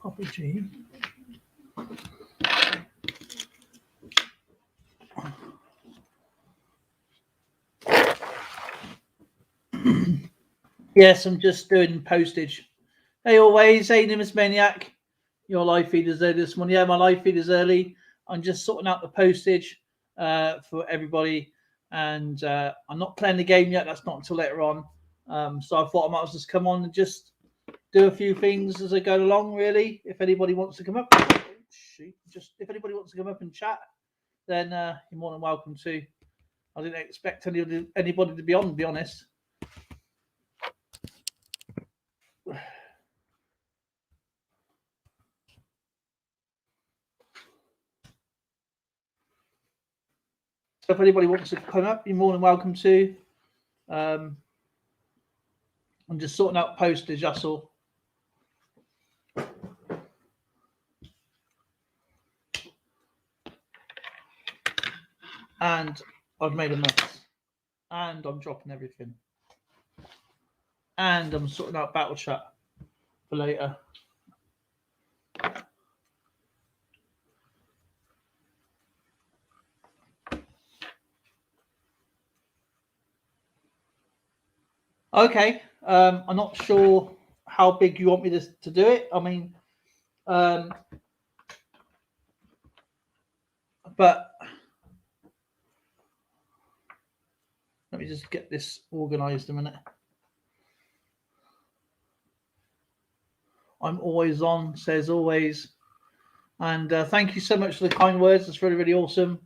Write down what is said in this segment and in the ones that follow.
Papa G. Yes, I'm just doing postage. Hey, always. Hey, Nimbus Maniac. Your live feed is early this morning. Yeah, my live feed is early. I'm just sorting out the postage for everybody. And I'm not playing the game yet. That's not until later on. So I thought I might as well just come on and just do a few things as I go along, really. If anybody wants to come up, if anybody wants to come up and chat, then you're more than welcome to. I didn't expect anybody to be on, to be honest. So if anybody wants to come up, you're more than welcome to. I'm just sorting out postage, that's all. And I've made a mess. And I'm dropping everything. And I'm sorting out battle chat for later. Okay. I'm not sure how big you want me to do it. I mean, but let me just get this organized a minute. I'm always on, says always. And thank you so much for the kind words. That's really, really awesome.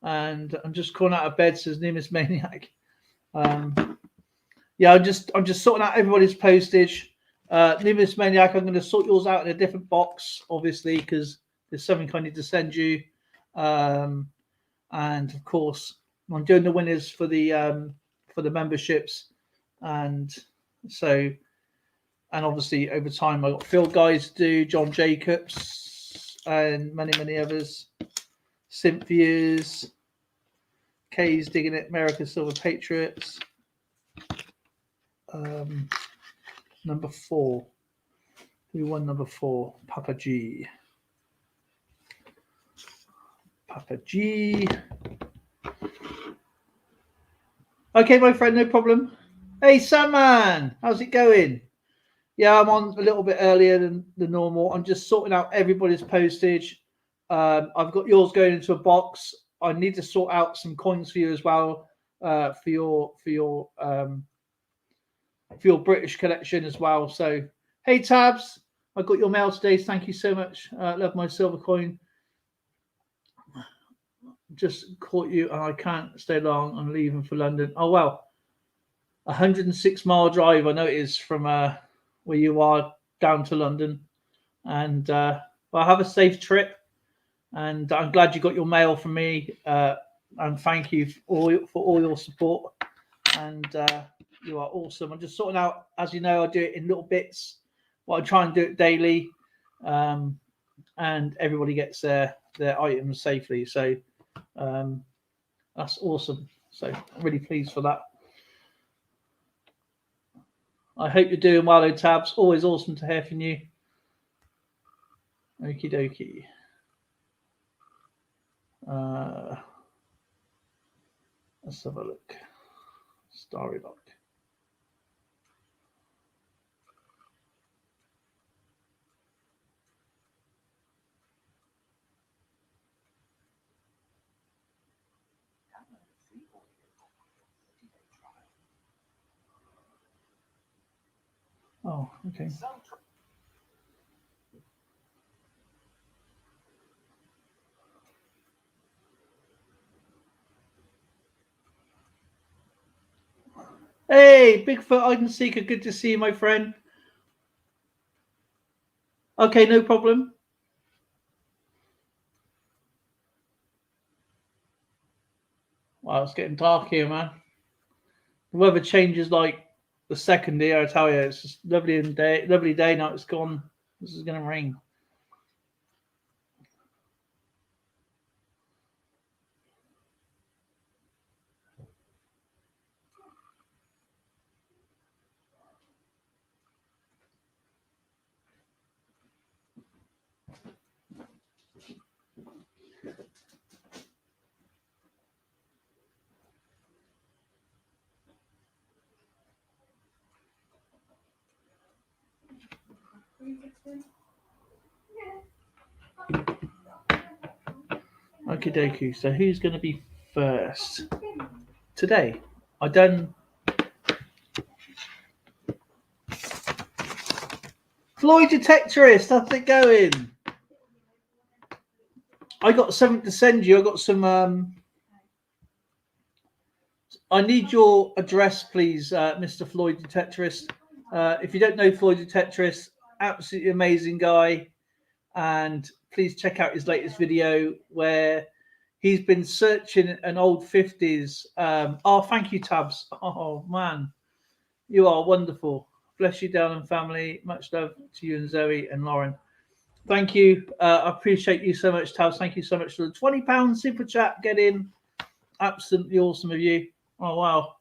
And I'm just calling out of bed, says Nimbus Maniac. Yeah, I'm just sorting out everybody's postage. Nimbus Maniac, I'm going to sort yours out in a different box, obviously, because there's something I need to send you. And of course, I'm doing the winners for the memberships, and so, and obviously over time I got Phil Guys to do, John Jacobs, and many others. Cynthia's, Kay's digging it, America Silver Patriots. Number 4. Who won number 4? Papa G. Papa G. Okay, my friend, no problem. Hey, Samman, how's it going? Yeah, I'm on a little bit earlier than the normal. I'm just sorting out everybody's postage. I've got yours going into a box. I need to sort out some coins for you as well, for your British collection as well. So, hey, Tabs, I got your mail today. Thank you so much. Love my silver coin. Just caught you, and I can't stay long. I'm leaving for London. Oh well, 106-mile drive. I know it is from where you are down to London, and well, have a safe trip. And I'm glad you got your mail from me. And thank you for all your support. And you are awesome. I'm just sorting out, as you know, I do it in little bits. Well, I try and do it daily, and everybody gets their items safely. So that's awesome. So I'm really pleased for that. I hope you're doing well, Tabs. Always awesome to hear from you. Okie dokie. Let's have a look. Starry Lock. Oh, okay. Hey, Bigfoot Hide and Seeker, good to see you, my friend. Okay, no problem. Wow, it's getting dark here, man. The weather changes like the second here. I tell you, it's just lovely day. Now it's gone. This is gonna rain. Okie dokie. So who's going to be first today? I done Floyd Detectorist. How's it going? I got something to send you. I got some. I need your address, please, Mr. Floyd Detectorist. If you don't know Floyd Detectorist, absolutely amazing guy. And please check out his latest video where he's been searching an old 50s. Thank you, Tabs. Oh, man. You are wonderful. Bless you, Dale and family. Much love to you and Zoe and Lauren. Thank you. I appreciate you so much, Tabs. Thank you so much for the £20 super chat. Get in. Absolutely awesome of you. Oh, wow.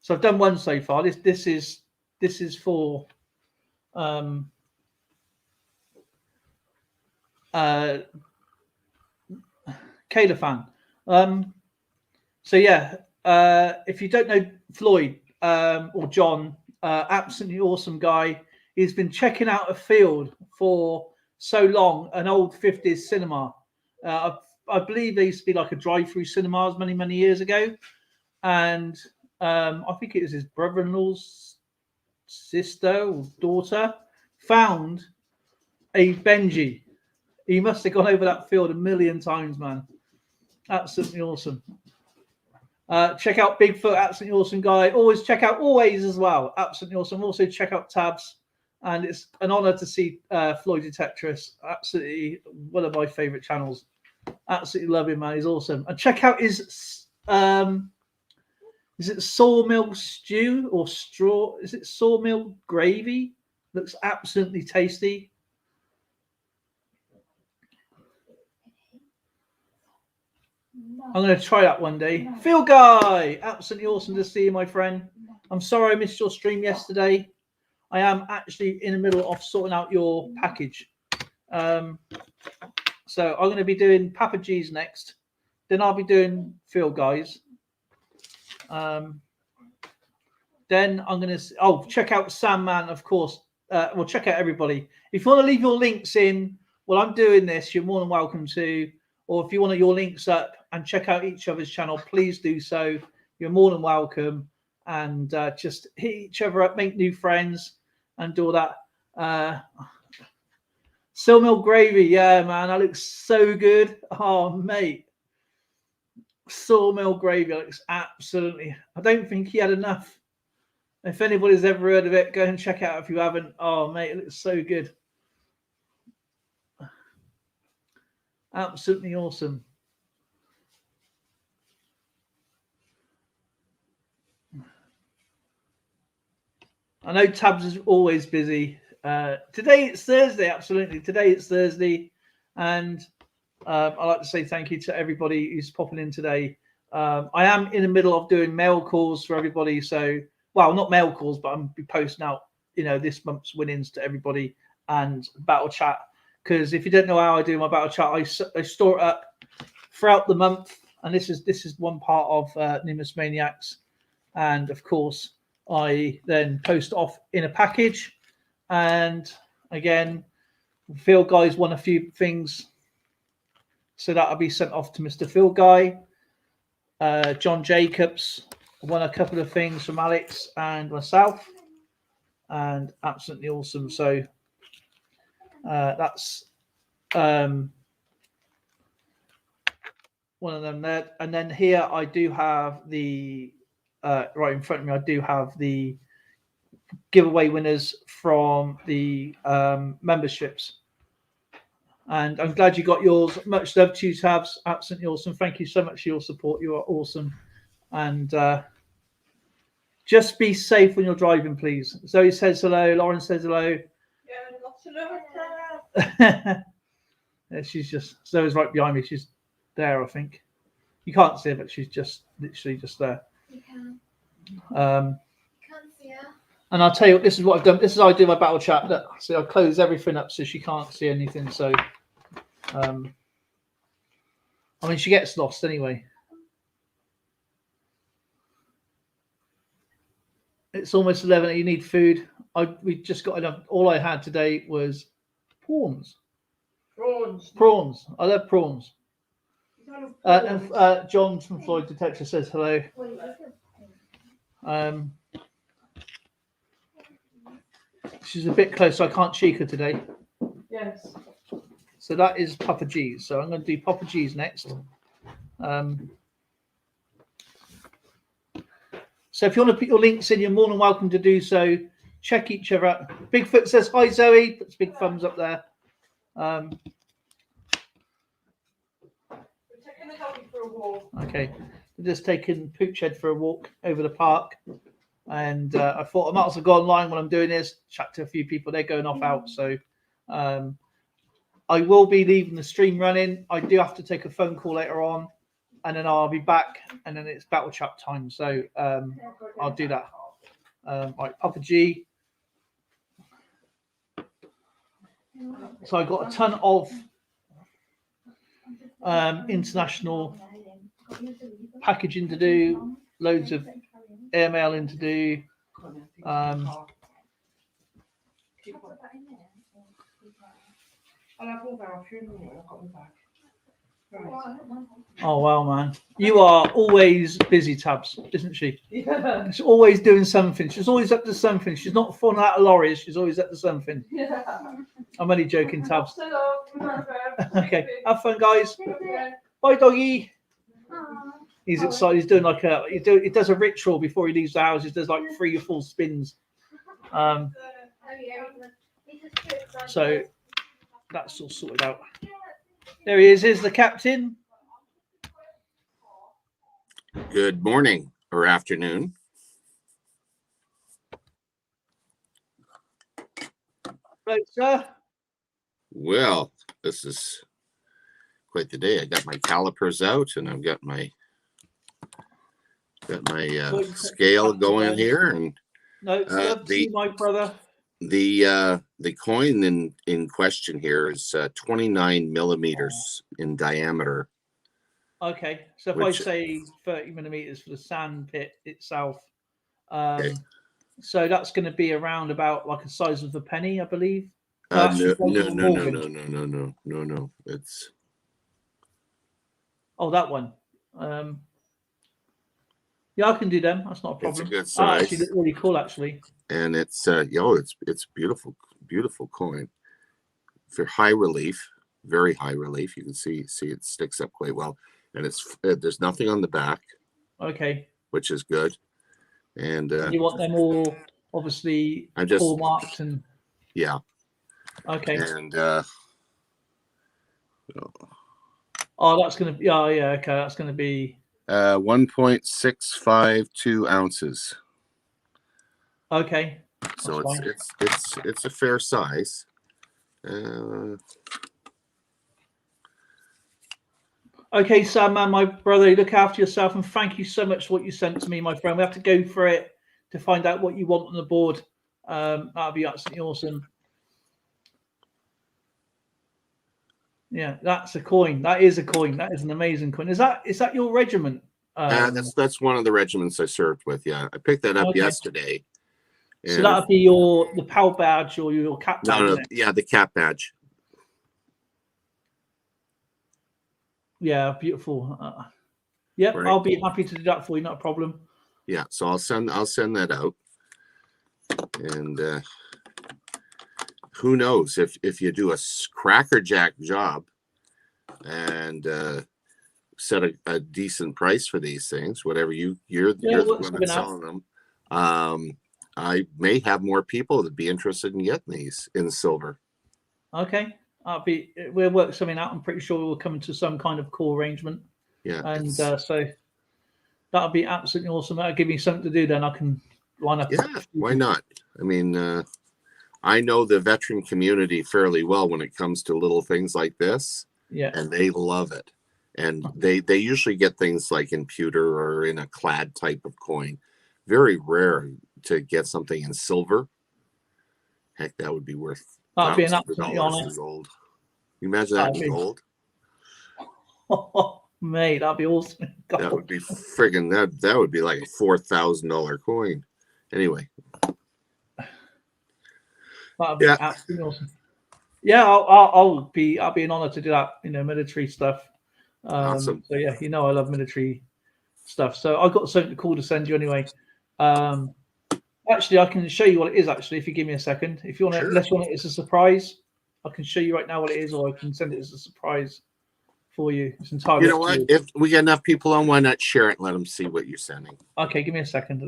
So I've done one so far. This is for Kayla fan. So yeah, if you don't know Floyd or John, absolutely awesome guy. He's been checking out a field for so long, an old 50s cinema. I believe there used to be like a drive-through cinemas many years ago, and I think it was his brother-in-law's sister or daughter found a Benji. He must have gone over that field a million times, man. Absolutely awesome. Check out Bigfoot, absolutely awesome guy. Always check out Always as well, absolutely awesome. Also check out Tabs, and it's an honor to see Floyd Detectorist. Absolutely one of my favorite channels. Absolutely love him, man. He's awesome. And check out his is it sawmill stew or straw? Is it sawmill gravy? Looks absolutely tasty. I'm going to try that one day. Phil Guy, absolutely awesome to see you, my friend. I'm sorry I missed your stream yesterday. I am actually in the middle of sorting out your package. So I'm going to be doing Papa G's next. Then I'll be doing Phil Guys. Then I'm going to check out Sandman, of course. Well, check out everybody. If you want to leave your links in while I'm doing this, you're more than welcome to. Or if you want your links up and check out each other's channel, please do so. You're more than welcome. And just hit each other up, make new friends, and do all that. Sawmill gravy, yeah, man, that looks so good. Oh, mate. Sawmill gravy looks absolutely. I don't think he had enough. If anybody's ever heard of it, go and check it out if you haven't. Oh, mate, it looks so good. Absolutely awesome. I know Tabs is always busy. Today it's Thursday, absolutely. Today it's Thursday. And I'd like to say thank you to everybody who's popping in today. I am in the middle of doing mail calls for everybody. So, well, not mail calls, but I'm be posting out, this month's winnings to everybody and battle chat. Because if you don't know how I do my battle chat, I store it up throughout the month. And this is one part of Nimbus Maniacs. And of course, I then post off in a package. And again, Phil Guy's won a few things. So that'll be sent off to Mr. Phil Guy. John Jacobs won a couple of things from Alex and myself. And absolutely awesome. So that's one of them there. And then here I do have the right in front of me, I do have the giveaway winners from the memberships. And I'm glad you got yours. Much love to you, Tabs. Absolutely awesome. Thank you so much for your support. You are awesome. And just be safe when you're driving, please. Zoe says hello. Lauren says hello. Yeah, she's just, Zoe's right behind me. She's there, I think. You can't see her, but she's just literally just there. You can. Can't see her. And I'll tell you, this is what I've done. This is how I do my battle chat. Look, see, I close everything up so she can't see anything. So, I mean, she gets lost anyway. It's almost 11. You need food. We just got enough. All I had today was prawns. Prawns. I love prawns. John from Floyd Detector says hello. She's a bit close, so I can't cheek her today. Yes. So that is Papa G's. So I'm going to do Papa G's next. So if you want to put your links in, you're more than welcome to do so. Check each other out. Bigfoot says hi, Zoe. Puts big thumbs up there. We're taking the doggy for a walk. Okay, we're just taking Poochhead for a walk over the park, and I thought I might as well go online when I'm doing this. Chat to a few people. They're going off out, so I will be leaving the stream running. I do have to take a phone call later on, and then I'll be back, and then it's battle chat time. So I'll do that. Right, Papa G. So I got a ton of international packaging to do, loads of airmailing to do. I'll have all our funeral. I've got them back. Right. Oh wow, man! You are always busy, Tabs, isn't she? Yeah. She's always doing something. She's always up to something. She's not falling out of lorries. She's always up to something. Yeah. I'm only joking, Tabs. Hello. Okay, have fun, guys. Okay. Bye, doggy. Aww. He's excited. He's doing like he does a ritual before he leaves the house. He does like 3 or 4 spins. So that's all sorted out. There he is. Here's the captain. Good morning or afternoon. Hello, sir. Well, this is quite the day. I got my calipers out and I've got my scale going here, and No, it's love to see my brother. the coin in question here is 29 millimeters in diameter. Okay, so if I say 30 millimeters for the sand pit itself, Okay. so that's going to be around about like the size of a penny, I believe. No. It's that one. Yeah, I can do them. That's not a problem. It's a good That size. actually look really cool, actually. And it's it's beautiful coin for high relief, very high relief. You can see it sticks up quite well, and there's nothing on the back. Okay. Which is good. And you want them all obviously hallmarked and yeah. Okay. And that's gonna be okay. That's gonna be 1.652 ounces. Okay. So it's a fair size. Okay, Sam, man, my brother, look after yourself, and thank you so much for what you sent to me, my friend. We have to go for it to find out what you want on the board. That'll be absolutely awesome. Yeah, that's a coin. That is a coin. That is an amazing coin. Is that your regiment? That's one of the regiments I served with. Yeah, I picked that up yesterday. So that'll be the PAL badge or your cap badge. No, yeah, the cap badge. Yeah, beautiful. Yep, right. I'll be happy to do that for you. Not a problem. Yeah, so I'll send that out. And who knows if you do a crackerjack job and set a decent price for these things, whatever you're the one that's selling them. I may have more people that'd be interested in getting these in silver. Okay. We'll work something out. I'm pretty sure we'll come into some kind of cool arrangement. Yeah. And so that'll be absolutely awesome. That'll give me something to do. Then I can line up. Yeah, why not? I mean, I know the veteran community fairly well when it comes to little things like this. Yeah. And they love it. And they usually get things like in pewter or in a clad type of coin. Very rare to get something in silver. Heck, that would be worth That'd be an thousands of absolute dollars honor. in gold. You imagine that in gold? Oh, mate, that'd be awesome. That would be friggin' that would be like a $4,000 coin. Anyway. That'd be absolutely awesome. Yeah, I'll be an honor to do that. Military stuff. Awesome. So yeah, I love military stuff. So I've got something cool to send you anyway. Actually, I can show you what it is. Actually, if you give me a second, if you want to, unless you want it as a surprise, I can show you right now what it is, or I can send it as a surprise for you. It's entirely. You know what? If we get enough people on, why not share it and let them see what you're sending? Okay, give me a second.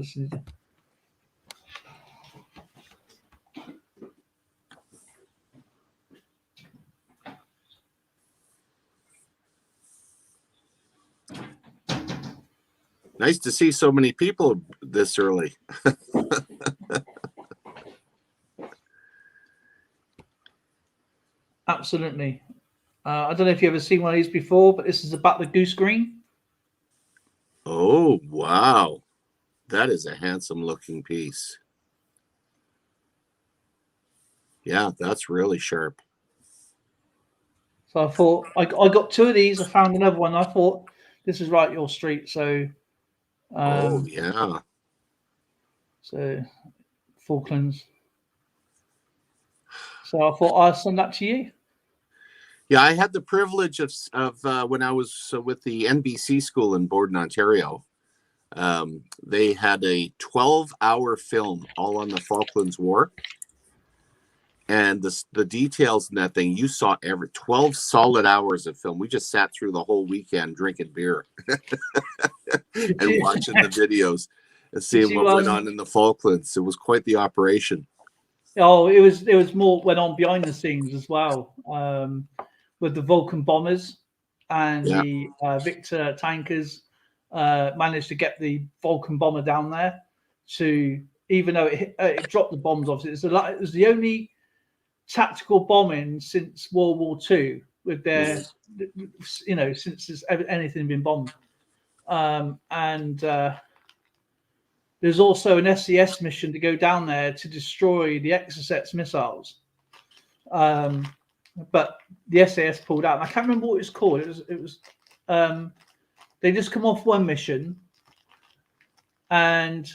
Nice to see so many people this early. Absolutely. I don't know if you've ever seen one of these before, but this is about the goose green. Oh, wow. That is a handsome looking piece. Yeah, that's really sharp. So I thought, I got two of these. I found another one. I thought, this is right your street. So, oh, yeah. So, Falklands. So I thought I'll send that to you. Yeah, I had the privilege of when I was with the NBC school in Borden, Ontario. They had a 12-hour film all on the Falklands War. And the details in that thing, you saw every 12 solid hours of film. We just sat through the whole weekend drinking beer and watching the videos and seeing what went on in the Falklands. It was quite the operation. Oh, it was more went on behind the scenes as well, with the Vulcan bombers and the Victor tankers managed to get the Vulcan bomber down there to, even though it dropped the bombs off, it was the only tactical bombing since World War II with their, since anything been bombed. And there's also an SES mission to go down there to destroy the Exocet missiles. But the SAS pulled out. And I can't remember what it was called. It was they just come off one mission, but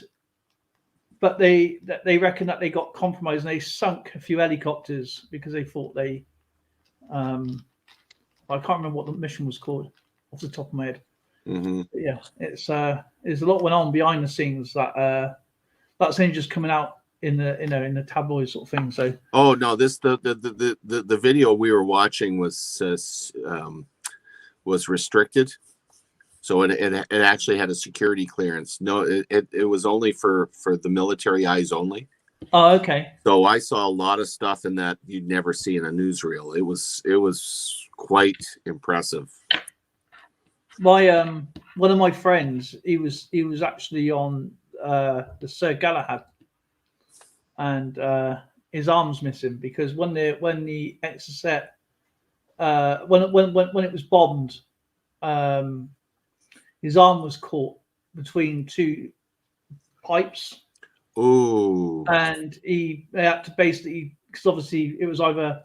they reckon that they got compromised and they sunk a few helicopters because they thought I can't remember what the mission was called off the top of my head. Mm-hmm. Yeah, there's a lot went on behind the scenes that's only just coming out in the tabloid sort of thing. So no, the video we were watching was restricted, so it actually had a security clearance. No, it was only for the military eyes only. Oh, okay. So I saw a lot of stuff in that you'd never see in a newsreel. It was quite impressive. My one of my friends, he was actually on the Sir Galahad, and his arm's missing because when the Exocet when it was bombed, his arm was caught between two pipes. Ooh. And they had to basically, because obviously it was either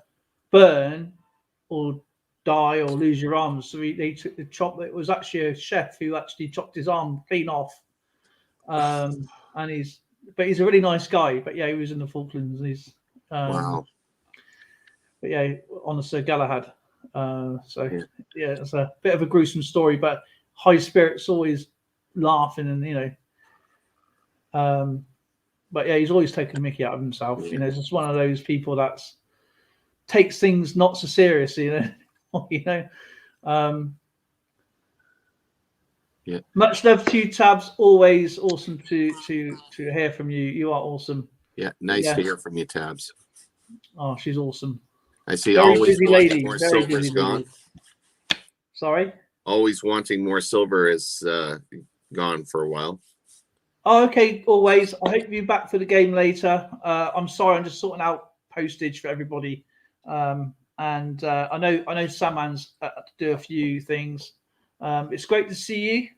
burn or die or lose your arms. So they took the chop. It was actually a chef who actually chopped his arm clean off. And he's a really nice guy. But yeah, he was in the Falklands. He's wow. But yeah, on the Sir Galahad. So yeah, it's a bit of a gruesome story, but high spirits, always laughing, and but yeah, he's always taking a mickey out of himself. Yeah. He's just one of those people that takes things not so seriously. Yeah. Much love to you, Tabs. Always awesome to hear from you. You are awesome. Yeah, nice to hear from you, Tabs. Oh, she's awesome. I see Very always busy wanting lady. more Very silver's busy gone. lady. Sorry. Always wanting more silver is gone for a while. Oh, okay. Always. I hope you're back for the game later. I'm sorry. I'm just sorting out postage for everybody. And I know Saman's to do a few things. It's great to see you,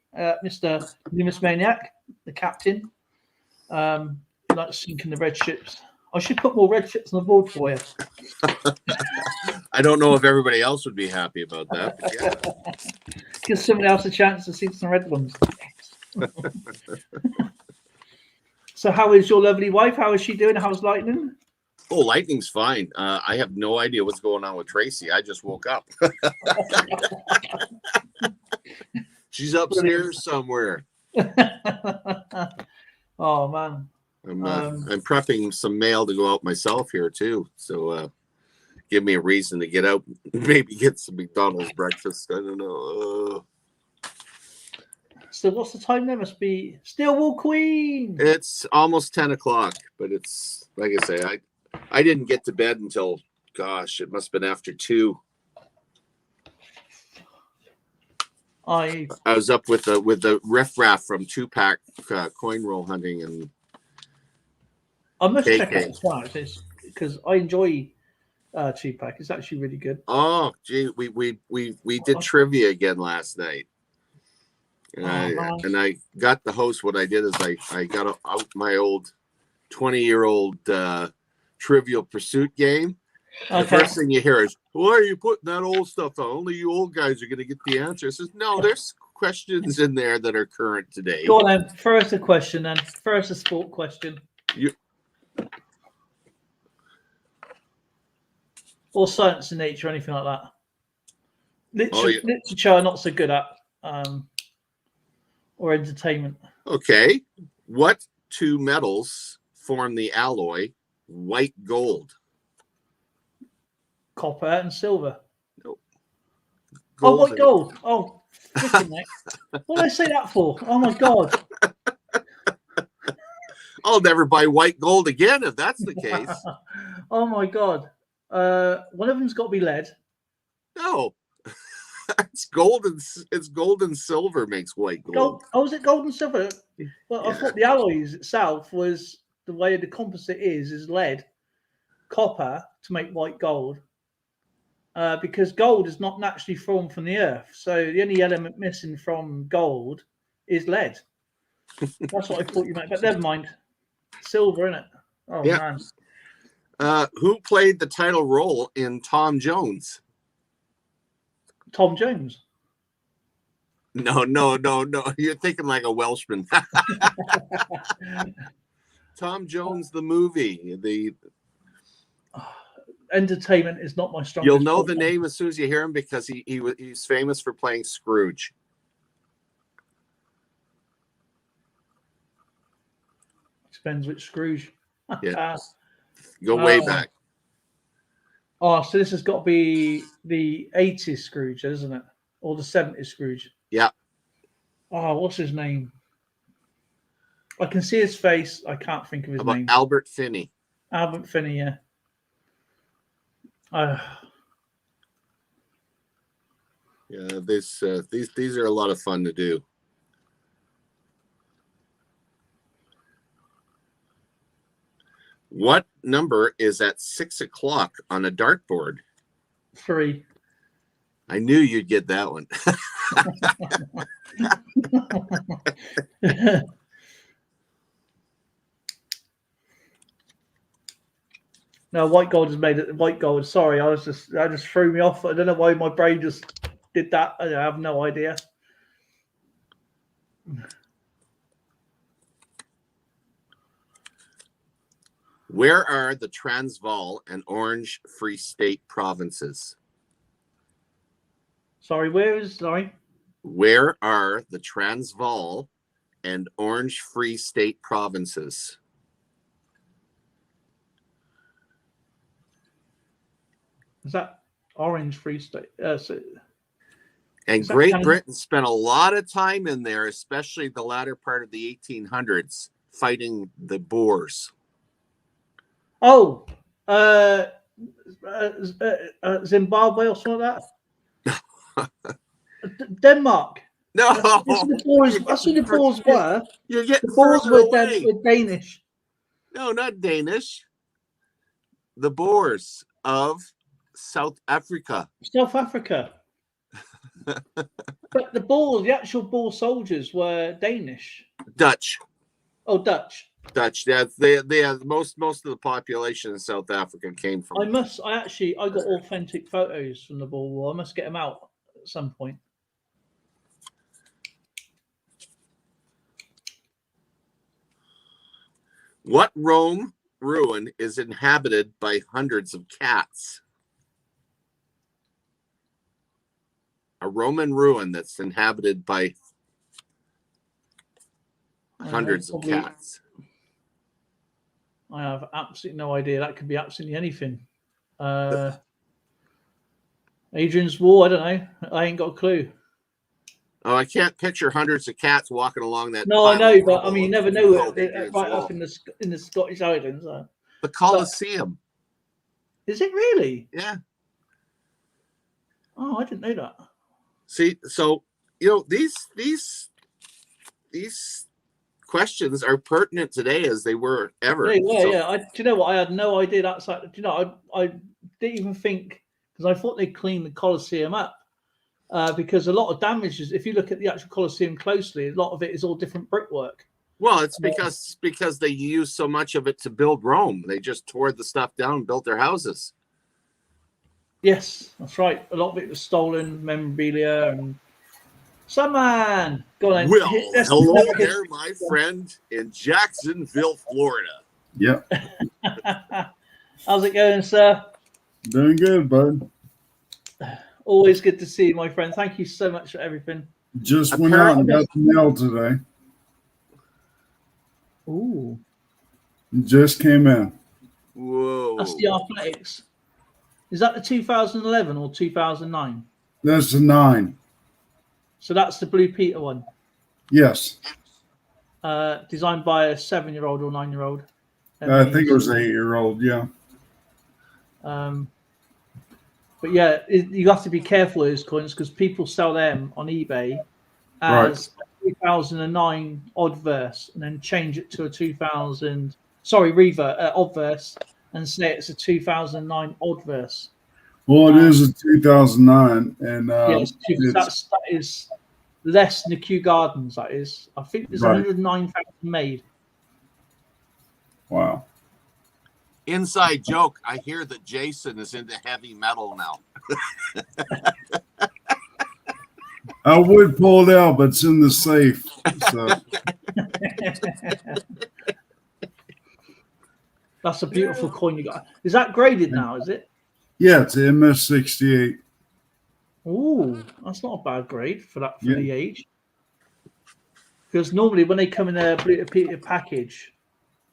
Mr. Nimbus Maniac, the captain. You like sinking the red ships. I should put more red ships on the board for you. I don't know if everybody else would be happy about that. But yeah. Give someone else a chance to sink some red ones. So, how is your lovely wife? How is she doing? How's Lightning? Oh, Lightning's fine. I have no idea what's going on with Tracy. I just woke up. She's upstairs somewhere. Oh man, I'm prepping some mail to go out myself here too. So give me a reason to get out, maybe get some McDonald's breakfast. I don't know. So what's the time there? Must be Stillwall Queen. It's almost 10 o'clock, but it's like I say, I didn't get to bed until, gosh, it must have been after 2. I was up with the riffraff from Tupac coin roll hunting, and I must KK. check out as well because I enjoy Tupac. It's actually really good. Oh, gee, we did trivia again last night, and nice. I got the host. What I did is I got out my old 20-year-old Trivial Pursuit game. Okay. The first thing you hear is, "Why are you putting that old stuff on? Only you old guys are going to get the answer." I says, "No, there's questions in there that are current today." Go on then. First a question then. First a sport question. Or science and nature, anything like that. Literature, not so good at. Or entertainment. Okay. What 2 metals form the alloy white gold? Copper and silver. Nope. Oh, white gold. Oh, flipping mate. What did I say that for? Oh my god. I'll never buy white gold again if that's the case. Oh my god. One of them's got to be lead. No. It's gold and silver makes white gold. Oh, is it gold and silver? Well, Yeah. I thought the alloys itself was the way the composite is lead, copper to make white gold. Because gold is not naturally formed from the earth. So the only element missing from gold is lead. That's what I thought you meant, but never mind. Silver, innit? Oh, yeah. Man. Who played the title role in Tom Jones? Tom Jones. No. You're thinking like a Welshman. Tom Jones, the movie. The entertainment is not my strongest. You'll know the name as soon as you hear him because he's famous for playing Scrooge. Depends which Scrooge. Yeah. Go way back. Oh, so this has got to be the 80s Scrooge, isn't it? Or the 70s Scrooge? Yeah. Oh, what's his name? I can see his face. I can't think of his name. Albert Finney. Albert Finney, yeah. Yeah, these are a lot of fun to do. What number is at 6 o'clock on a dartboard? 3. I knew you'd get that one. No, white gold is made. White gold. Sorry, I just threw me off. I don't know why my brain just did that. I have no idea. Where are the Transvaal and Orange Free State provinces? Sorry, Sorry. Where are the Transvaal and Orange Free State provinces? Is that Orange Free State? And Great Britain spent a lot of time in there, especially the latter part of the 1800s, fighting the Boers. Oh, Zimbabwe or something like that. Denmark. No, That's who the Boers were. You're getting The Boers further away. were Danish. No, not Danish. The Boers of South Africa. South Africa. But the actual Boer soldiers were Danish. Dutch. Oh, Dutch. Dutch. Yeah, they have most of the population in South Africa came from. I got authentic photos from the Boer War. I must get them out at some point. What Rome ruin is inhabited by hundreds of cats? A Roman ruin that's inhabited by hundreds of cats. I have absolutely no idea. That could be absolutely anything. Adrian's Wall, I don't know. I ain't got a clue. Oh, I can't picture hundreds of cats walking along that. No, I know, but I mean, you never know. Adrian's Right Wall. up in the Scottish Islands. The Colosseum. Is it really? Yeah. Oh, I didn't know that. See, so these questions are pertinent today as they were ever. Yeah. Do you know what? I had no idea that's like. Do you know? I didn't even think, because I thought they cleaned the Colosseum up because a lot of damages. If you look at the actual Colosseum closely, a lot of it is all different brickwork. Well, it's because they used so much of it to build Rome. They just tore the stuff down and built their houses. Yes, that's right. A lot of it was stolen memorabilia and. Someone, go on. Well, hello there, my friend in Jacksonville, Florida. Yep. How's it going, sir? Doing good, bud. Always good to see you, my friend. Thank you so much for everything. Just went out and got the mail today. Ooh. Just came in. Whoa. That's the Athletics. Is that the 2011 or 2009? That's a 9. So that's the Blue Peter one. Yes. Designed by a 7-year-old or 9-year-old. I think it was an 8-year-old, yeah. But yeah, you have to be careful with those coins because people sell them on eBay as a 2009 Oddverse and then change it to a Oddverse and say it's a 2009 Oddverse. Well, it is a 2009, and yes, that is less than the Kew Gardens. That is, I think there's 109,000 made. Wow. Inside joke, I hear that Jason is into heavy metal now. I would pull it out, but it's in the safe. So. That's a beautiful coin you got. Is that graded now, is it? Yeah, it's MS68. Ooh, that's not a bad grade for the age. Because normally when they come in a Blue Peter package,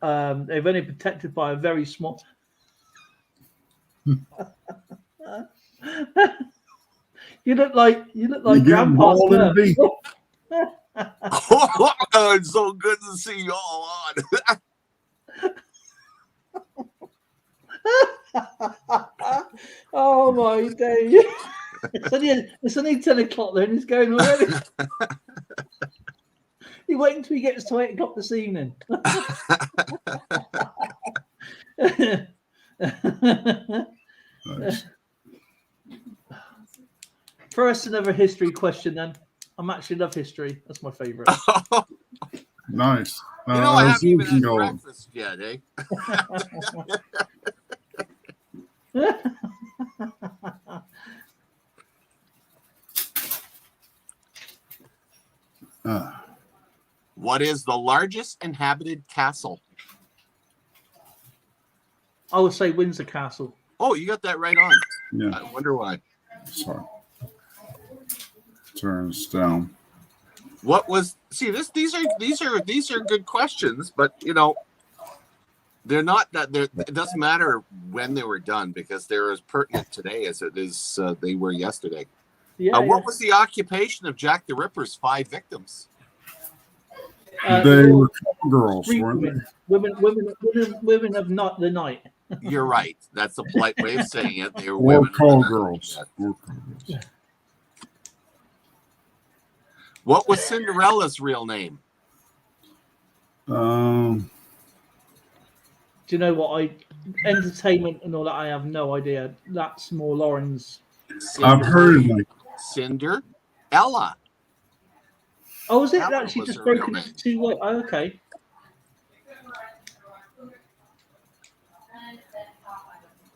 they've only protected by a very small. You look like Grandpa's. Oh, it's so good to see you all on. Oh my day! It's only 10 o'clock then. He's going already. You wait until he gets to 8 o'clock this evening. Nice. Throw us another history question then. I actually love history. That's my favorite. Nice. I haven't even had breakfast yet, eh? What is the largest inhabited castle? I would say Windsor Castle. Oh, you got that right on. Yeah. I wonder why. Sorry. Turns down. What was? See, these are good questions, but they're not that. It doesn't matter when they were done because they're as pertinent today as it is they were yesterday. Yeah. What was the occupation of Jack the Ripper's 5 victims? They were girls, weren't they? Women of not the night. You're right. That's a polite way of saying it. They were Or women. call girls. Or call girls. What was Cinderella's real name? Um, Do you know what? Entertainment and all that, I have no idea. That's more Lauren's. I've heard of it. Cinderella. Oh, is it That one actually was just her real broken name. into two? Oh, okay.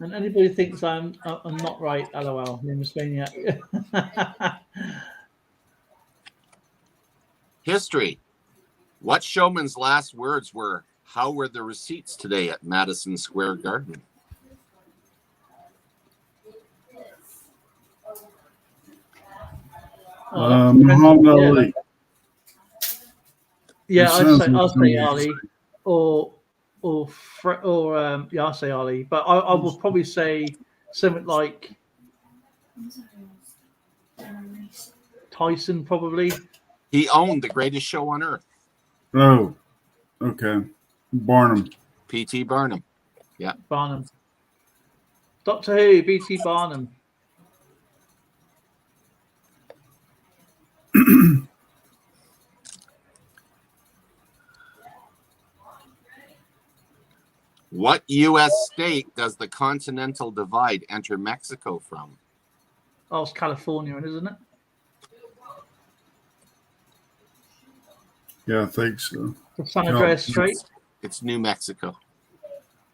And anybody thinks I'm not right, LOL. Nimbus Maniac. History. What showman's last words were, "How were the receipts today at Madison Square Garden"? Muhammad Ali. Yeah, It sounds like I'll say something Ali, or yeah, I'll say Ali. But I would probably say something like Tyson, probably. He owned the greatest show on earth. Oh, okay. Barnum. P.T. Barnum. Yeah. Barnum. Doctor Who, B.T. Barnum. What U.S. state does the Continental Divide enter Mexico from? Oh, it's California, isn't it? Yeah, I think so. The San Andreas No, Strait. It's New Mexico.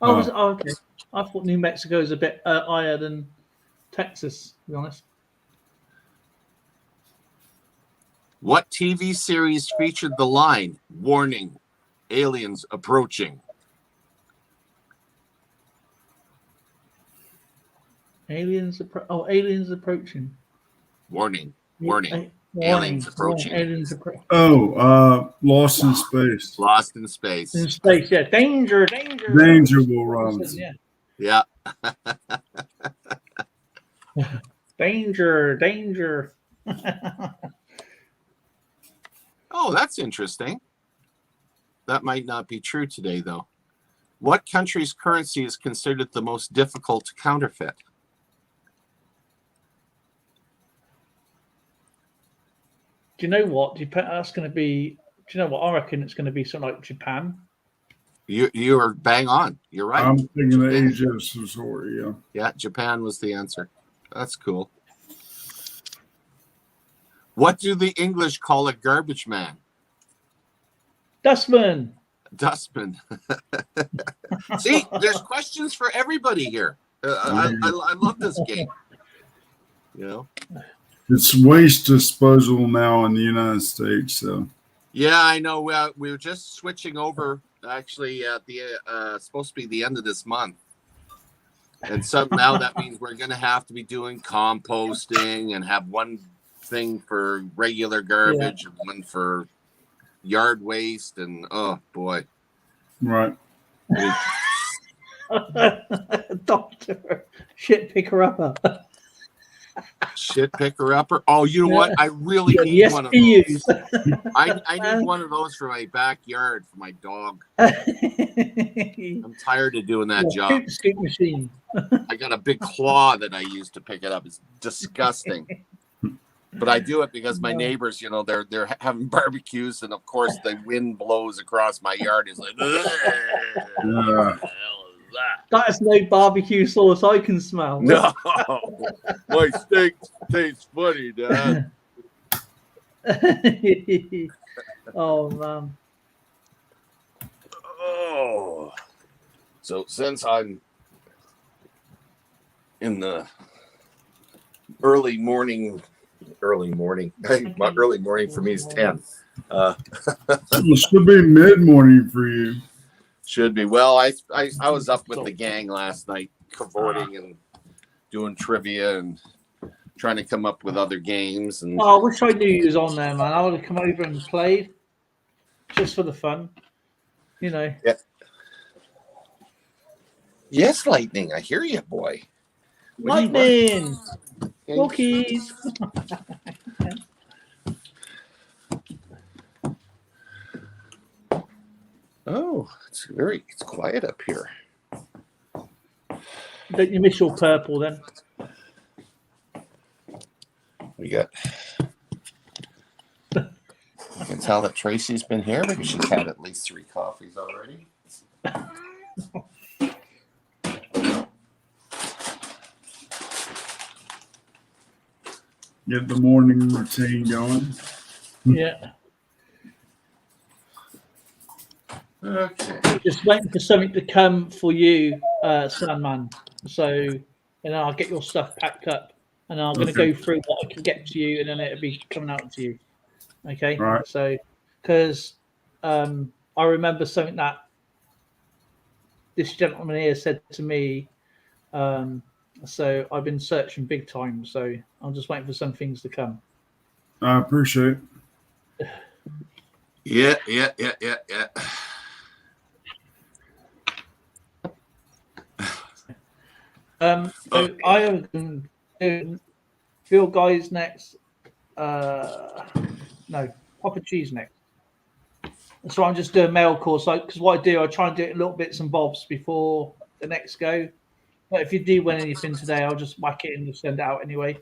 Oh, was it? Oh, okay. I thought New Mexico is a bit higher than Texas, to be honest. What TV series featured the line, "Warning, aliens approaching"? Aliens approaching. Warning, Warning. aliens approaching. Aliens approaching. Lost in Space. Lost in Space. In space, yeah. Danger. Danger, Will Robinson. Yeah. Yeah. Danger. Oh, that's interesting. That might not be true today, though. What country's currency is considered the most difficult to counterfeit? Do you know what? That's going to be. Do you know what? I reckon it's going to be something like Japan. You are bang on. You're right. I'm thinking of Japan. Asia Sasori, yeah. Yeah, Japan was the answer. That's cool. What do the English call a garbage man? Dustman. Dustman. See, there's questions for everybody here. I love this game. You know. It's waste disposal now in the United States, so. Yeah, I know. We were just switching over. Actually, at the supposed to be the end of this month, and so now that means we're going to have to be doing composting and have one thing for regular garbage and one for yard waste, and oh boy, Right. Doctor shit picker upper. Shit picker upper. Oh, you know what? I really need Yes, one of those. I need one of those for my backyard for my dog. I'm tired of doing that job. Scoop machine. I got a big claw that I use to pick it up. It's disgusting. But I do it because my neighbors, you know, they're having barbecues, and of course the wind blows across my yard. It's like, what the hell is that? That is no barbecue sauce I can smell. No, my steak tastes funny, Dad. Oh man. Oh, so since I'm in the early morning, my early morning for me is 10. It should be mid-morning for you. Should be. Well, I was up with the gang last night, cavorting and doing trivia and trying to come up with other games. And Oh, I wish I knew you was on there, man. I would have come over and played just for the fun, you know. Yeah. Yes, Lightning. I hear you, boy. Lightning, cookies. Oh, it's quiet up here. Don't you miss your purple then? We got. You can tell that Tracy's been here because she's had at least 3 coffees already. Get the morning routine going. Yeah. Okay. Just waiting for something to come for you, Sandman. So, and I'll get your stuff packed up, and I'm going to Okay. go through what I can get to you, and then it'll be coming out to you. Okay. All right. So, because I remember something that this gentleman here said to me. So I've been searching big time. So I'm just waiting for some things to come. I appreciate it. Yeah. So I am doing Phil Guys next. No, Papa Cheese next. So I'm just doing mail calls. Because what I do, I try and do it in little bits and bobs before the next go. But if you do win anything today, I'll just whack it in and send it out anyway.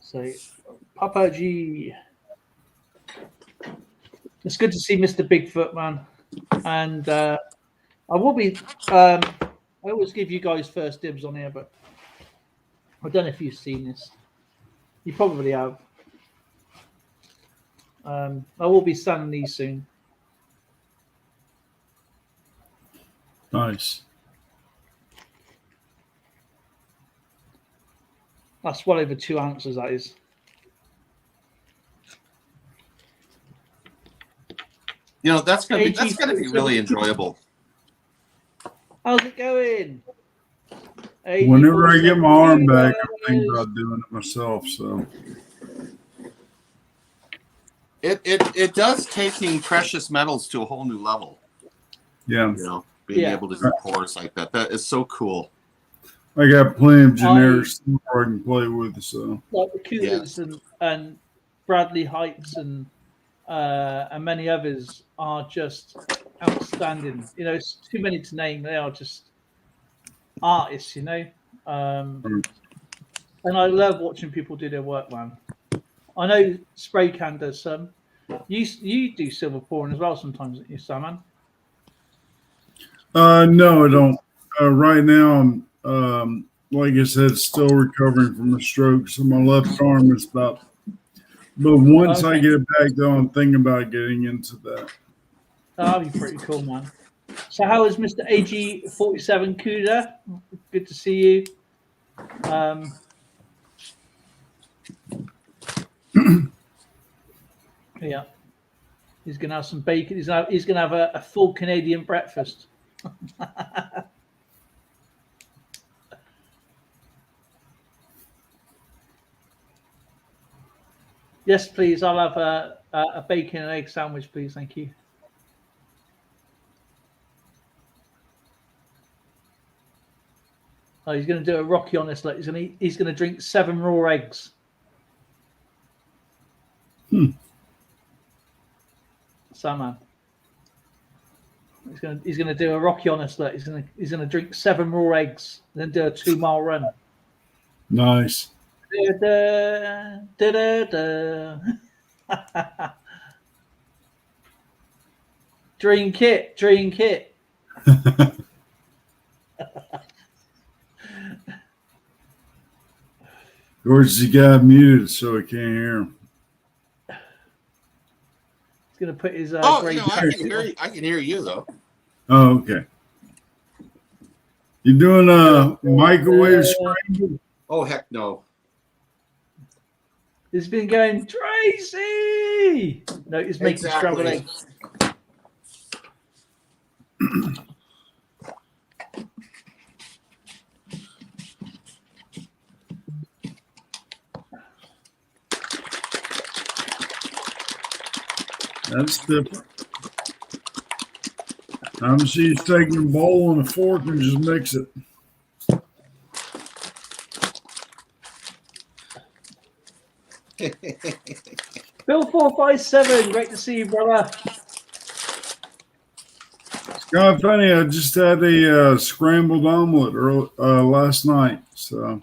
So Papa G. It's good to see Mr. Bigfoot, man. And I will be. I always give you guys first dibs on here, but I don't know if you've seen this. You probably have. I will be selling these soon. Nice. That's well over 2 ounces. That is. You know, that's gonna be really enjoyable. How's it going? Whenever I get my arm back, I'm thinking about doing it myself. So It does taking precious metals to a whole new level. yeah, You know, being able to do pours like that. That is so cool. I got plenty of generic stuff I can play with. So like the Coolers and Bradley Heights and many others are just outstanding. You know, it's too many to name. They are just artists, you know. And I love watching people do their work, man. I know Spray Can does some. You do silver pouring as well sometimes, don't you, Salman? no, I don't. Right now, I'm like I said, still recovering from a stroke. So my left arm is about. But once I get it back, though, I'm thinking about getting into that. That'd be pretty cool, man. So how is Mr. AG47 Kuda? Good to see you. Yeah. He's gonna have some bacon. He's gonna have a full Canadian breakfast. Yes, please. I'll have a bacon and egg sandwich, please. Thank you. Oh, he's going to do a Rocky on this. Like he's going to drink 7 raw eggs. Salman. He's going to do a Rocky on us. Like he's going to drink 7 raw eggs, and then do a 2-mile run. Nice. Drink it. George, he got muted, so I can't hear him. He's going to put his. I can hear you. I can hear you though. Oh, okay. You doing a microwave scramble? Oh heck no. He's been going, Tracy. No, he's making scrambled eggs. That's different. I'm she's taking a bowl and a fork and just mix it. Bill 457, great to see you, brother. Kind of funny. I just had a scrambled omelet last night. So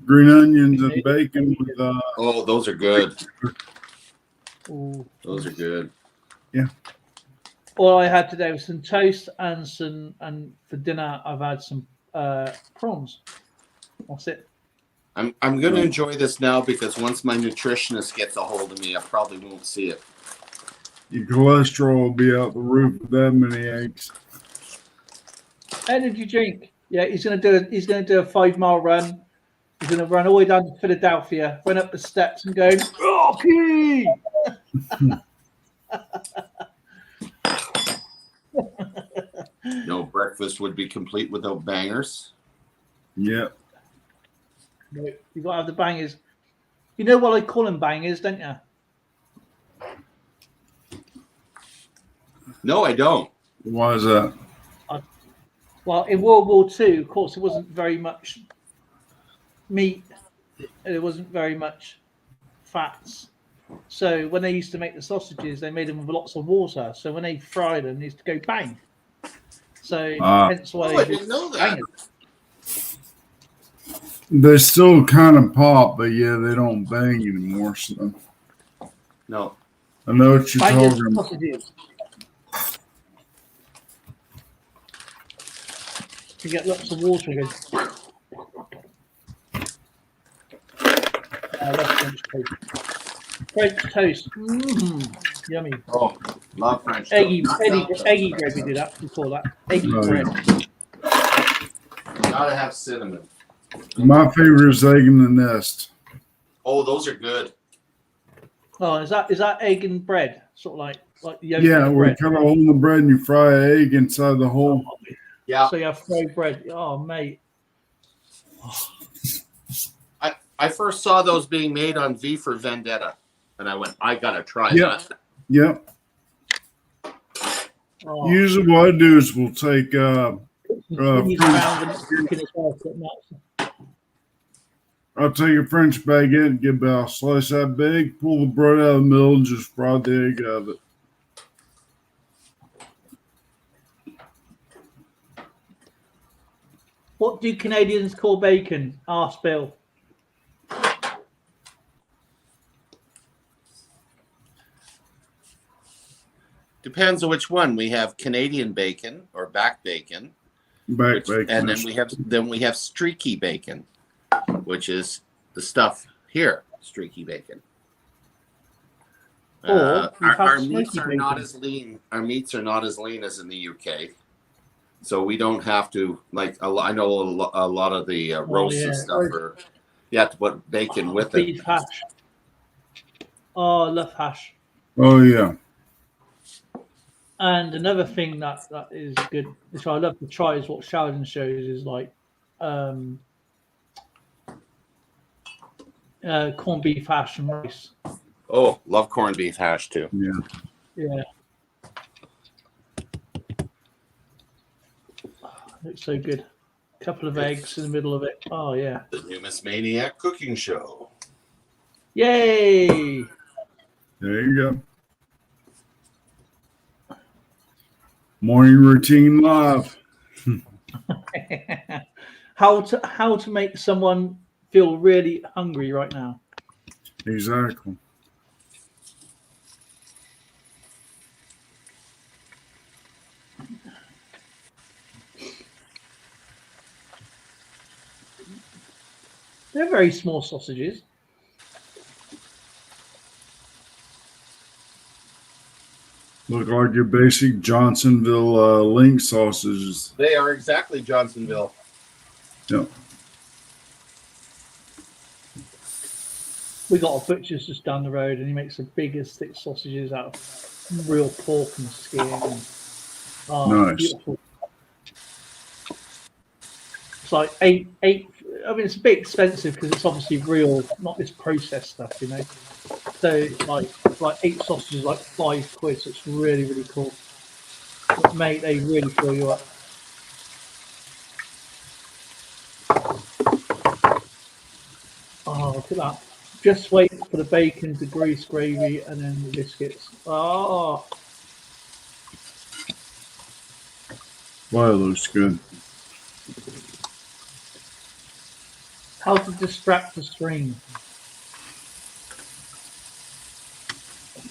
green onions and bacon with. Oh, those are good. Ooh. Those are good. All I had today was some toast and for dinner I've had some prawns. That's it. I'm going to enjoy this now because once my nutritionist gets a hold of me, I probably won't see it. Your cholesterol will be out the roof with that many eggs. Energy drink. Yeah, he's gonna do a 5 mile run. He's gonna run all the way down to Philadelphia, run up the steps and go, Rocky! No breakfast would be complete without bangers. Yep. No, you gotta have the bangers. You know what I call them bangers, don't you? No, I don't. Why is that? Well, in World War II, of course, it wasn't very much meat. There wasn't very much fats. So when they used to make the sausages, they made them with lots of water. So when they fried them, they used to go bang. So hence why I didn't know that. bangers. They still kind of pop, but yeah, they don't bang anymore. So No. I know what you're Bangers talking about. sausages. You get lots of water again. I love French toast. French toast. Yummy. Oh, love French toast. Eggy bread, we do that. We call that eggy bread. Gotta have cinnamon. My favorite is egg in the nest. Oh, those are good. Oh, is that egg and bread? Sort of like the yolk Yeah, of we bread. cut a hole in the bread and you fry an egg inside the hole. Yeah. So you have fried bread. Oh, mate. I first saw those being made on V for Vendetta, and I went, I gotta try Yeah. that. Yep. Oh. Usually what I do is we'll take Cheese around and chicken as well, put nuts. I'll take a French baguette, get about a slice that big, pull the bread out of the middle, and just fry the egg out of it. What do Canadians call bacon? Ask Bill. Depends on which one. We have Canadian bacon or back bacon, Bacon. and then we have streaky bacon, which is the stuff here. Streaky bacon. Or you have our smoky meats are not bacon. as lean. Our meats are not as lean as in the UK, so we don't have to I know a lot of the roasts and stuff are. You have to put bacon with it. Beef hash. Oh, I love hash. Oh, yeah. And another thing that is good, which I love to try, is what Sheldon shows, is like corned beef hash and rice. Oh, love corned beef hash too. Yeah. Yeah. Looks so good. Couple of eggs in the middle of it. Oh, yeah. The Numis Maniac Cooking Show. Yay! There you go. Morning routine live. How to make someone feel really hungry right now. Exactly. They're very small sausages. Look like your basic Johnsonville link sausages. They are exactly Johnsonville. Yep. We got a butcher's just down the road, and he makes the biggest thick sausages out of real pork and skin. And, Nice. Beautiful. It's like eight. I mean, it's a bit expensive because it's obviously real, not this processed stuff, you know. So like 8 sausages, like £5. So it's really, really cool. But mate, they really fill you up. Oh, look at that. Just wait for the bacon to grease gravy and then the biscuits. Oh. Well, it looks good. How to distract the stream.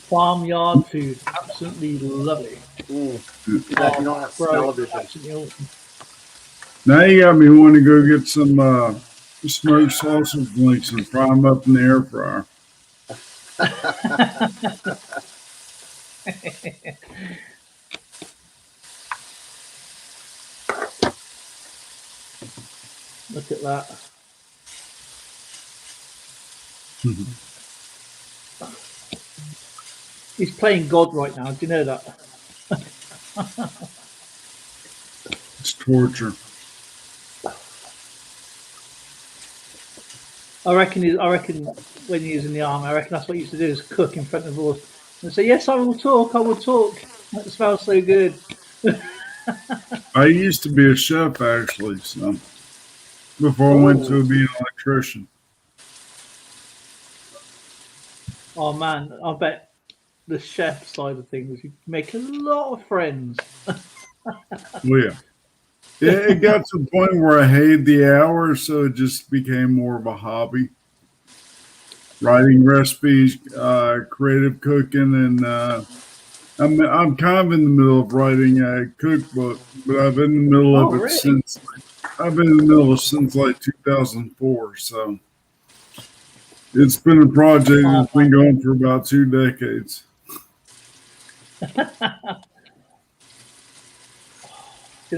Farmyard food, absolutely lovely. Too bad you don't have Bro, television. absolutely awesome. Now you got me wanting to go get some smoked sausage links and fry them up in the air fryer. Look at that. He's playing God right now. Do you know that? It's torture. I reckon when he was in the army, I reckon that's what he used to do, is cook in front of all and say, "Yes, I will talk. I will talk. That smells so good." I used to be a chef actually, so before I went to be an electrician. Oh man, I bet the chef side of things, you make a lot of friends. Well, yeah. It got to the point where I hated the hours, so it just became more of a hobby. Writing recipes, creative cooking, and I'm kind of in the middle of writing a cookbook, but I've been in the middle Oh, of it really? since I've been in the middle of it since like 2004. So it's been a project that's been going for about 2 decades. Do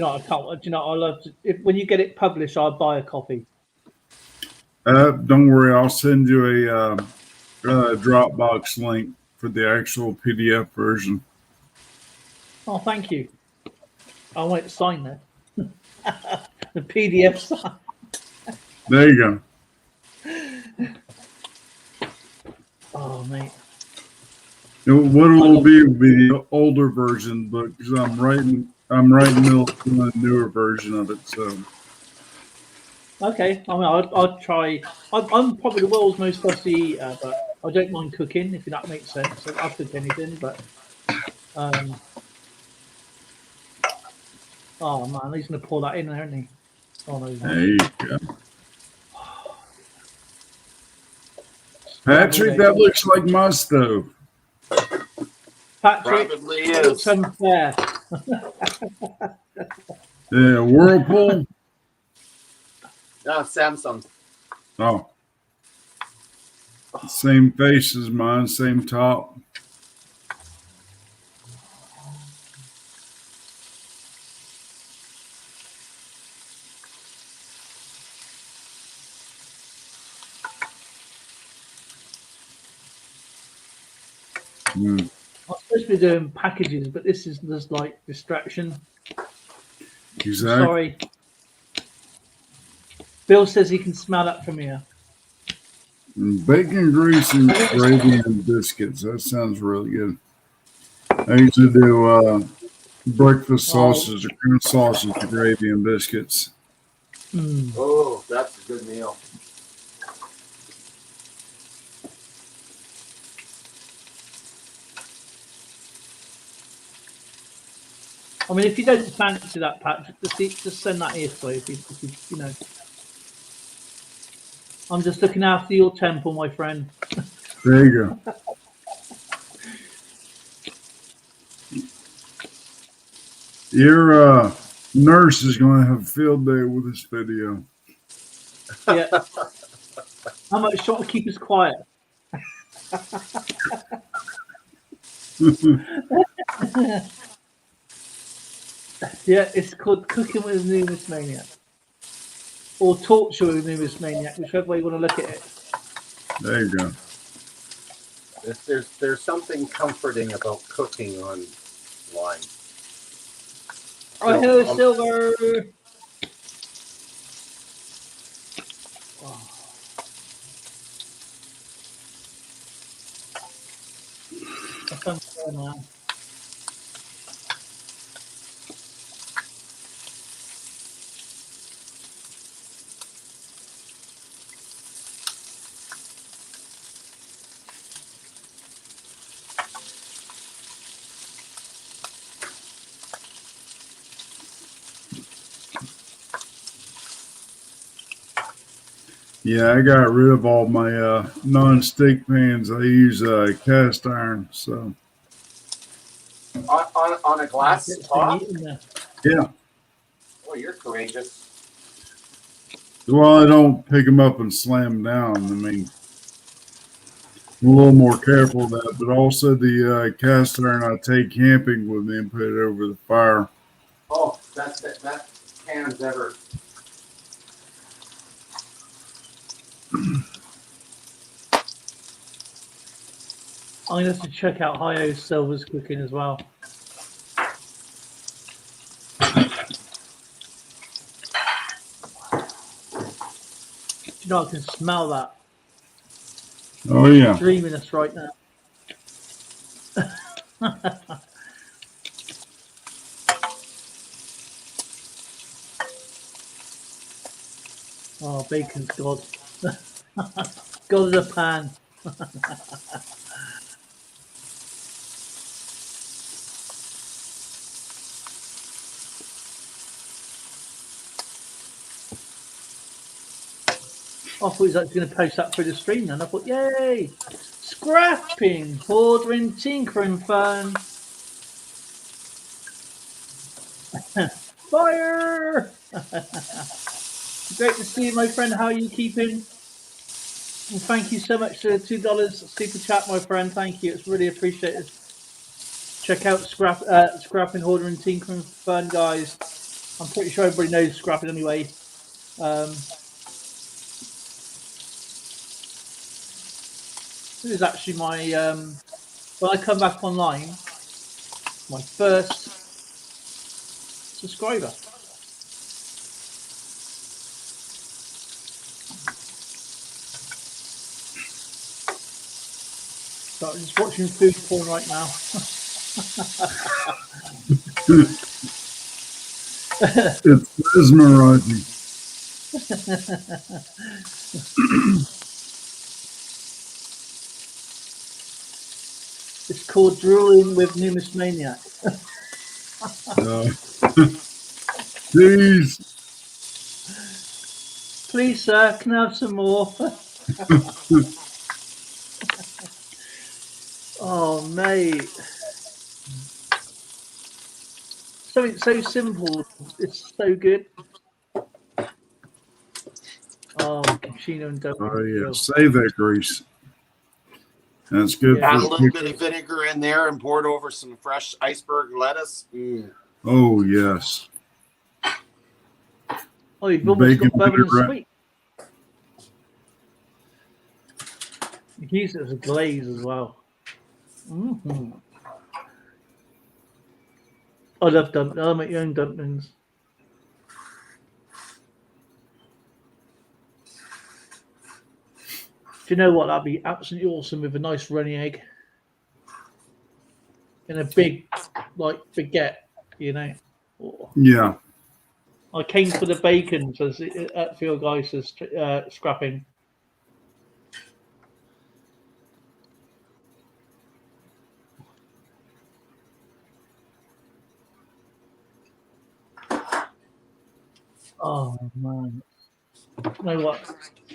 you know, I can't. Do you know, I love to, when you get it published, I'll buy a copy. Don't worry, I'll send you a Dropbox link for the actual PDF version. Oh, thank you. I want it signed there. The PDF sign. There you go. Oh, mate. What it will be the older version, but because I'm right in the middle of doing a newer version of it. So Okay, I mean, I'll try. I'm probably the world's most fussy eater, but I don't mind cooking, if that makes sense. I'll cook anything, but oh man, he's gonna pour that in there, isn't he? Oh no, he's not. there you go. Patrick, that looks like my stove. Patrick, Probably it's is. unfair. Yeah, Whirlpool. Samsung. Oh, same face as mine, same top. I'm supposed to be doing packages, but this is just like distraction. Exactly. Sorry. Bill says he can smell that from here. Bacon grease and gravy and biscuits. That sounds really good. I used to do breakfast sausage, cream sausage, gravy, and biscuits. Oh, that's a good meal. I mean, if you don't fancy that, Patrick, just send that here for you. If you know. I'm just looking after your temple, my friend. There you go. Your nurse is going to have a field day with this video. Yeah. How much shot to keep us quiet? Yeah, it's called Cooking with Numis Maniac. Or Torture with Numis Maniac, whichever way you want to look at it. There you go. There's something comforting about cooking online. Oh, hello, Silver. Oh. That's unfair now. Yeah, I got rid of all my non-stick pans. I use cast iron. So On a glass Get some top? meat in there. yeah. Oh, you're courageous. Well, I don't pick them up and slam them down. I mean, I'm a little more careful of that. But also the cast iron, I take camping with me and put it over the fire. Oh, that pan's ever. I'm going to have to check out Hi-O Silver's cooking as well. You know, I can smell that Oh yeah. dreaminess right now. Oh, bacon's God. God of the pan. I thought he was actually going to post that through the stream then. I thought, yay! Scrapping, ordering, tinkering fun. Fire! Great to see you, my friend. How are you keeping? And thank you so much for the $2 super chat, my friend. Thank you. It's really appreciated. Check out Scrapping, Hoarding, Tinkering Fun, guys. I'm pretty sure everybody knows Scrapping anyway. This is actually my when I come back online, my first subscriber. So I'm just watching food porn right now. It's mesmerizing. It's called Drooling with Numismaniac. Jeez. Please, sir, can I have some more? Oh, mate. Something so simple. It's so good. Oh, cappuccino and Oh donut. yeah. Save that grease. That's good Yeah. Add a for little bit of vinegar in there and pour it over some fresh iceberg lettuce. Oh yes. Oh, you've almost got bourbon and vinaigrette. sweet. You can use it as a glaze as well. Mm-hmm. I love dumplings. I'll make your own dumplings. Do you know what? That'd be absolutely awesome with a nice runny egg in a big, like, baguette, you know. Oh. Yeah. I came for the bacon, says at Field Guy says scrapping. Oh man. You know what?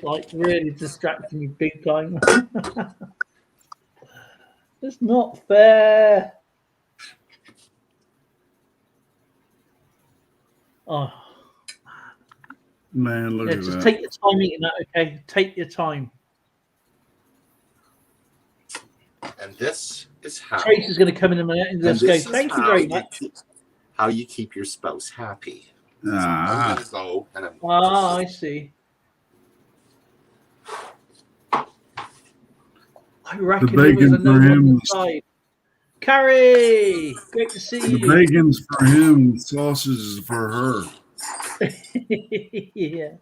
Like really distracting me big time. It's not fair. Oh Man, look yeah, at just that. take your time eating that, okay? Take your time. And this is how. Trace is going to come in a minute and just go, this is thank you very much. How you keep your spouse happy. So Ah. I'm gonna go and I'm Ah, I see. I reckon there was bacon another for one on him. the side. Carrie, great to see The you. bacon's for him. The sausage is for her. Yeah.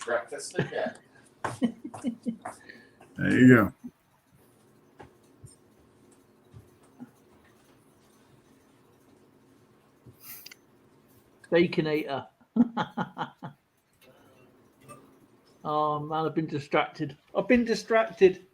breakfast again. There you go. Baconator. Oh man, I've been distracted. I've been distracted.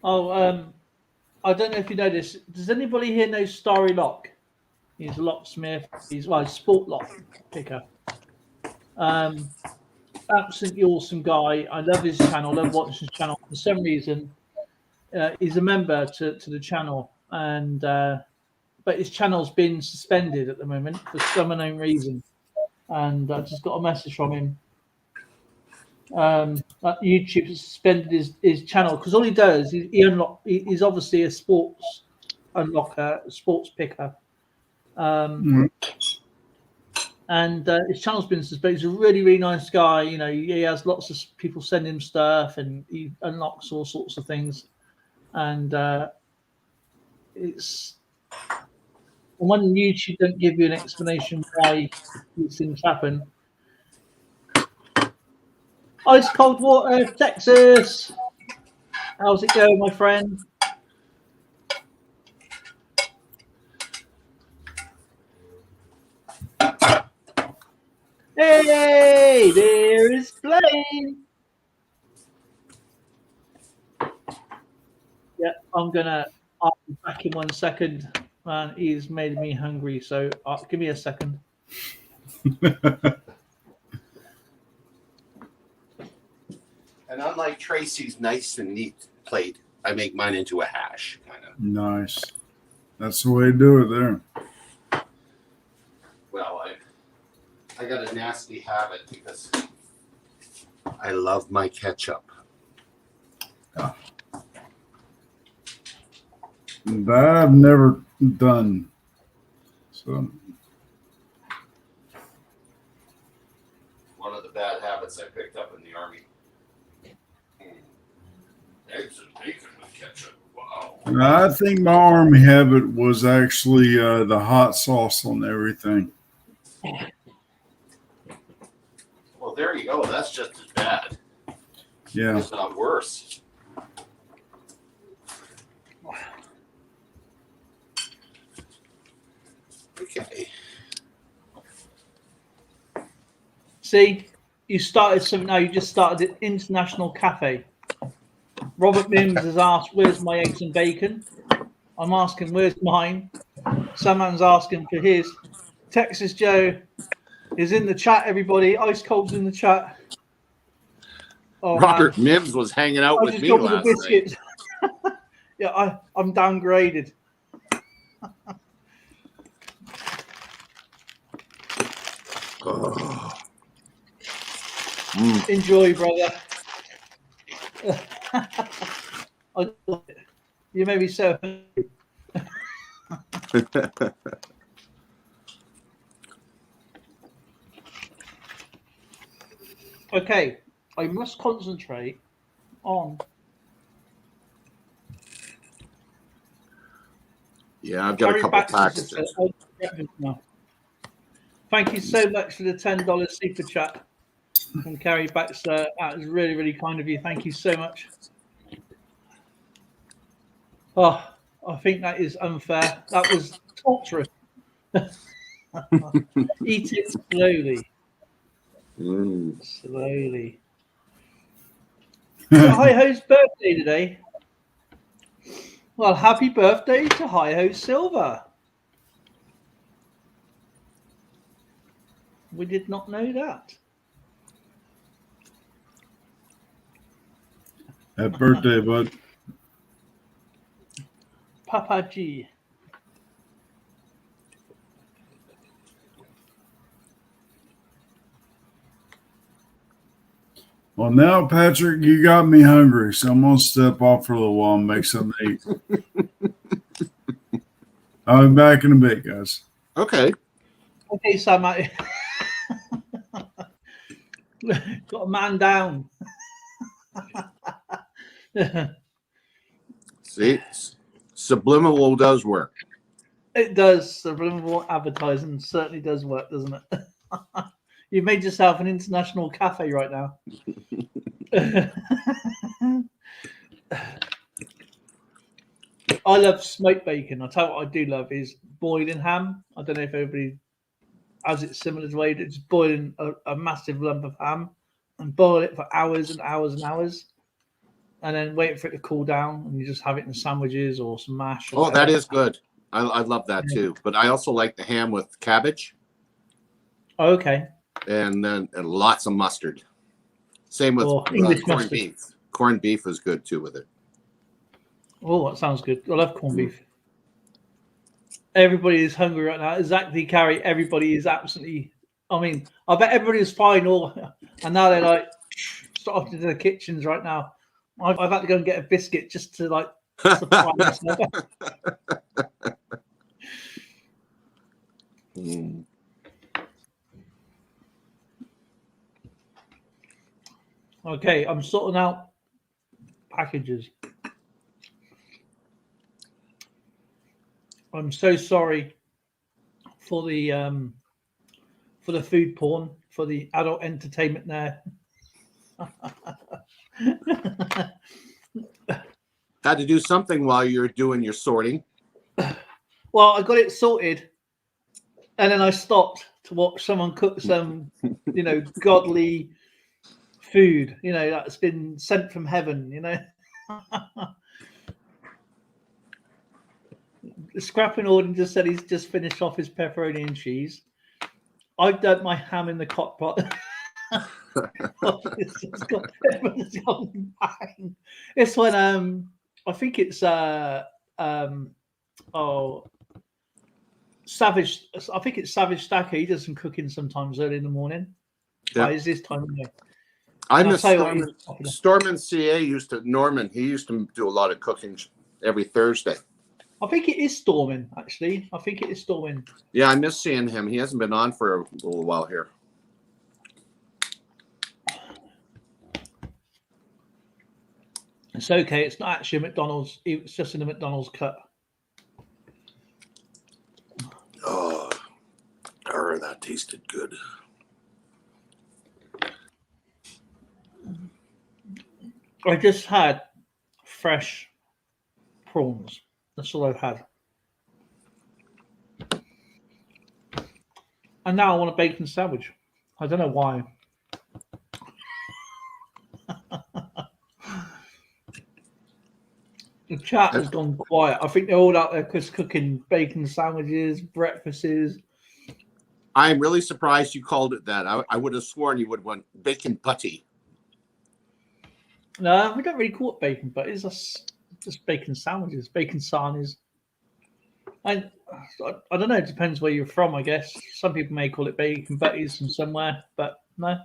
Oh, I don't know if you know this. Does anybody here know Starry Lock? He's a locksmith. He's a sport lock picker. Absolutely awesome guy. I love his channel. I love watching his channel. For some reason, he's a member to the channel, and but his channel's been suspended at the moment for some unknown reason. And I just got a message from him. YouTube has suspended his channel because all he does is he's obviously a sports unlocker, sports picker. And his channel's been suspended. He's a really, really nice guy. You know, he has lots of people send him stuff, and he unlocks all sorts of things. And it's when YouTube don't give you an explanation why these things happen. Ice cold water, Texas. How's it going, my friend? Hey, there is Blaine. Yeah, I'll be back in 1 second. Man, he's made me hungry, so give me a second. And unlike Tracy's nice and neat plate, I make mine into a hash, kind of. Nice. That's the way to do it there. Well, I got a nasty habit because I love my ketchup. That I've never done. So One of the bad habits I picked up in the Army. Eggs and bacon with ketchup. Wow. I think my Army habit was actually the hot sauce on everything. Well, there you go. That's just as bad. Yeah. It's not worse. Okay. See, you started something now. You just started an international cafe. Robert Mims has asked, "Where's my eggs and bacon?" I'm asking, "Where's mine?" Someone's asking for his. Texas Joe is in the chat. Everybody, Ice Cold's in the chat. Oh, Robert man. Mims was hanging out I with just me got me the last night. biscuits. Yeah, I'm downgraded. Oh. Enjoy, brother. You made me so hungry. Okay, I must concentrate on. Yeah, I've got a couple packages. Thank you so much for the $10 super chat from Carrie Baxter. That was really, really kind of you. Thank you so much. Oh, I think that is unfair. That was torturous. Eat it slowly. Slowly. Hi Ho's birthday today. Well, happy birthday to Hi Ho Silver. We did not know that. Happy birthday, bud. Papa G. Well, now, Patrick, you got me hungry, so I'm going to step off for a little while and make something to eat. I'll be back in a bit, guys. Okay. Okay, Sam. Got a man down. See, subliminal does work. It does. Subliminal advertising certainly does work, doesn't it? You've made yourself an international cafe right now. I love smoked bacon. I'll tell you what I do love is boiling ham. I don't know if everybody has it similar to way. It's boiling a massive lump of ham and boil it for hours and hours and hours. and then wait for it to cool down, and you just have it in sandwiches or some mash. Or Oh, that whatever. is good. I love that too. But I also like the ham with cabbage Oh, okay. and then lots of mustard. Same with English corned mustard. beef. Corned beef is good too with it. Oh, that sounds good. I love corned beef. Everybody is hungry right now. Exactly, Carrie. Everybody is absolutely. I mean, I bet everybody is fine. And now they're like starting to the kitchens right now. I've had to go and get a biscuit just to like supply myself. Mm. Okay, I'm sorting out packages. I'm so sorry for the food porn, for the adult entertainment there. Had to do something while you're doing your sorting. Well, I got it sorted, and then I stopped to watch someone cook some, godly food, that's been sent from heaven, Scrapping Auden just said he's just finished off his pepperoni and cheese. I've done my ham in the crock pot. It's gone bang. It's when I think it's Savage. I think it's Savage Stacker. He does some cooking sometimes early in the morning. Yeah. It's this time of year. I And I'll miss tell you what, Stormin CA Norman. He used to do a lot of cooking every Thursday. I think it is storming, actually. I think it is storming. Yeah, I miss seeing him. He hasn't been on for a little while here. It's okay. It's not actually a McDonald's. It's just in a McDonald's cut. Oh, that tasted good. I just had fresh prawns. That's all I've had. And now I want a bacon sandwich. I don't know why. The chat has gone quiet. I think they're all out there just cooking bacon sandwiches, breakfasts. I'm really surprised you called it that. I would have sworn you would want bacon putty. No, we don't really call it bacon, but it's just bacon sandwiches, bacon sarnies. I don't know. It depends where you're from, I guess. Some people may call it bacon butties from somewhere, but no.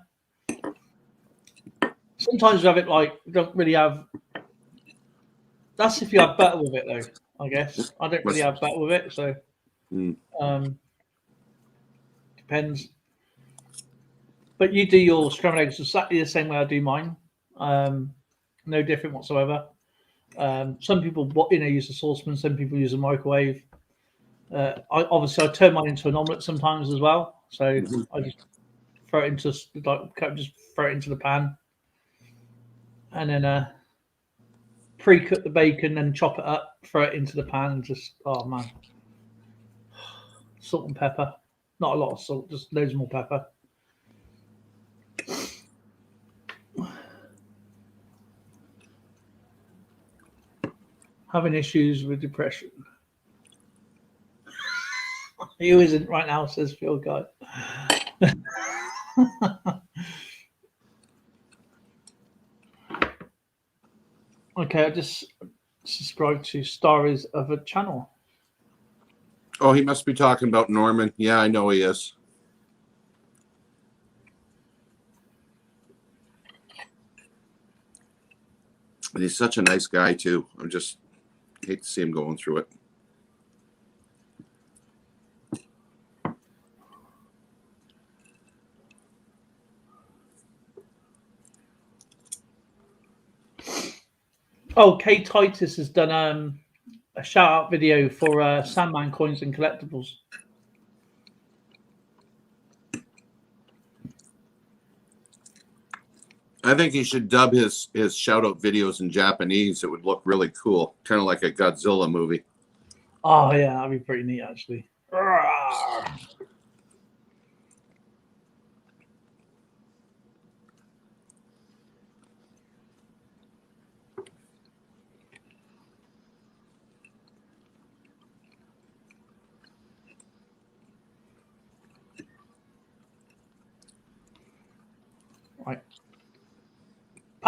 Sometimes we have it like we don't really have. That's if you have butter with it, though. I guess I don't really have butter with it, so depends. But you do your scrambled eggs exactly the same way I do mine. No different whatsoever. Some people, use a saucepan. Some people use a microwave. I turn mine into an omelette sometimes as well. So I just throw it into the pan, and then pre-cook the bacon, then chop it up, throw it into the pan, and just salt and pepper. Not a lot of salt, just loads more pepper. Having issues with depression. Who isn't right now, says Phil Guy. Okay, I just subscribed to Starry's other channel. Oh, he must be talking about Norman. Yeah, I know he is. And he's such a nice guy, too. I just hate to see him going through it. Oh, Kay Titus has done a shout out video for Sandman coins and collectibles. I think he should dub his shout out videos in Japanese. It would look really cool, kind of like a Godzilla movie. Oh yeah, that'd be pretty neat actually.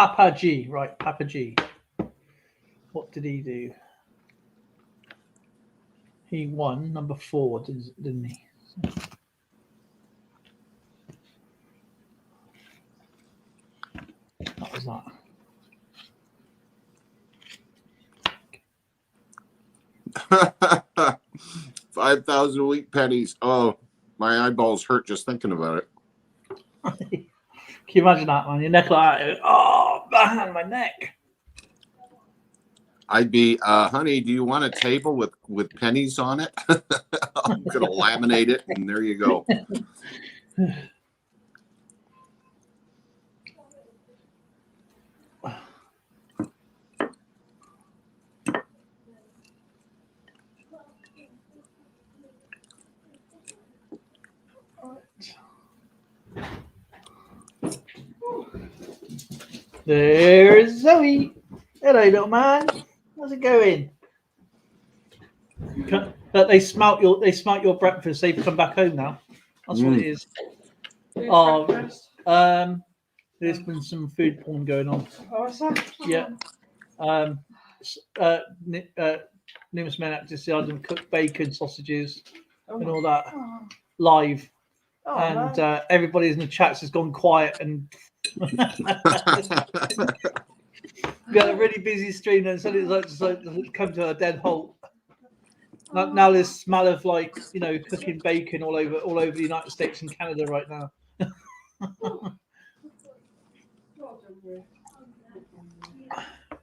Papa G, right? Papa G. What did he do? He won number 4, didn't he? What was that? 5,000 wheat pennies. Oh, my eyeballs hurt just thinking about it. Can you imagine that, man? Your neck like that. Oh, man, my neck. I'd be, honey, do you want a table with pennies on it? I'm going to laminate it, and there you go. There's Zoe. Hello, little man. How's it going? But they smelt your breakfast. They've come back home now. That's what it is. Oh, there's been some food porn going on. Oh, is that? Yeah. Nimbus Maniac decided to cook bacon, sausages, and all that live. Oh, And no. everybody in the chats has gone quiet and we had a really busy stream and suddenly it's like come to a dead halt. Now there's smell of cooking bacon all over the United States and Canada right now.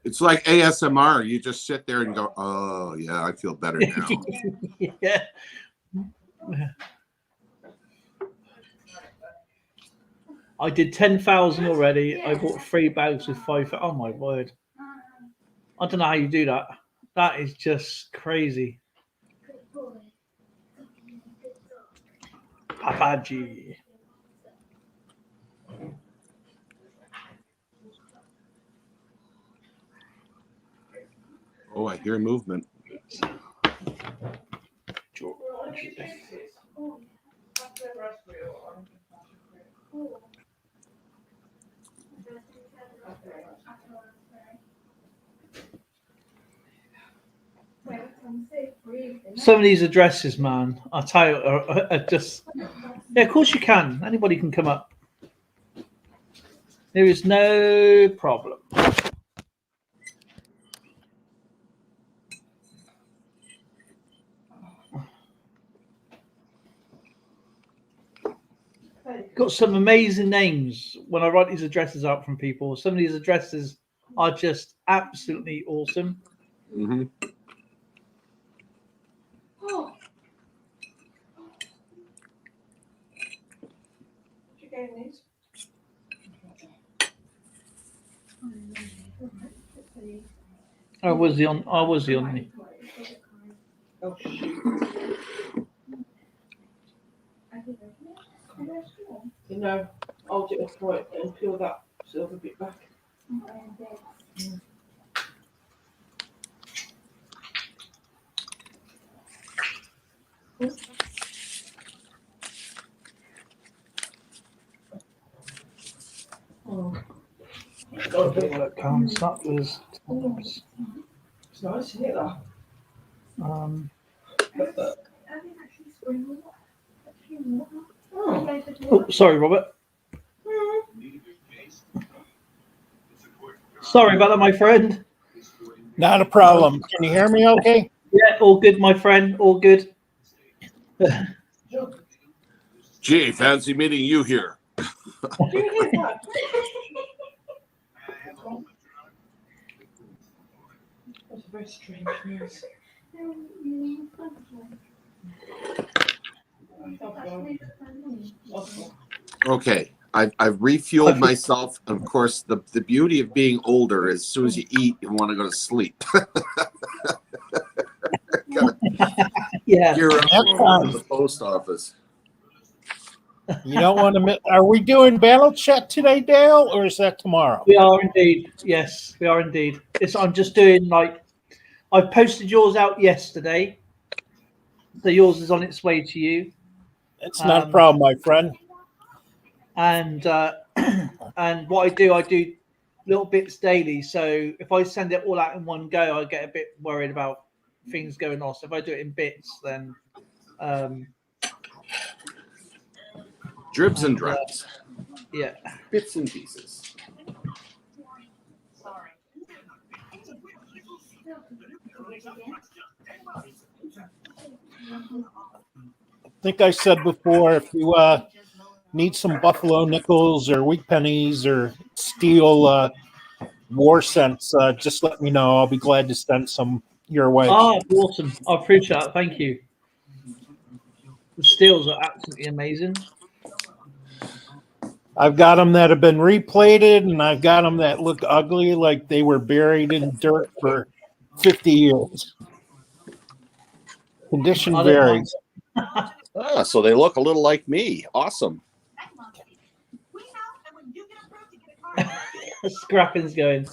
It's like ASMR. You just sit there and go, oh, yeah, I feel better now. Yeah. I did 10,000 already. I bought 3 bags with 5. Oh my word! I don't know how you do that. That is just crazy. Papaji. Oh, I hear movement. Some of these addresses, man, I tell you, are just yeah. Of course you can. Anybody can come up. There is no problem. Got some amazing names when I write these addresses out from people. Some of these addresses are just absolutely awesome. Mm-hmm. I was the only. Oh, shoot. No, I'll do it for it and peel that silver bit back. Oh, Got a bit of comes. That was. it's nice, isn't it? That? Oh, sorry, Robert. Sorry about that, my friend. Not a problem. Can you hear me okay? Yeah, all good, my friend. All good. Gee, fancy meeting you here. Do you hear that? That's a very strange noise. Okay, I've refueled myself. Of course, the beauty of being older is as soon as you eat, you want to go to sleep. Yeah. Gear up That's to fine. the post office. You don't want to miss. Are we doing battle chat today, Dale, or is that tomorrow? We are indeed. Yes, we are indeed. I'm just doing I posted yours out yesterday. So yours is on its way to you. It's not a problem, my friend. And and what I do, little bits daily. So if I send it all out in one go, I get a bit worried about things going on. So if I do it in bits, then Dribs and drabs, yeah. bits and pieces. I think I said before, if you need some buffalo nickels or weak pennies or steel war cents, just let me know. I'll be glad to send some your way. Oh, awesome. I appreciate that. Thank you. The steels are absolutely amazing. I've got them that have been replated, and I've got them that look ugly, like they were buried in dirt for 50 years. Condition I don't varies. So they look a little like me. Awesome. Scrapping's going.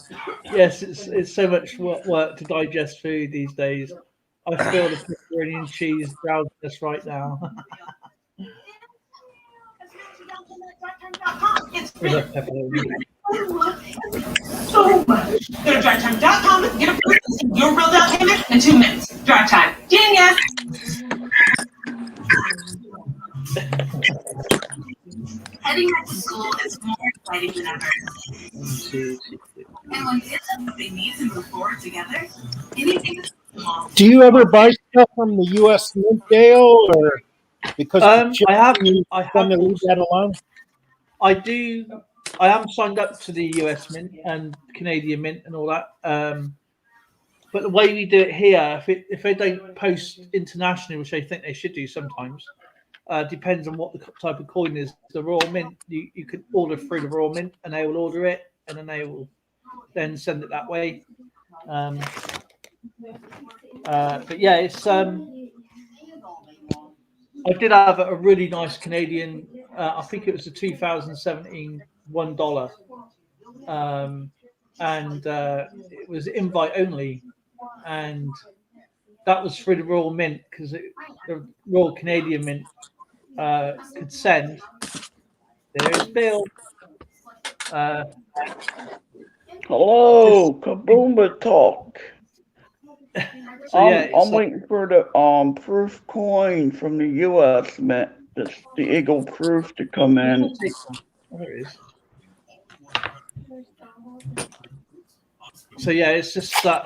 Yes, it's so much work to digest food these days. I feel the pepperoni and cheese drowsiness right now. Enough pepperoni. So much. Go to drivetime.com and get approved and see your real down payment in 2 minutes. Drive time. Genius. Heading back to school is more exciting than ever. And when kids have what they need to move forward together, anything is possible. Do you ever buy stuff from the U.S. Mint, Dale, or because I have leave that alone? I do. I am signed up to the US Mint and Canadian Mint and all that. But the way we do it here, if they don't post internationally, which I think they should do sometimes, depends on what the type of coin is. The Royal Mint, you could order through the Royal Mint, and they will order it, and then they will then send it that way. But yeah, it's. I did have a really nice Canadian. I think it was a 2017 $1, and it was invite only, and that was through the Royal Mint because the Royal Canadian Mint could send. There's Bill. Hello, Kaboomba Talk. So yeah, I'm waiting for the proof coin from the U.S. Mint, the Eagle proof to come in. Oh, there it is. So yeah, it's just that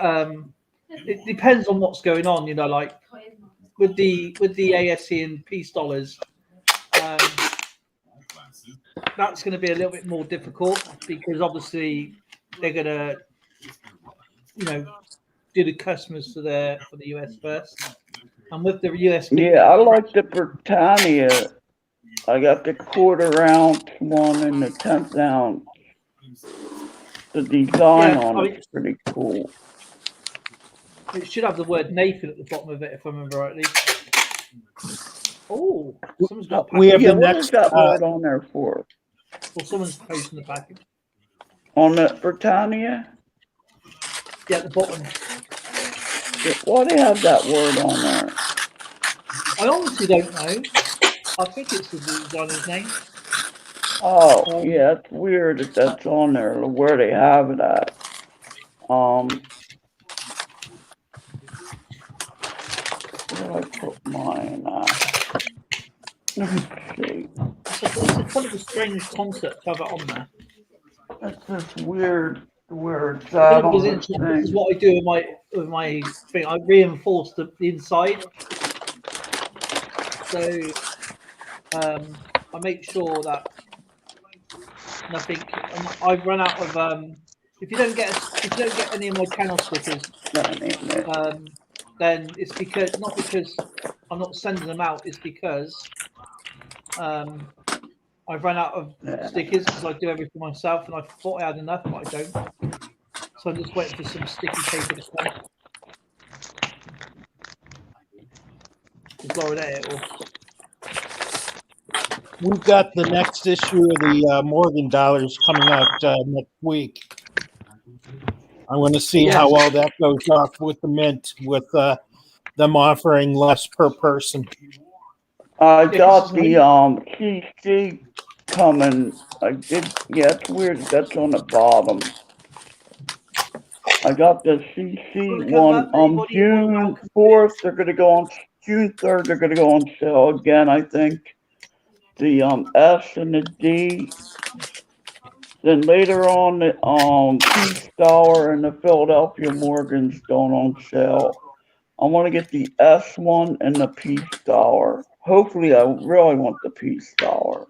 it depends on what's going on. You know, like with the ASE and peace dollars, that's going to be a little bit more difficult because obviously they're going to, you know, do the customers for the US first, and with the US. Yeah, I like the Britannia. I got the 1/4 ounce one and the 10th ounce. The design on it's pretty cool. It should have the word Nathan at the bottom of it, if I remember rightly. Oh, someone's got. We have Yeah, the what next. is that word on there for? Well, someone's posting the package. On the Britannia? Yeah, at the bottom. Why do they have that word on there? I honestly don't know. I think it's the designer's name. Oh, yeah, it's weird that that's on there, where they have it at. Where did I put mine at? Let me see. It's a kind of a strange concept to have it on there. That's just weird where it's I at think it was on the interesting. This is thing. what I do with my thing. I reinforce the inside. So I make sure that nothing. I've run out of. If you don't get any of my channel stickers, then it's because not because I'm not sending them out. It's because I've run out of stickers because I do everything myself, and I thought I had enough, but I don't. So I'm just waiting for some sticky paper to come. Just lower that or. We've got the next issue of the Morgan Dollars coming out next week. I want to see how well that goes off with the Mint, with them offering less per person. I got the CC coming. I did. Yeah, it's weird. That's on the bottom. I got the CC one on June 4th. They're gonna go on June 3rd. They're gonna go on sale again. I think the S and the D. Then later on, the Peace Dollar and the Philadelphia Morgan's going on sale. I want to get the S one and the Peace Dollar. Hopefully, I really want the Peace Dollar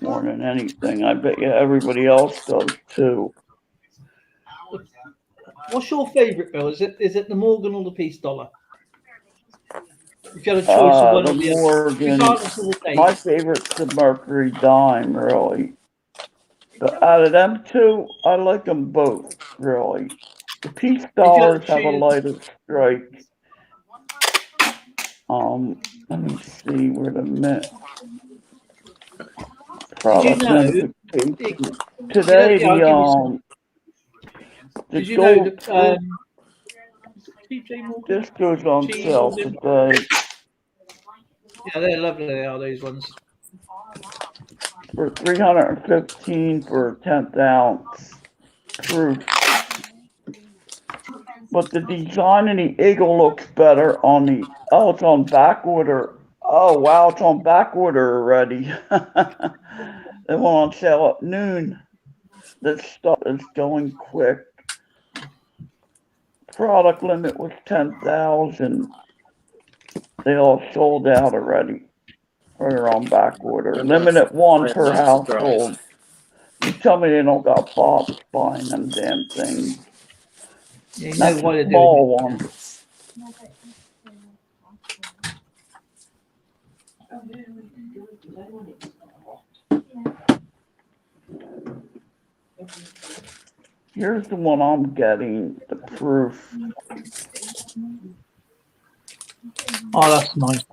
more than anything. I bet you everybody else does too. What's your favourite, Bill? Is it the Morgan or the Peace Dollar? If you had a choice of one The or the other, Morgan. regardless of the date. My favorite's the Mercury Dime, really. But out of them two, I like them both, really. The Peace Dollars have a lighter strike. Let me see where the product identification. Today, did you know that this goes on sale today. Yeah, they're lovely. They are, those ones. For $315 for 10th ounce proof. But the design in the eagle looks better on the, it's on back order. Oh wow, it's on back order already. They went on sale at noon. This stuff is going quick. Product limit was 10,000. They all sold out already. Or they're on back order. Limited one per household. You tell me they don't got Bob's buying them damn things. Yeah, you That's know why a they're small doing one. Here's the one I'm getting, the proof. Oh, that's nice.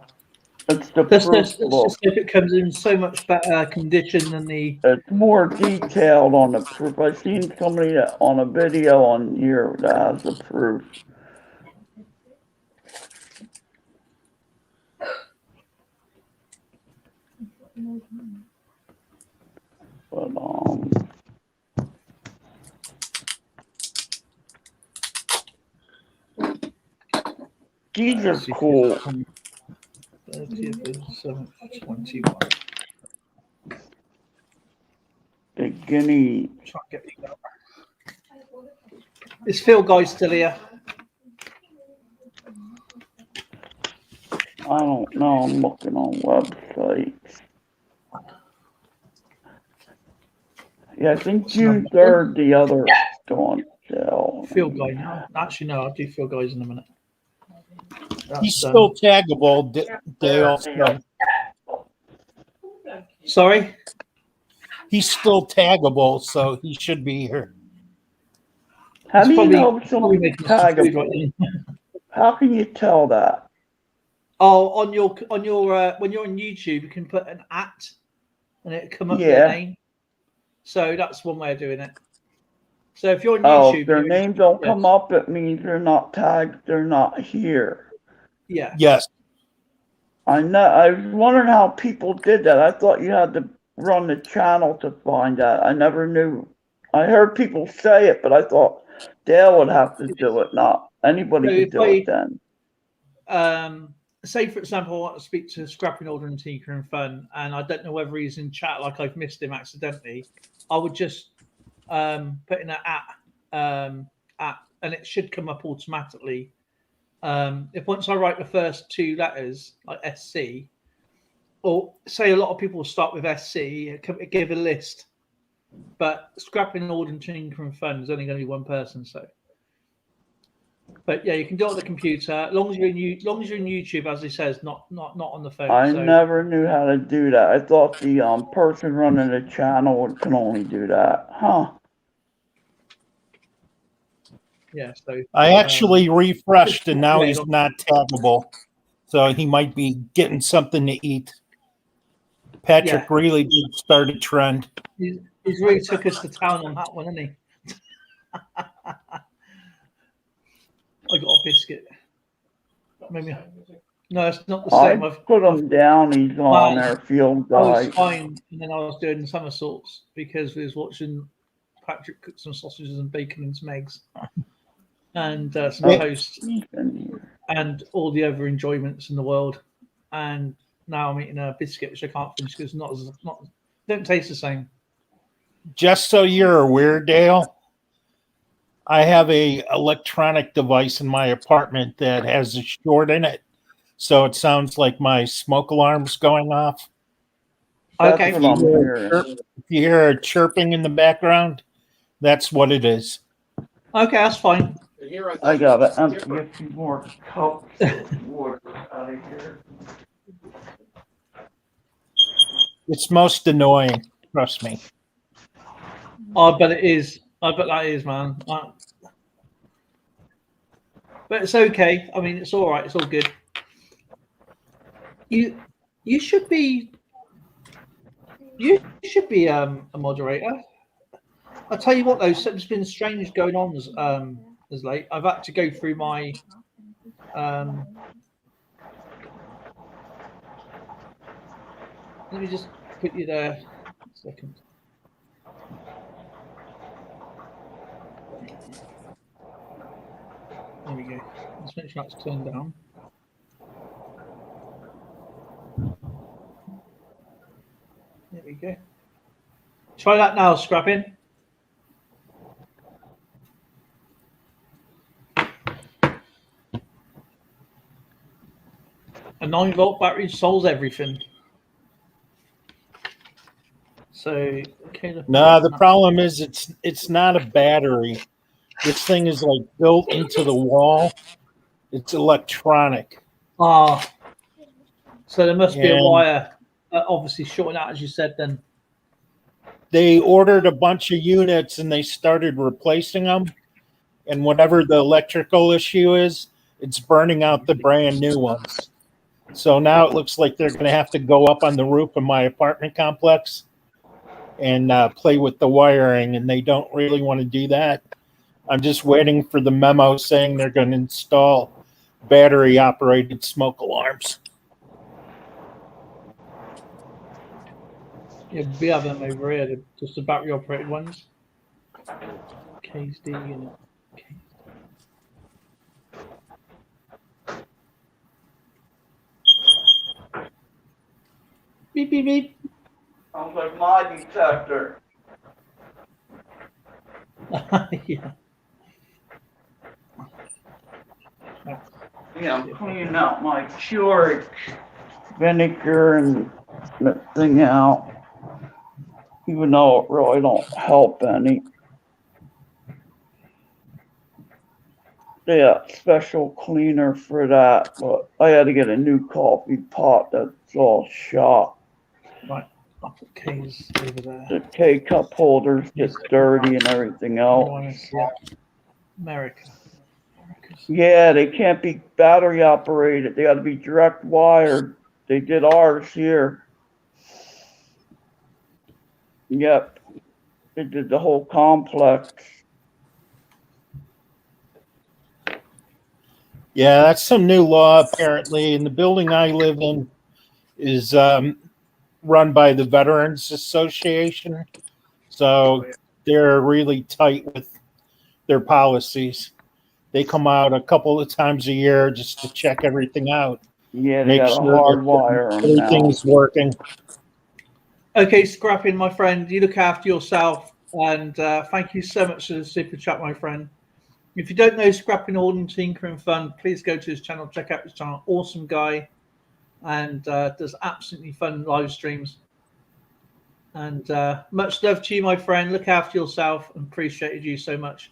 It's the That's proof just look. if it comes in so much better condition than the. It's more detailed on the proof. I've seen somebody on a video on here that has the proof. But these are cool. 30th of 7th, 21. The guinea. Try and get these out. Is Phil Guy still here? I don't know. I'm looking on websites. Yeah, I think June 3rd, the other going sale. Phil Guy now. Actually, no, I'll do Phil Guys in a minute. He's still taggable. Dale. Sorry? He's still taggable, so he should be here. How do you know if someone's taggable? How can you tell that? Oh, on your when you're on YouTube, you can put an @ and it'll come up their name. So that's one way of doing it. So if you're on YouTube, if their names don't come up, it means they're not tagged. They're not here. Yeah. Yes. I know. I was wondering how people did that. I thought you had to run the channel to find that. I never knew. I heard people say it, but I thought Dale would have to do it, not anybody could do it then. Say, for example, I want to speak to Scrapping Order and Tinker and Fun, and I don't know whether he's in chat, like I've missed him accidentally. I would just put in an @ and it should come up automatically. If once I write the first two letters, like SC, or say a lot of people start with SC, it give a list. But Scrapping Order and Tinker and Fun is only going to be one person, so. But yeah, you can do it on the computer, as long as you're in YouTube, as he says, not on the phone. I never knew how to do that. I thought the person running the channel can only do that. Huh. Yeah, so I actually refreshed and now he's not taggable. So he might be getting something to eat. Patrick really did start a trend. He's really took us to town on that one, hasn't he? I got a biscuit. Maybe. No, it's not the same. I've put him down. He's on there, field guy. I was fine, and then I was doing somersaults because we was watching Patrick cook some sausages and bacon and some eggs. and some Oh, toast he's been here. and all the other enjoyments in the world. And now I'm eating a biscuit, which I can't finish because it's not don't taste the same. Just so you're aware, Dale, I have a electronic device in my apartment that has a short in it, so it sounds like my smoke alarm's going off. That's Okay. what I'm hearing. If you hear a chirping in the background, that's what it is. Okay, that's fine. I gotta empty a few more cups of water out of here. It's most annoying, trust me. I bet it is. I bet that is, man. But it's okay. I mean, it's all right. It's all good. You should be a moderator. I'll tell you what though, something's been strange going on as late. I've had to go through my let me just put you there a second. There we go. Let's make sure that's turned down. There we go. Try that now, Scrapping. A 9-volt battery solves everything. So, okay. No, the problem is it's not a battery. This thing is like built into the wall. It's electronic. Ah, so there must be a And wire, obviously shorting out, as you said. Then they ordered a bunch of units and they started replacing them. And whatever the electrical issue is, it's burning out the brand new ones. So now it looks like they're going to have to go up on the roof of my apartment complex and play with the wiring, and they don't really want to do that. I'm just waiting for the memo saying they're going to install battery-operated smoke alarms. yeah, we have them over here, just the battery operated ones. KSD unit. Beep beep beep. Sounds like my detector. Yeah. Yeah, I'm cleaning out my Keurig vinegar and that thing out. Even though it really don't help any. Yeah, special cleaner for that, but I had to get a new coffee pot that's all shot. Right. I'll put K's over there. The K-cup holders get dirty and everything else. Yeah. America. Yeah, they can't be battery operated. They got to be direct wired. They did ours here. Yep. They did the whole complex. Yeah, that's some new law apparently. And the building I live in is run by the Veterans Association. So they're really tight with their policies. They come out a couple of times a year just to check everything out. Yeah, they Make got sure a hard wire on now. everything's working. Okay, Scrapping, my friend, you look after yourself, and thank you so much for the super chat, my friend. If you don't know Scrapping Alden Tinker and Fun, please go to his channel, check out his channel. Awesome guy, and does absolutely fun live streams. And much love to you, my friend. Look after yourself, and appreciated you so much.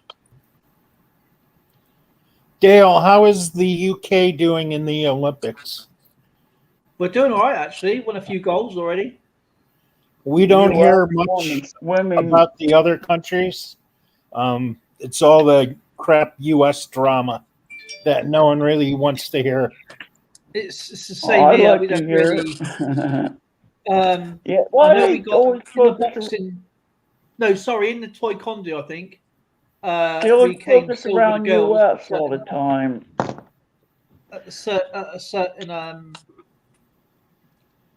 Dale, how is the UK doing in the Olympics? We're doing all right, actually. Won a few goals already. We don't US hear won much the swimming. about the other countries. It's all the crap US drama that no one really wants to hear. It's the same I here. like We to don't hear really. it. Yeah, I why know they we got always in the focus boxing. No, sorry, in the taekwondo, I think. they We always came focus silver around the girls US all the time. at a certain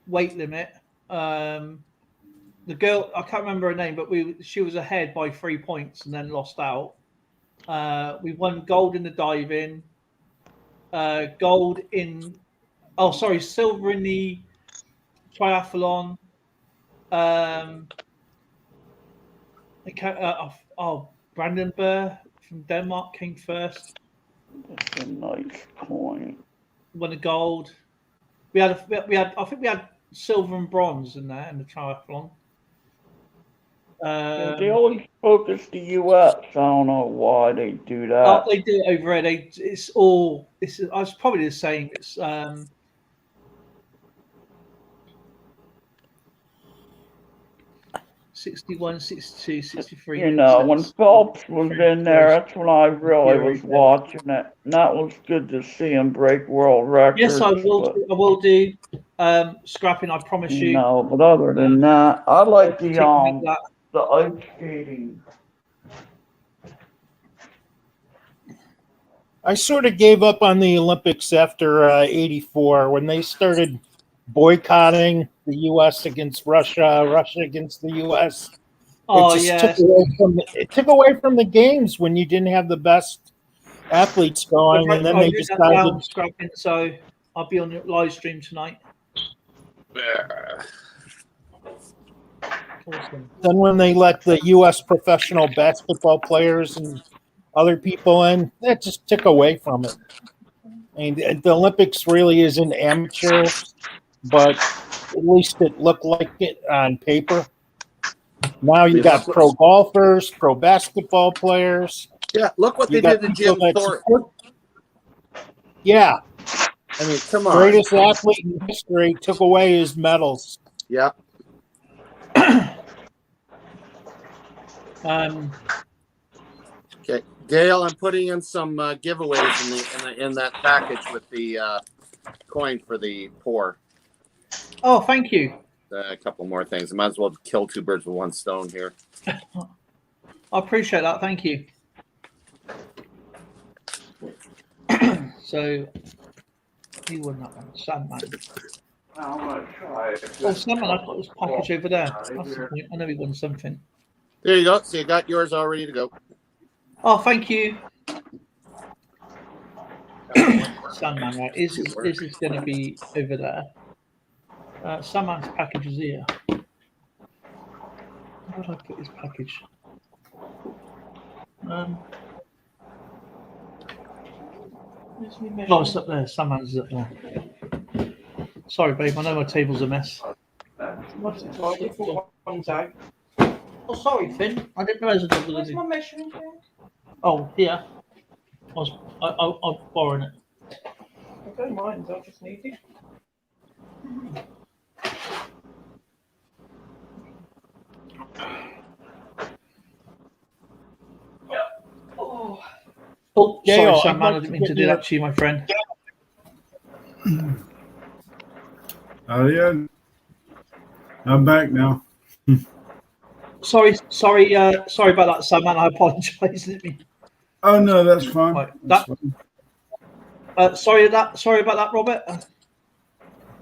weight limit. The girl, I can't remember her name, but she was ahead by 3 points and then lost out. We won gold in the diving, silver in the triathlon. Brandon Burr from Denmark came first. That's a nice coin. Won a gold. We had I think we had silver and bronze in there in the triathlon. Yeah, they always focus the U.S. I don't know why they do that. Oh, they do it over there. It's probably the same. It's 61, 62, 63. You know, when Phelps was in there, that's when I really was watching it. And that was good to see him break world records. Yes, I will do. Scrapping, I promise you. No, but other than that, I like the ice skating. I sort of gave up on the Olympics after '84 when they started boycotting the U.S. against Russia, Russia against the U.S. It took away from the games when you didn't have the best athletes going, and then they decided. Scrapping, so I'll be on your live stream tonight. Awesome. Then when they let the U.S. professional basketball players and other people in, that just took away from it. I mean, the Olympics really isn't amateur, but at least it looked like it on paper. Now you got pro golfers, pro basketball players. Yeah, look what they did to Jim Thornton. Yeah. I mean, come on. Greatest athlete in history took away his medals. Yeah. Okay, Dale, I'm putting in some giveaways in that package with the coin for the poor. Oh, thank you. A couple more things. I might as well kill two birds with one stone here. I appreciate that. Thank you. So, you won that one, Sandman. I'm gonna try it. Oh, Sandman, I've got this package over there. That's the point. I know he won something. There you go. So you got yours all ready to go. Oh, thank you. Sandman, right? Is this going to be over there? Sandman's package is here. Where did I put his package? Oh, it's up there. Sandman's up there. Sorry, babe. I know my table's a mess. Oh, sorry, Finn. I didn't realize it was Where's my measuring tape? Oh, here. I'm borrowing it. I don't mind. I just need it. Oh, Gail, sorry, Sandman. I didn't mean to do that to you, my friend. Oh yeah, I'm back now. Sorry about that, Sandman. I apologise. Oh no, that's fine. Right, That's fine. Sorry about that, Robert.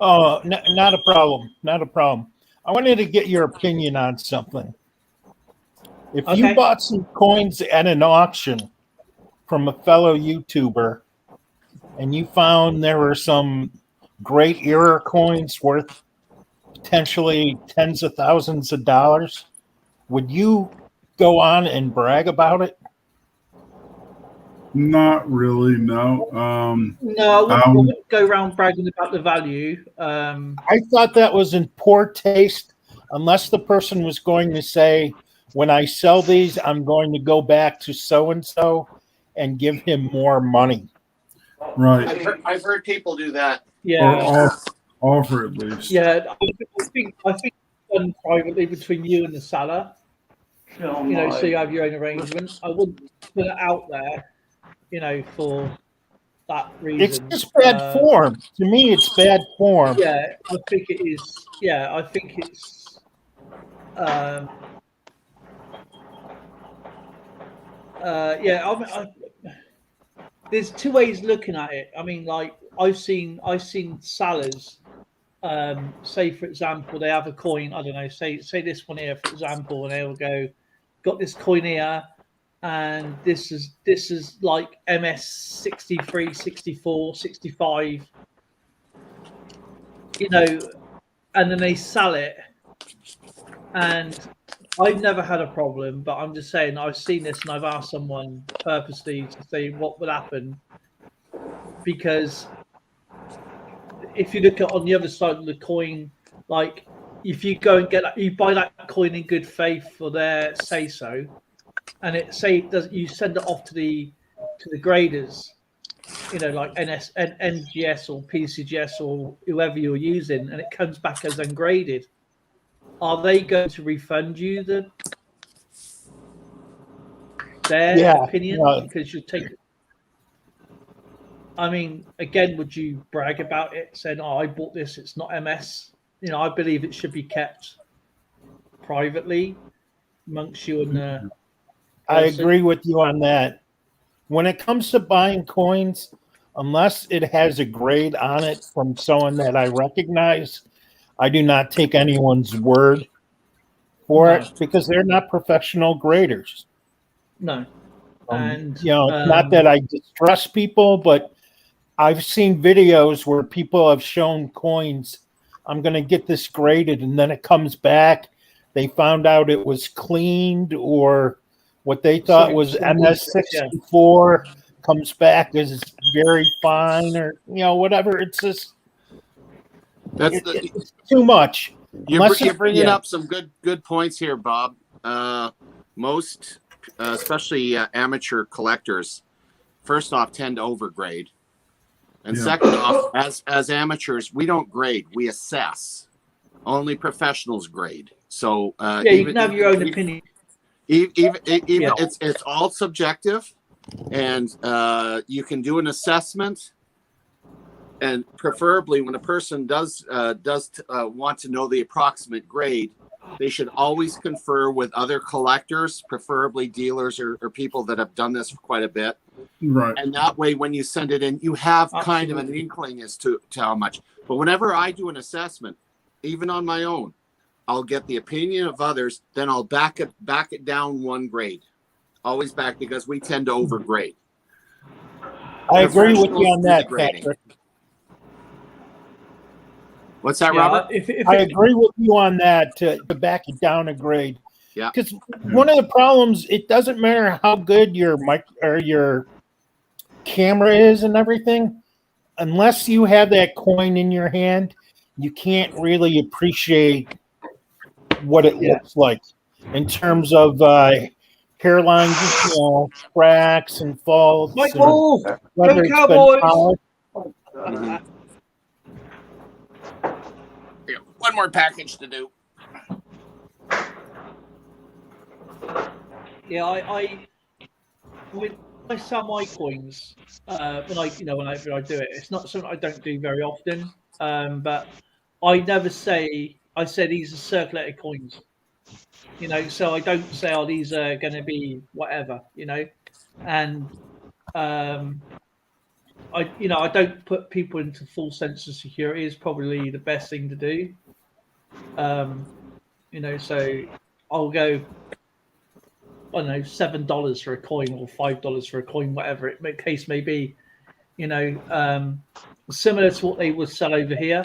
Oh, not a problem. Not a problem. I wanted to get your opinion on something. If you bought some coins at an auction from a fellow YouTuber and you found there were some great era coins worth potentially tens of thousands of dollars, would you go on and brag about it? Not really, no. No, I wouldn't go around bragging about the value. I thought that was in poor taste, unless the person was going to say, when I sell these, I'm going to go back to so-and-so and give him more money. Right. I've heard people do that. Yeah. Or offer at least. Yeah, I think it's done privately between you and the seller. So you have your own arrangement. I wouldn't put it out there, for that reason. It's just bad form. To me, it's bad form. Yeah, I think it is. Yeah, I think it's. There's two ways looking at it. I mean, like I've seen sellers. Say for example, they have a coin. I don't know. Say this one here, for example, and they'll go, got this coin here. and this is like MS 63, 64, 65, you know, and then they sell it. And I've never had a problem, but I'm just saying I've seen this and I've asked someone purposely to say what would happen, because if you look at on the other side of the coin, like if you go and you buy that coin in good faith for their say so, and you send it off to the graders, you know, like NGS or PCGS or whoever you're using, and it comes back as ungraded. Are they going to refund you their opinion because you take? I mean, again, would you brag about it, saying, "Oh, I bought this; it's not MS"? You know, I believe it should be kept privately amongst you and the. I agree with you on that. When it comes to buying coins, unless it has a grade on it from someone that I recognize, I do not take anyone's word for it because they're not professional graders. No. And you know, not that I distrust people, but I've seen videos where people have shown coins, I'm going to get this graded, and then it comes back. They found out it was cleaned, or what they thought was MS64 comes back as very fine, or whatever. It's just it's too much. You're bringing up some good points here, Bob. Most, especially amateur collectors, first off, tend to overgrade. And second off, as amateurs, we don't grade, we assess. Only professionals grade. So you can have your own opinion. It's all subjective, and you can do an assessment. And preferably, when a person does want to know the approximate grade, they should always confer with other collectors, preferably dealers or people that have done this for quite a bit. Right. And that way, when you send it in, you have kind of an inkling as to how much. But whenever I do an assessment, even on my own, I'll get the opinion of others, then I'll back it down one grade. Always back, because we tend to overgrade. I agree with you on that, Patrick. What's that, Robert? I agree with you on that, to back it down a grade. Yeah. Because one of the problems, it doesn't matter how good your mic or your camera is and everything, unless you have that coin in your hand, you can't really appreciate what it looks like in terms of hairline, cracks and faults. Michael, Whether go Cowboys! One more package to do. Yeah, I sell my coins when I do it. It's not something I don't do very often, but I never say. I say these are circulated coins, so I don't say, oh, these are going to be whatever, and I don't put people into full sense of security is probably the best thing to do. So I'll go, I don't know, $7 for a coin or $5 for a coin, whatever the case may be, similar to what they would sell over here.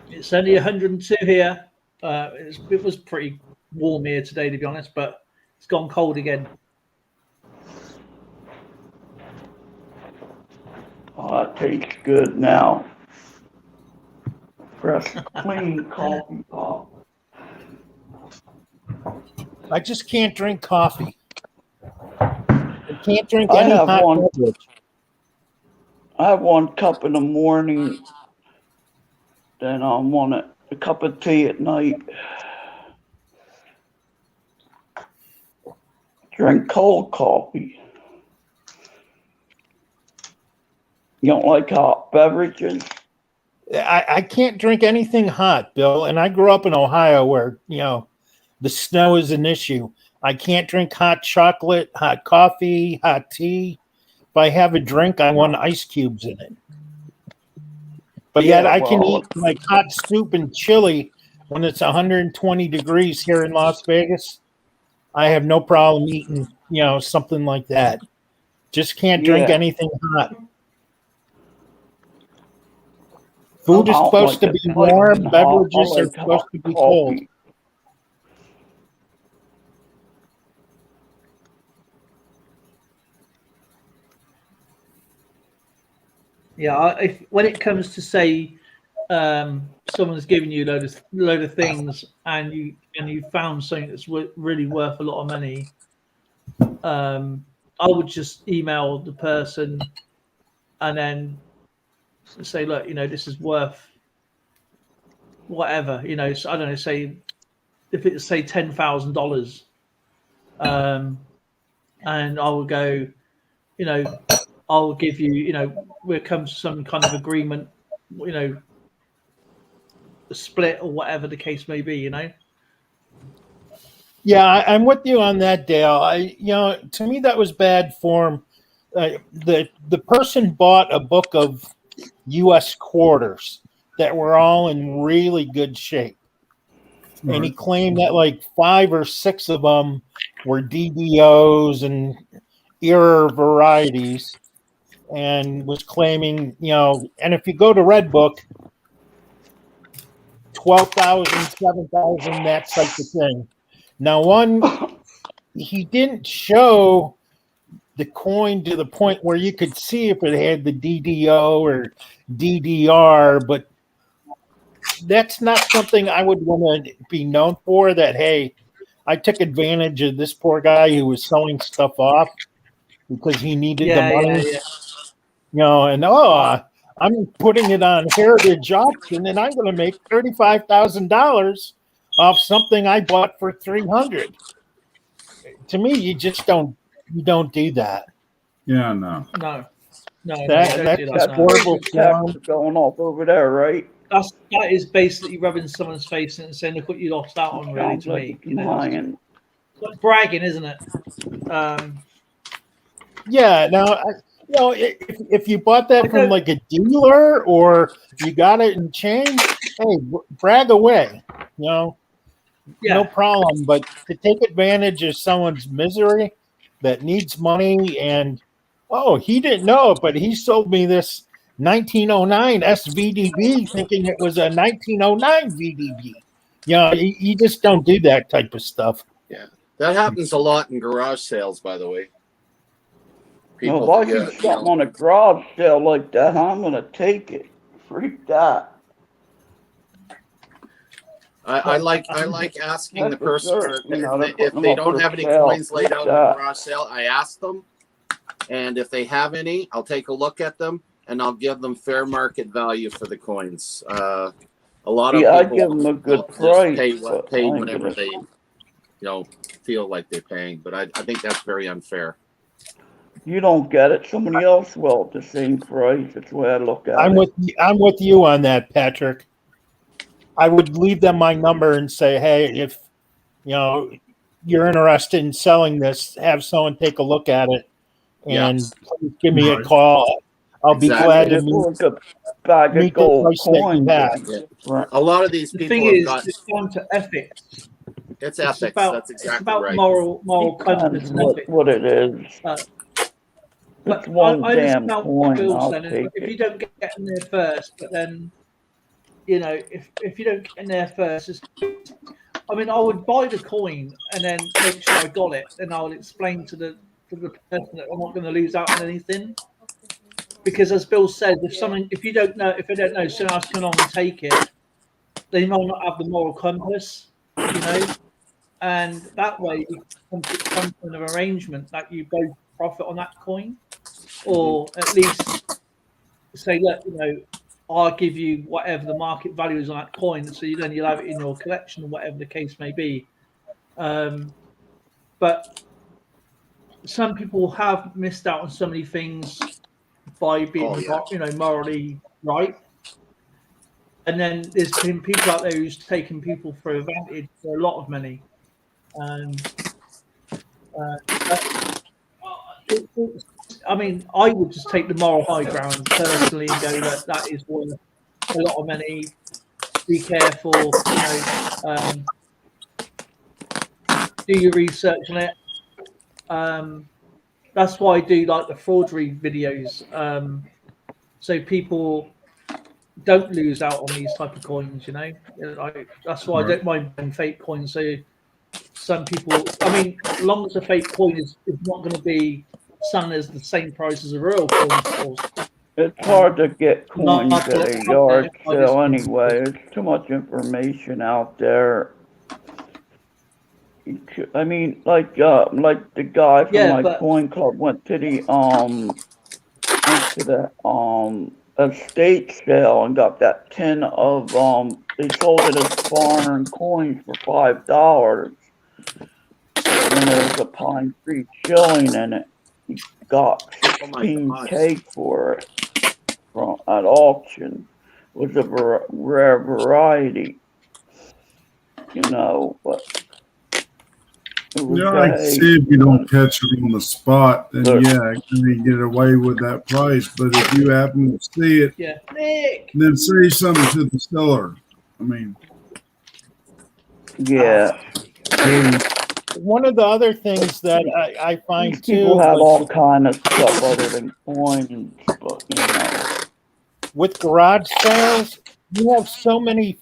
It's only 102 here. It was pretty warm here today, to be honest, but it's gone cold again. Oh, that tastes good now. Fresh, clean coffee pot. I just can't drink coffee. I can't drink any hot beverage. I have one cup in the morning, then I want a cup of tea at night. Drink cold coffee. You don't like hot beverages? I can't drink anything hot, Bill. And I grew up in Ohio where, the snow is an issue. I can't drink hot chocolate, hot coffee, hot tea. If I have a drink, I want ice cubes in it. But yet I can eat like hot soup and chili when it's 120 degrees here in Las Vegas. I have no problem eating, something like that. Just can't drink Yeah. anything hot. Food is I don't supposed to like be it warm. piping hot. Beverages I are like supposed hot to be cold. coffee. Yeah, if when it comes to say someone's giving you load of things and you found something that's really worth a lot of money, I would just email the person and then say, look, this is worth whatever, So I don't know, say if it's say $10,000, and I will go, I'll give you, we'll come to some kind of agreement, a split or whatever the case may be, Yeah, I'm with you on that, Dale. To me that was bad form. The person bought a book of U.S. quarters that were all in really good shape, and he Right. claimed that like 5 or 6 of them were DDOs and error varieties, and was claiming, and if you go to Redbook, 12,000, 7,000, that type of thing. Now, he didn't show the coin to the point where you could see if it had the DDO or DDR, but that's not something I would want to be known for. That, hey, I took advantage of this poor guy who was selling stuff off because he needed the money, and I'm putting it on Heritage Auction and I'm going to make $35,000 off something I bought for $300. To me, you don't do that. Yeah, no. No, That's That's horrible taxes going off over there, right? that is basically rubbing someone's face and saying, look what you lost out on, really, Sounds to like me. it's lying. It's like bragging, isn't it? Yeah. Now, if you bought that from like a dealer or you got it in change, hey, brag away. No problem. But to take advantage of someone's misery that needs money, and he didn't know it, but he sold me this 1909 SVDB thinking it was a 1909 VDB. You just don't do that type of stuff. Yeah, that happens a lot in garage sales, by the way. Well, if I see something on a garage sale like that, I'm going to take it. Freak that. I like asking the person if them they up don't for have any sale. coins laid out in Yeah. a garage sale. I ask them, and if they have any, I'll take a look at them and I'll give them fair market value for the coins. A lot of people I give them a good price. pay whatever they feel like they're paying, but I think that's very unfair. You don't get it. Somebody else will at the same price. That's the way I look at it. I'm with you on that, Patrick. I would leave them my number and say, hey, if you're interested in selling this, have someone take a look at it and please give me a call. I'll be glad to meet a bag of gold coins. Right. A lot of these the people thing is, got it's down to ethics. It's ethics. That's exactly it's about right. moral compass and ethics. What it is. But one I damn understand coin. what Bill's I'll saying. take If it. you don't get in there first, but then if you don't get in there first, I would buy the coin and then make sure I got it. Then I'll explain to the person that I'm not going to lose out on anything. Because as Bill said, if they don't know, someone else come along and take it, they might not have the moral compass, and that way you come to some kind of arrangement that you both profit on that coin, or at least say, look, I'll give you whatever the market value is on that coin, so you'll have it in your collection or whatever the case may be. But some people have missed out on so many things by being morally right, and then there's been people out there who's taken people for advantage for a lot of money. I would just take the moral high ground personally and go, look, that is worth a lot of money. Be careful, do your research on it. That's why I do like the forgery videos, so people don't lose out on these type of coins. You know, that's why I don't mind buying fake coins. So some people, I mean, as long as a fake coin is not going to be selling as the same price as a real coin, of course. It's hard to get Not coins at a yard sale anyway. There's too much information out there. I mean, like the guy from my coin club went to the estate sale and got that tin of they sold it as foreign coins for $5. And there was a pine tree shilling in it. He got 16K for it at auction. It was a rare variety, you know, but yeah, I can see if you don't catch it on the spot, then yeah, you can get away with that price. But if you happen to see it, then say something to the seller. I mean, yeah. One of the other things that I find people have all kind of stuff other than coins, but you know, with garage sales, you have so many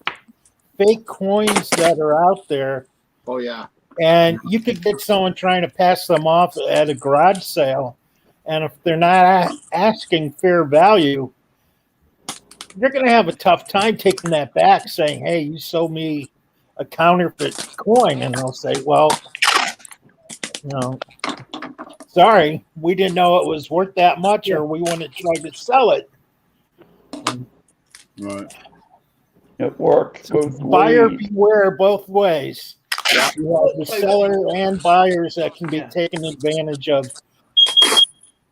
fake coins that are out there. Oh yeah. And you could get someone trying to pass them off at a garage sale, and if they're not asking fair value, you're going to have a tough time taking that back, saying, "Hey, you sold me a counterfeit coin," and they'll say, "Well, you know, sorry, we didn't know it was worth that much, or we wouldn't try to sell it." right. It works both Buyer ways. beware both ways. You have the seller and buyers that can be taken advantage of.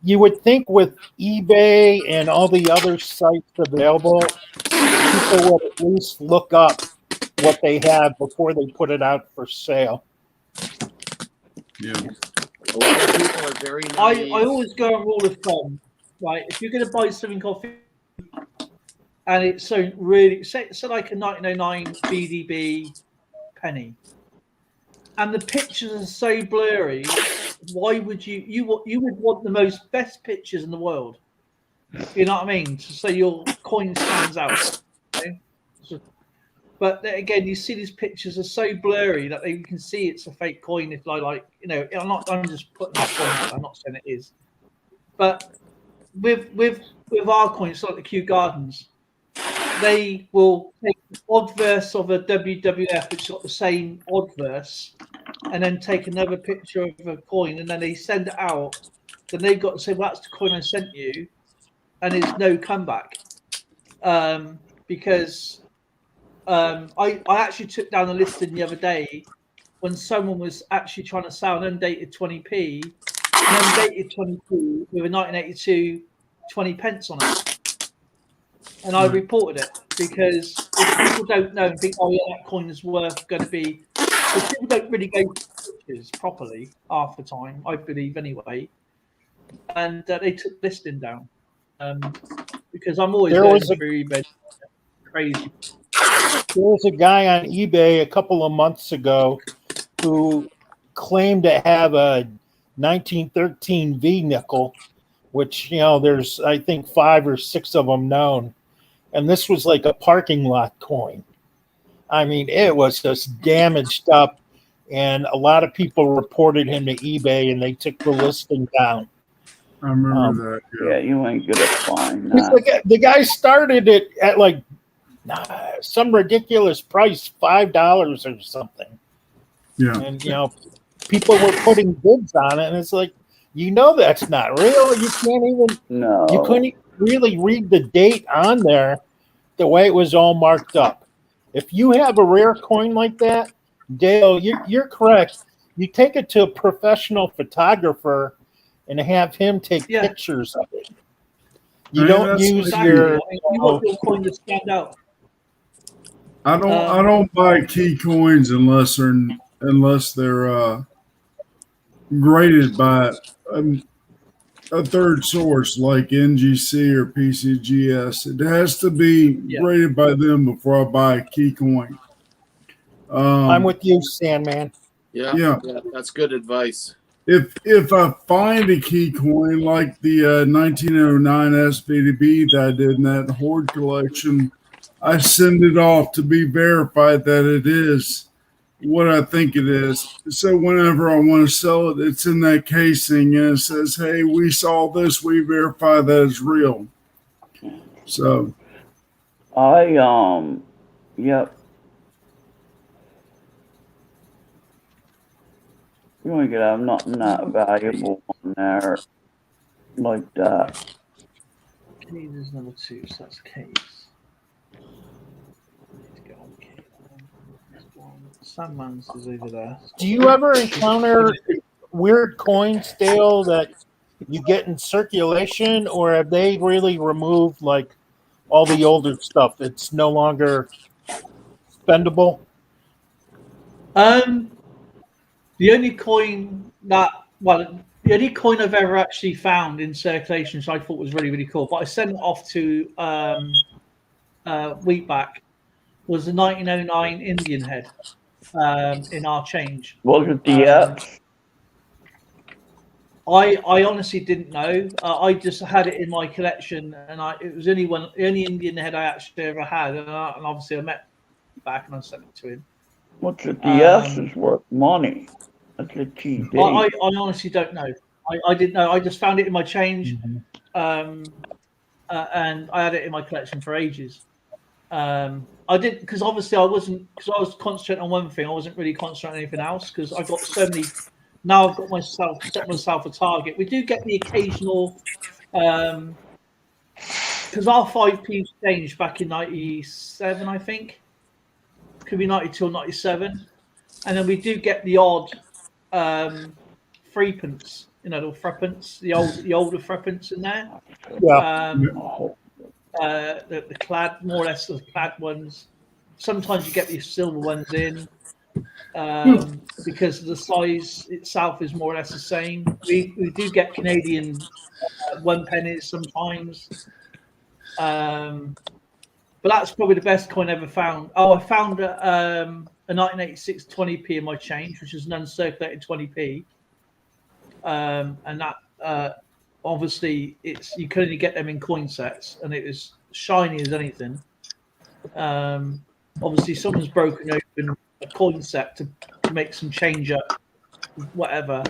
You would think with eBay and all the other sites available, people would at least look up what they have before they put it out for sale. Yeah. A lot of people are very naive. I always go on rule of thumb, right? If you're going to buy something off and it's so really, say like a 1909 BDB penny, and the pictures are so blurry, why would you would want the most best pictures in the world? You know what I mean? So your coin stands out. Okay? But then again, you see these pictures are so blurry that you can see it's a fake coin. If like you know, I'm just putting that coin out. I'm not saying it is, but with our coins, like the Kew Gardens, they will take the odd verse of a WWF, which has got the same odd verse, and then take another picture of a coin, and then they send it out. Then they've got to say, well, that's the coin I sent you, and there's no comeback. Because I actually took down a listing the other day when someone was actually trying to sell an undated 20p, an undated 20p with a 1982 20 pence on it. And I reported it because if people don't know and think, oh yeah, that coin is worth going to be, because people don't really go to pictures properly half the time, I believe anyway. And they took listing down because I'm always going through eBay. Crazy. There was a guy on eBay a couple of months ago who claimed to have a 1913 V nickel, which, you know, there's, I think, 5 or 6 of them known. And this was like a parking lot coin. I mean, it was just damaged up. And a lot of people reported him to eBay and they took the listing down. I remember that. Yeah, you ain't gonna find that. The guy started it at like some ridiculous price, $5 or something. Yeah. And, you know, people were putting bids on it. And it's like, you know, that's not real. You can't even, you couldn't really read the date on there the way it was all marked up. If you have a rare coin like that, Dale, you're correct. You take it to a professional photographer and have him take pictures of it. You don't use your. You want your coin to stand out. I don't buy key coins unless they're graded by a third source like NGC or PCGS. It has to be graded by them before I buy a key coin. I'm with you, Sandman. Yeah. That's good advice. If I find a key coin like the 1909 SVB that I did in that Horde collection, I send it off to be verified that it is what I think it is. So whenever I want to sell it, it's in that casing and it says, "Hey, we saw this. We verify that it's real." So Yep. You ain't gonna have nothing that valuable on there like that. Keys is number 2, so that's keys. Need to get on key. Sandman's is over there. Do you ever encounter weird coins, Dale, that you get in circulation, or have they really removed like all the older stuff that's no longer spendable? The only coin the only coin I've ever actually found in circulation, which I thought was really, really cool, but I sent it off to Wheatback, was the 1909 Indian head in our change. Was it the X? I honestly didn't know. I just had it in my collection, and it was the only Indian head I actually ever had, and obviously I met back and I sent it to him. What's it? The S is worth money. That's a TD. I honestly don't know. I didn't know. I just found it in my change, and I had it in my collection for ages. I didn't, because obviously I was concentrating on one thing. I wasn't really concentrating on anything else because I got so many. Now I've got set myself a target. We do get the occasional, because our 5p changed back in 97, I think. Could be 92 or 97, and then we do get the odd threepence, little threepence, the older threepence in there. Yeah. The clad, more or less the clad ones. Sometimes you get the silver ones in because the size itself is more or less the same. We do get Canadian 1 pennies sometimes. But that's probably the best coin I ever found. Oh, I found a 1986 20p in my change, which is an uncirculated 20p. And that obviously you can only get them in coin sets, and it was shiny as anything. Obviously, someone's broken open a coin set to make some change up, whatever.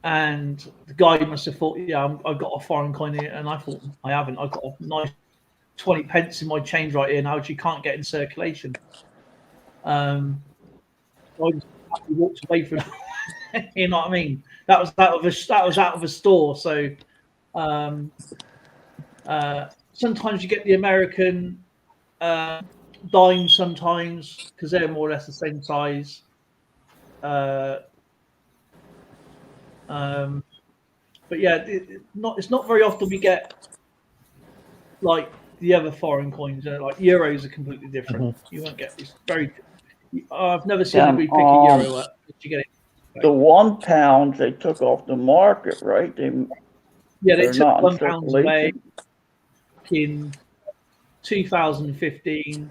And the guy must have thought, yeah, I've got a foreign coin here, and I thought I haven't. I've got a nice 20 pence in my change right here now, which you can't get in circulation. I just walked away from you know what I mean? That was out of a store. So sometimes you get the American dimes sometimes because they're more or less the same size. But yeah, it's not very often we get like the other foreign coins. Like euros are completely different. You won't get this very. I've never seen anybody pick a euro up. You get it. The £1 they took off the market, right? They took £1 away in 2015.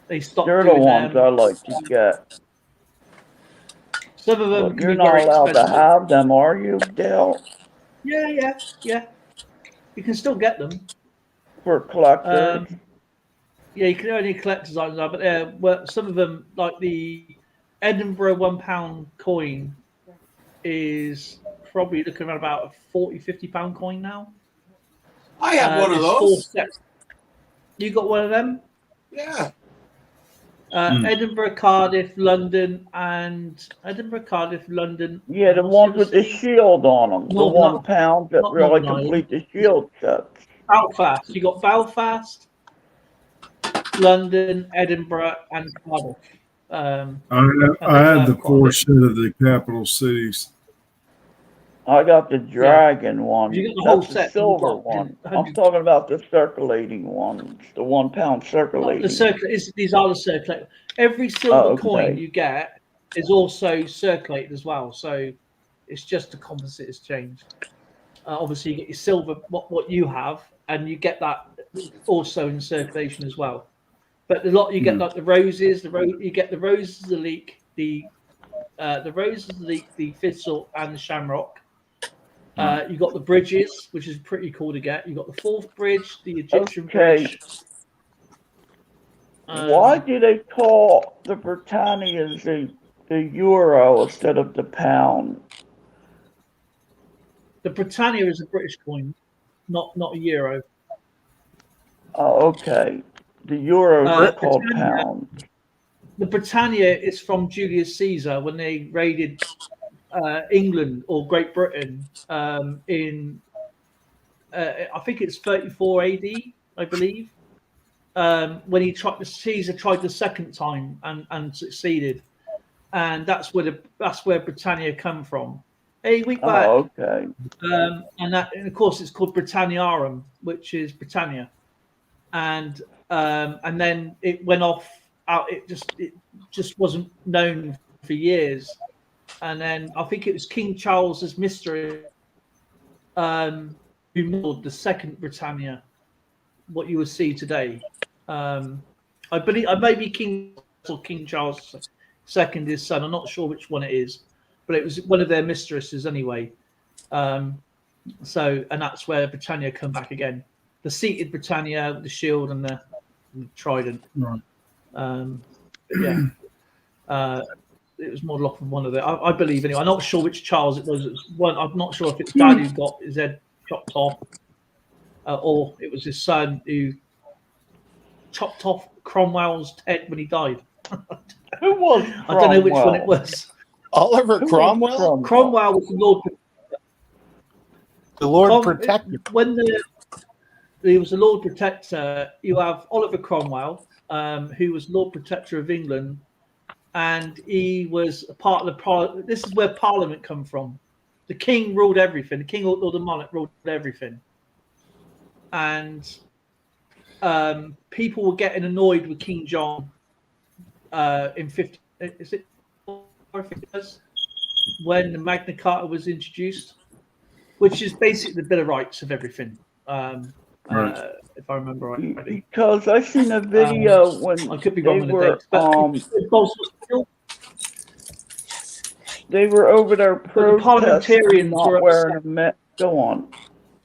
They stopped. They're the ones I like to get. Some of them. You're not allowed to have them, are you, Dale? Yeah. You can still get them for collectors. Yeah, you can only collectors items now, but some of them, like the Edinburgh £1 coin, is probably looking around about a £40-50 coin now. I have one of those. You got one of them? Yeah. Edinburgh, Cardiff, London, and Edinburgh, Cardiff, London. Yeah, the ones with the shield on them. The £1 that really complete the shield sets. Belfast. You got Belfast, London, Edinburgh, and Cardiff. I had the 4 set of the capital cities. I got the dragon one. You got the whole That's set. The silver one. I'm talking about the circulating ones, the £1 circulating. These are the circulating. Every silver coin you get is also circulated as well. So it's just the composite has changed. Obviously, you get your silver, what you have, and you get that also in circulation as well. But a lot you get like the roses, you get the roses, the leek, the the roses, the thistle, and the shamrock. You got the bridges, which is pretty cool to get. You got the fourth bridge, the Egyptian bridge. Why do they call the Britannias the euro instead of the pound? The Britannia is a British coin, not a euro. Oh, okay. The euro is called Britannia, pound. The Britannia is from Julius Caesar when they raided England or Great Britain in I think it's 34 AD, I believe. When Caesar tried the second time and succeeded, and that's where Britannia come from. A week back. Oh, okay. And of course it's called Britanniarum, which is Britannia, and then it went off out. It just wasn't known for years, and then I think it was King Charles's mystery who modeled the second Britannia, what you will see today. I believe I may be King Charles II, his son. I'm not sure which one it is, but it was one of their mistresses anyway. And that's where Britannia come back again. The seated Britannia with the shield and the trident. Right. It was modeled off of one of the. I believe anyway. I'm not sure which Charles it was. It was one. I'm not sure if it's Dad who got his head chopped off, or it was his son who chopped off Cromwell's head when he died. Who was Cromwell? I don't know which one it was. Oliver Cromwell? Cromwell was the Lord. The Lord Protector. When he was the Lord Protector, you have Oliver Cromwell, who was Lord Protector of England, and he was a part of the Parliament. This is where Parliament come from. The King ruled everything. The King or the monarch ruled everything, and people were getting annoyed with King John in 50. Is it? I think it was when the Magna Carta was introduced, which is basically the Bill of Rights of everything. If I remember right. Because I seen a video when I could be they wrong on the were dates, but they were over there protesting, parliamentarians not were wearing a mask. Go on.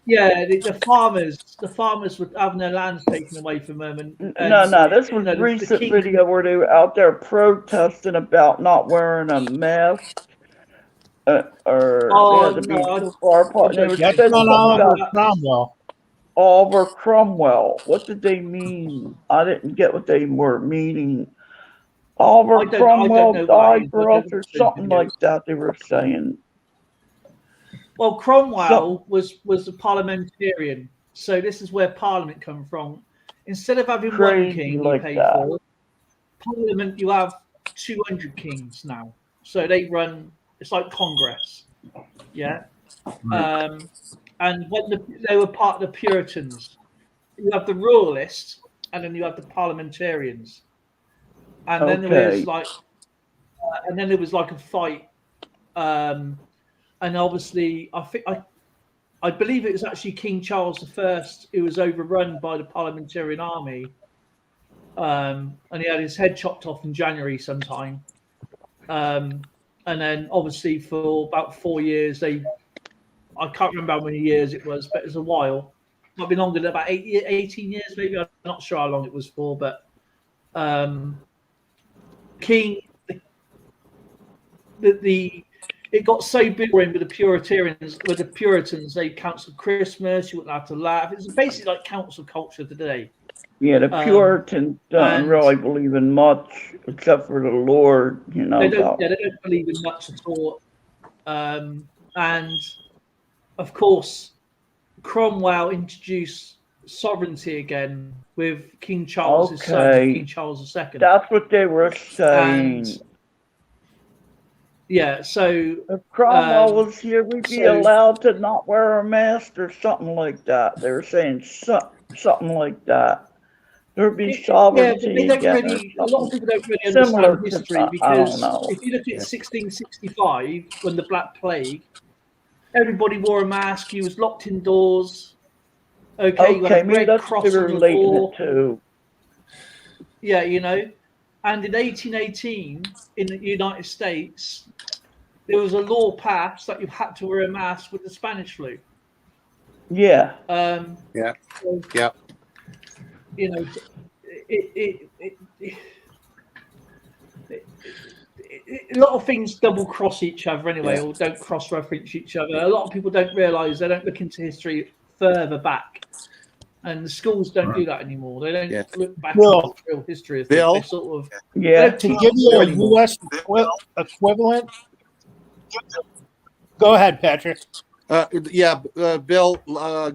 Yeah, the farmers were having their lands taken away from them. And No, this was a recent video where they were out there protesting about not wearing a mask. Or they had to be too far apart. They were saying Oliver Cromwell. Oliver Cromwell. What did they mean? I didn't get what they were meaning. Oliver Cromwell died for us or something like that they were saying. Well, Cromwell was a parliamentarian, so this is where Parliament come from. Instead of having one king you pay for, Parliament you have 200 kings now. So they run. It's like Congress, yeah. And when they were part of the Puritans, you have the Royalists, and then you have the Parliamentarians, and then there was like a fight. And obviously, I believe it was actually King Charles I who was overrun by the Parliamentarian army, and he had his head chopped off in January sometime. And then obviously for about 4 years, I can't remember how many years it was, but it was a while. Might be longer than about 18 years, maybe. I'm not sure how long it was for, but it got so boring with the Puritans, they cancelled Christmas, you wouldn't have to laugh. It's basically like council culture today. Yeah, the Puritans don't really believe in much except for the Lord, you know. They don't believe in much at all. And of course, Cromwell introduced sovereignty again with King Charles' son, King Charles II. That's what they were saying. So if Cromwell was here, we'd be allowed to not wear a mask or something like that. They were saying something like that. There'd be sovereignty again. A lot of people don't really understand history because if you look at 1665, when the Black Plague, everybody wore a mask. You was locked indoors. You had a red cross on the door. Too. Yeah, you know. And in 1818, in the United States, there was a law passed that you had to wear a mask with the Spanish flu. Yeah. Yeah. So, Yeah. you know, a lot of things double cross each other anyway, or don't cross reference each other. A lot of people don't realise, they don't look into history further back, and the schools don't do that anymore. They don't look back at the real history of things. They sort of to give you a U.S. equivalent. Go ahead, Patrick. Bill,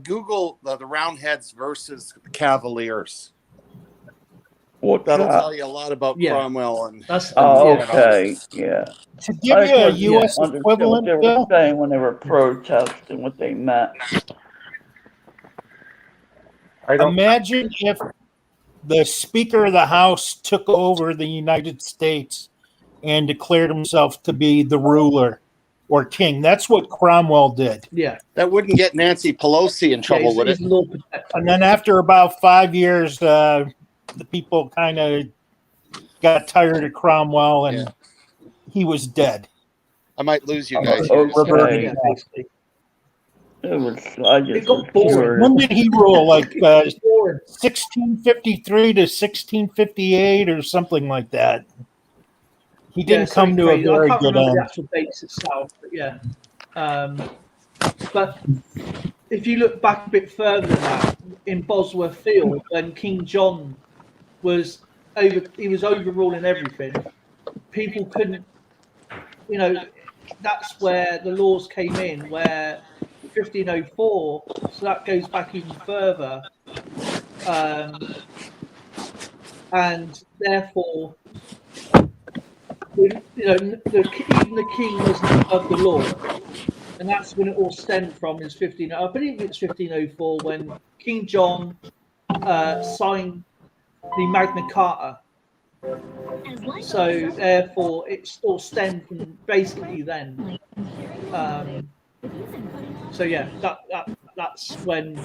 Google the Roundheads versus the Cavaliers. That'll tell you a lot about Cromwell and. Okay, yeah. To give you a U.S. Understand equivalent, what they were Bill, saying when they were protesting, what they meant. imagine if the Speaker of the House took over the United States and declared himself to be the ruler or king. That's what Cromwell did. Yeah. That wouldn't get Nancy Pelosi in trouble, would it? And then after about 5 years, the people kind of got tired of Cromwell and he was dead. I might lose you guys. Okay. It was, I just got bored. When did he rule? Like 1653 to 1658 or something like that. He didn't come to a very good end. The actual dates itself, but yeah. But if you look back a bit further than that, in Bosworth Field, when King John was overruling everything, people couldn't, that's where the laws came in, where 1504, so that goes back even further, and therefore, even the king wasn't above the law, and that's when it all stemmed from. Is I believe it's 1504 when King John signed the Magna Carta. So therefore, it all stemmed from basically then. So yeah, that's when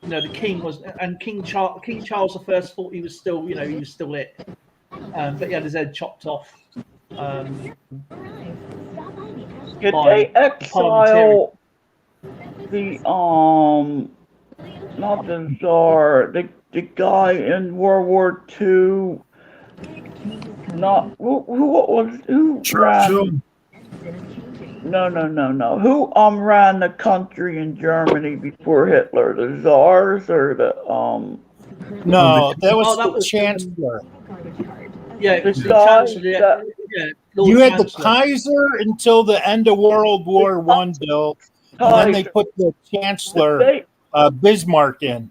the king was, and King Charles I thought he was still it, but he had his head chopped off. Did they exile the not the Tsar, the guy in World War II? Not who ran? No. Who ran the country in Germany before Hitler? The Tsars or the No, that was the Chancellor. Yeah, the Chancellor. You had the Kaiser until the end of World War I, Bill. And then they put the Chancellor Bismarck in.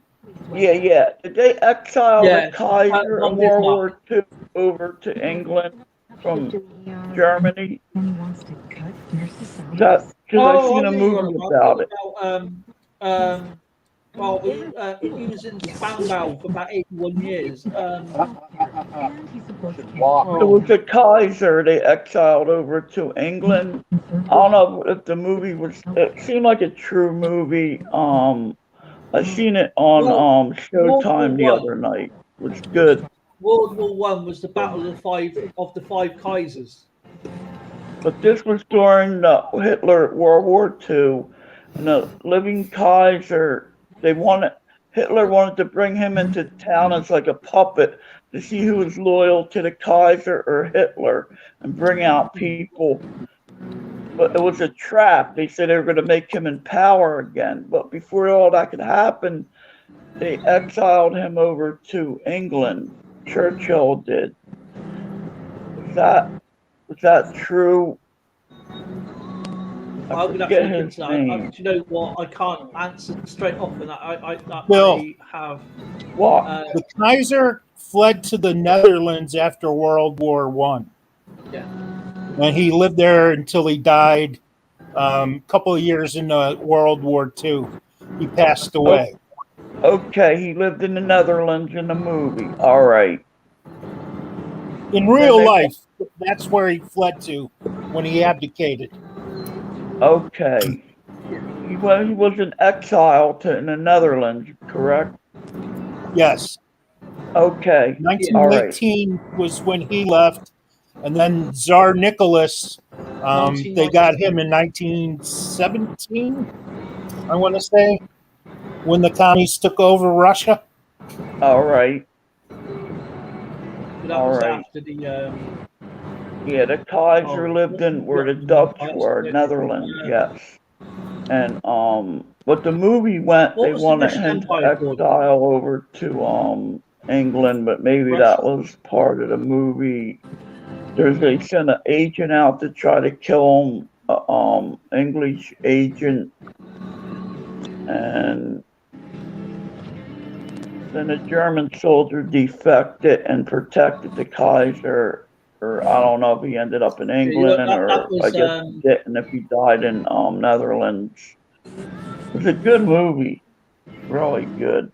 Yeah. Did they exile the Kaiser in World War II over to England from Germany? Because I've seen a movie about it. He was in Spandau for about 81 years. It was the Kaiser they exiled over to England. I don't know if the movie was. It seemed like a true movie. I seen it on Showtime the other night. It was good. World War I was the battle of the five Kaisers. But this was during the Hitler World War II, and the living Kaiser. Hitler wanted to bring him into town as like a puppet to see who was loyal to the Kaiser or Hitler and bring out people. But it was a trap. They said they were going to make him in power again. But before all that could happen, they exiled him over to England. Churchill did. Was that true? I'm gonna have to look into that. Do you know what? I can't answer straight off on that. I Bill, have. What? The Kaiser fled to the Netherlands after World War I. Yeah. And he lived there until he died. A couple of years into World War II, he passed away. Okay, he lived in the Netherlands in the movie. All right. In real life, that's where he fled to when he abdicated. Okay. He was in exile in the Netherlands, correct? Yes. Okay. 1918 was when he left, and then Tsar Nicholas, they got him in 1917, I want to say, when the commies took over Russia. All right. But that was after the. Yeah, the Kaiser lived in where the Dutch were, Netherlands, yes. And but the movie went. They wanted him to exile over to England, but maybe that was part of the movie. They sent an agent out to try to kill him, English agent, and then a German soldier defected and protected the Kaiser. Or I don't know if he ended up in England or I guess he didn't if he died in Netherlands. It was a good movie, really good.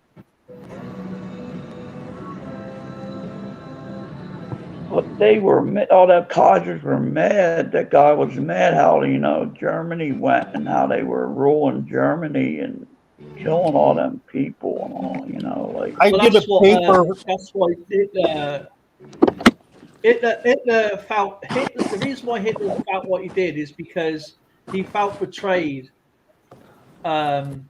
But they were, all the Kaisers were mad. That guy was mad how, Germany went and how they were ruling Germany and killing all them people and all, like. I did a paper. That's why Hitler felt. The reason why Hitler felt what he did is because he felt betrayed. When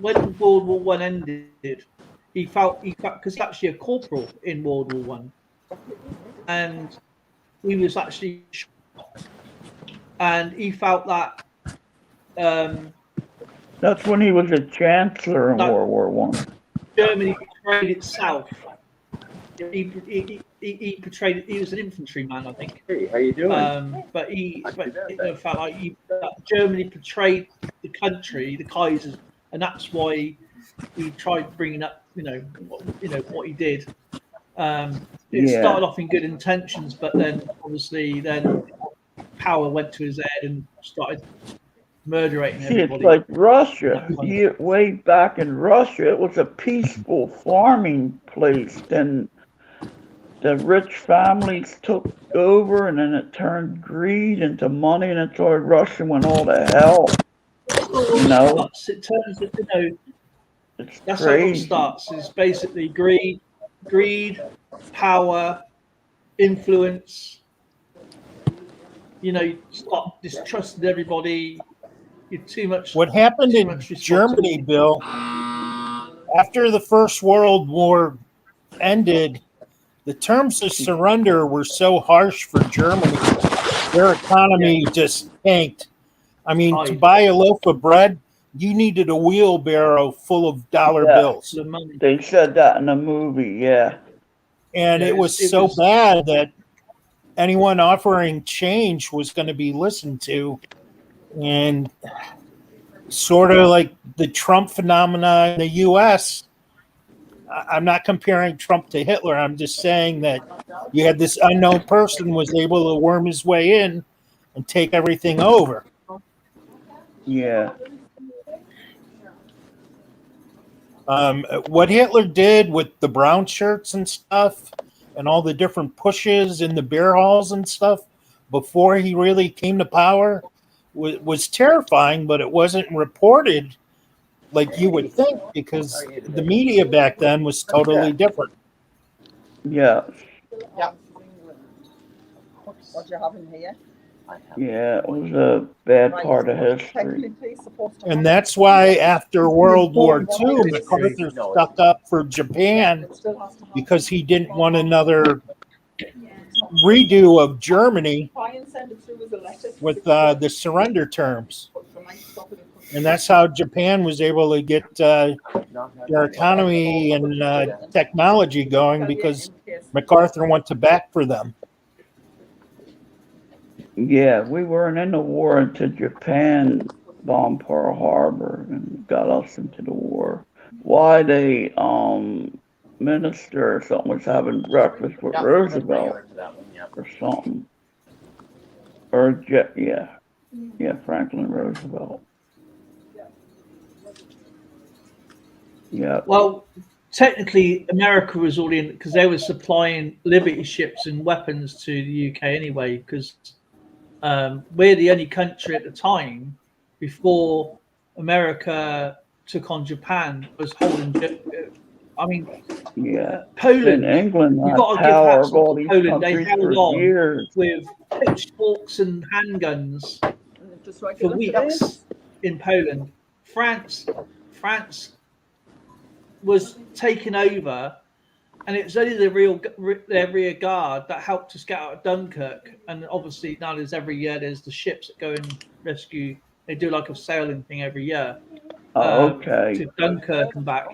World War One ended, he felt because he's actually a corporal in World War One, and he was actually shocked, and he felt that. That's when he was a chancellor in World War One. Germany betrayed itself. He portrayed. He was an infantryman, I think. Hey, how you doing? But he felt like Germany betrayed the country, the Kaisers, and that's why he tried bringing up, what he did. It started off in good intentions, but then obviously power went to his head and started murdering everybody. It's like Russia. Way back in Russia, it was a peaceful farming place. Then the rich families took over, and then it turned greed into money, and that's why Russia went all to hell. It turns into, that's how it starts. It's basically greed, power, influence. You start distrusting everybody. You're too much. What happened in Germany, Bill, after the First World War ended, the terms of surrender were so harsh for Germany. Their economy just tanked. I mean, to buy a loaf of bread, you needed a wheelbarrow full of dollar bills. They said that in the movie, yeah. And it was so bad that anyone offering change was going to be listened to. And sort of like the Trump phenomena in the U.S., I'm not comparing Trump to Hitler. I'm just saying that you had this unknown person was able to worm his way in and take everything over. Yeah. What Hitler did with the brown shirts and stuff and all the different pushes in the beer halls and stuff before he really came to power was terrifying, but it wasn't reported like you would think because the media back then was totally different. Yeah. Yeah. What do you have in here? Yeah, it was a bad part of history. And that's why after World War II, MacArthur stuck up for Japan because he didn't want another redo of Germany with the surrender terms. And that's how Japan was able to get their economy and technology going because MacArthur went to bat for them. Yeah, we weren't in the war until Japan bombed Pearl Harbor and got us into the war. Why the minister or something was having breakfast with Roosevelt or something. Or yeah, Franklin Roosevelt. Yeah. Well, technically, America was all in because they were supplying Liberty ships and weapons to the UK anyway. Because we're the only country at the time before America took on Japan was holding I mean, Yeah. Poland. In England, You've that got to give power hats of off all to these Poland. They countries held for on years. with pitchforks and handguns Just for regular weeks fish. in Poland. France was taken over, and it was only their rear guard that helped us get out of Dunkirk. And obviously now every year there's the ships that go and rescue. They do like a sailing thing every year Okay. to Dunkirk and back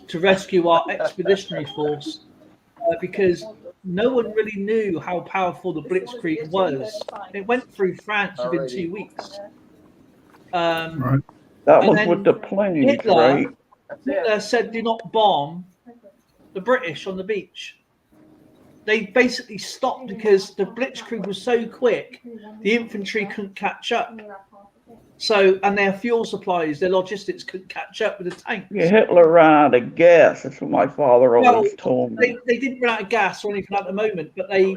to rescue our expeditionary force because no one really knew how powerful the Blitzkrieg was. It went through France within 2 weeks. Right. That and was then with the planes, Hitler right? said, "Do not bomb the British on the beach." They basically stopped because the Blitzkrieg was so quick, the infantry couldn't catch up. So, and their fuel supplies, their logistics couldn't catch up with the tanks. Yeah, Hitler ran out of gas. That's what my father always told me. They didn't run out of gas or anything at the moment, but I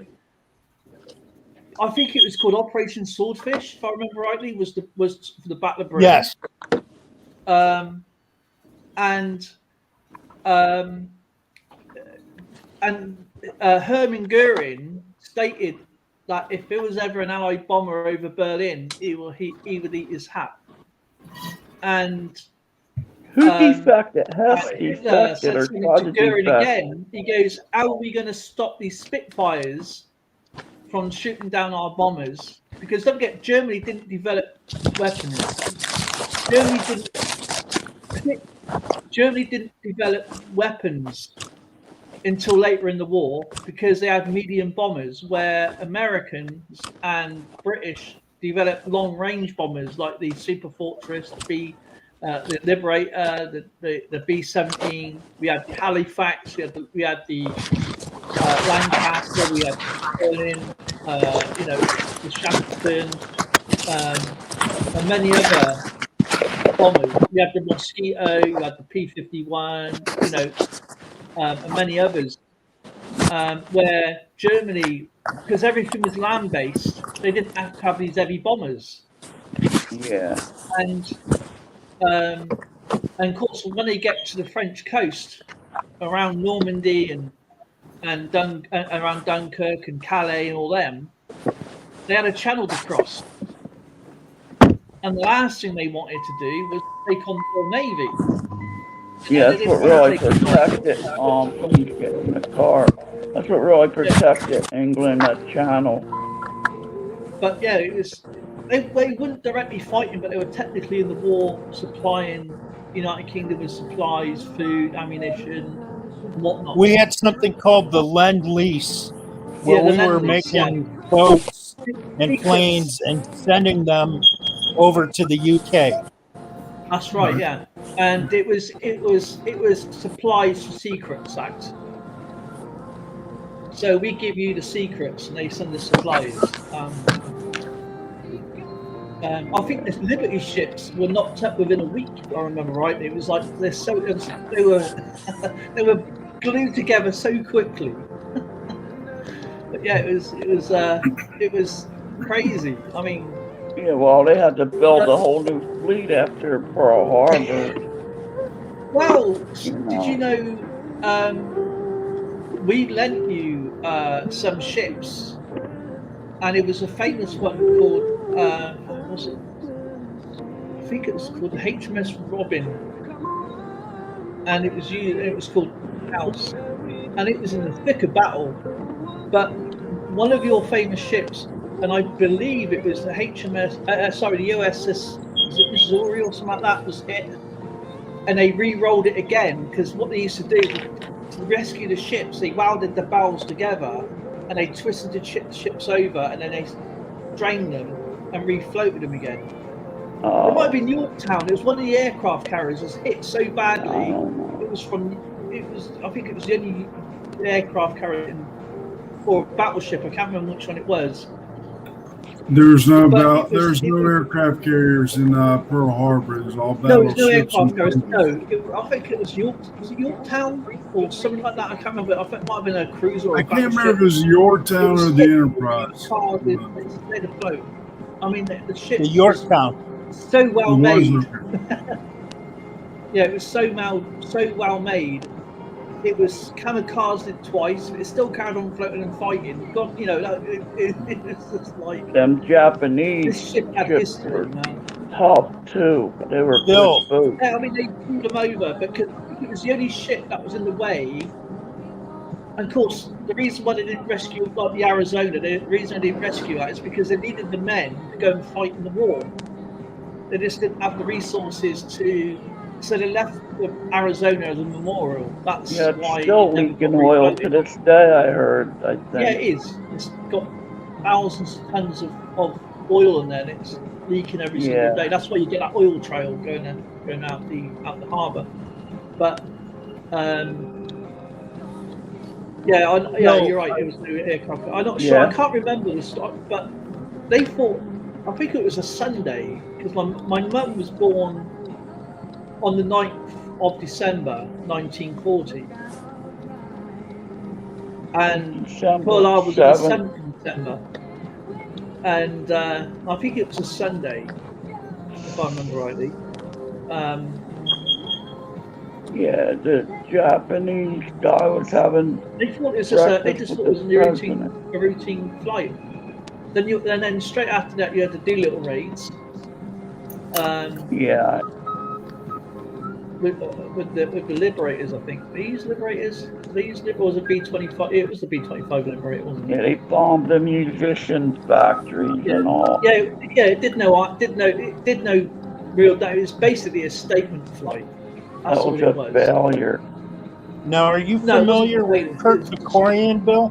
think it was called Operation Swordfish, if I remember rightly, was for the Battle of Britain. Yes. Hermann Goering stated that if there was ever an Allied bomber over Berlin, he would eat his hat. And who defected? Hess Hitler defected said or something tried to to Goering defect? again. He goes, "How are we going to stop these Spitfires from shooting down our bombers?" Because don't forget, Germany didn't develop weapons. Germany didn't develop weapons until later in the war because they had medium bombers, where Americans and British developed long-range bombers like the Super Fortress, the Liberator, the B-17. We had Halifax. We had the Lancaster. We had Berlin. The Shackleton, and many other bombers. We had the Mosquito. You had the P-51. And many others. Where Germany, because everything was land-based, they didn't have to have these heavy bombers. Yeah. And of course, when they get to the French coast, around Normandy and around Dunkirk and Calais and all them, they had a channel to cross. And the last thing they wanted to do was take on the Royal Navy. Yeah, that's what really protected. Someone's getting in the car. That's what really protected England, that channel. But yeah, it was. They weren't directly fighting, but they were technically in the war, supplying the United Kingdom with supplies, food, ammunition, and whatnot. We had something called the Lend-Lease, where we were making boats and planes and sending them over to the UK. That's right, yeah. And it was Supplies for Secrets Act. So we give you the secrets, and they send the supplies. I think the Liberty ships were knocked up within a week, if I remember right. It was like they were glued together so quickly. But yeah, it was crazy. I mean, yeah, well, they had to build a whole new fleet after Pearl Harbor. Well, did you know we lent you some ships, and it was a famous one called what was it? I think it was called the HMS Robin, and it was called House, and it was in the thick of battle. But one of your famous ships, and I believe it was the HMS, the USS, was it Missouri or something like that, was hit, and they re-rolled it again because what they used to do to rescue the ships, they welded the bows together and they twisted the ships over, and then they drained them and refloated them again. It might have been Yorktown. It was one of the aircraft carriers was hit so badly. I think it was the only aircraft carrier or battleship. I can't remember which one it was. There's no aircraft carriers in Pearl Harbor. There's all battleships. No aircraft carriers. No, I think it was Yorktown or something like that. I can't remember. I think it might have been a cruiser. Or I can't remember if it was Yorktown or the Enterprise. I mean, the ship. The Yorktown. So well made. Yeah, it was so well made, it was kamikazed twice, but it still carried on floating and fighting. God, you know, it was just like Them Japanese this ship had ships history, were man. tough too. They were Bill. good boats. Yeah, I mean, they pulled them over, but it was the only ship that was in the way. And of course, the reason why they didn't rescue like the Arizona, the reason they didn't rescue that is because they needed the men to go and fight in the war. They just didn't have the resources to, so they left the Arizona as a memorial. That's Yeah, it's why still it never leaking got oil to refloated. this day, I heard, I think. Yeah, it is. It's got thousands of tons of oil in there, and it's leaking every single day. That's why you get that oil trail going out the harbour. But yeah, you're right. It was the aircraft. I'm not sure. I can't remember the story, but they thought. I think it was a Sunday because my mum was born on the 9th of December, 1940, and Pearl Harbor was on the 7th of December, and I think it was a Sunday, if I remember rightly. Yeah, the Japanese guy was having. They thought it was they just thought it was a routine flight. Then straight after that, you had the Doolittle raids. Yeah. With the Liberators, I think. These Liberators, or was it B-25? It was the B-25 Liberator, wasn't it? Yeah, they bombed the musician factories and all. Yeah, it did no real damage. It was basically a statement flight. That's all it was. Failure. Now, are you familiar with Kurt Kerkorian, Bill?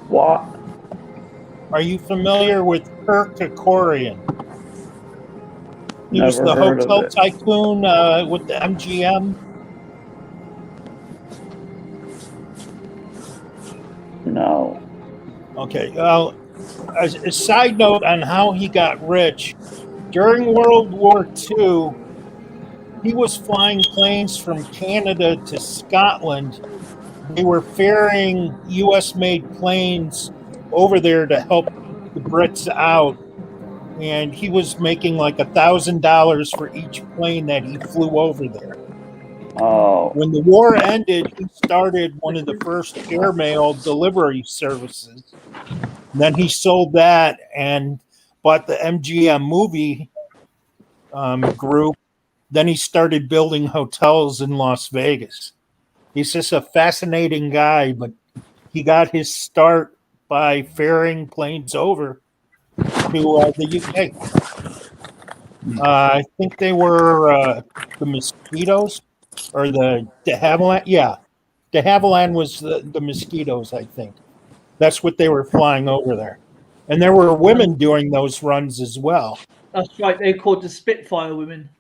What? Are you familiar with Kurt Kerkorian? He was the Never heard hotel of it. tycoon with the MGM. No. Okay. As a side note on how he got rich, during World War II, he was flying planes from Canada to Scotland. They were ferrying U.S.-made planes over there to help the Brits out. And he was making like $1,000 for each plane that he flew over there. Oh. When the war ended, he started one of the first airmail delivery services. And then he sold that and bought the MGM movie group. Then he started building hotels in Las Vegas. He's just a fascinating guy, but he got his start by ferrying planes over to the UK. I think they were the Mosquitoes or the de Havilland. Yeah, de Havilland was the Mosquitoes, I think. That's what they were flying over there. And there were women doing those runs as well. That's right. They were called the Spitfire women.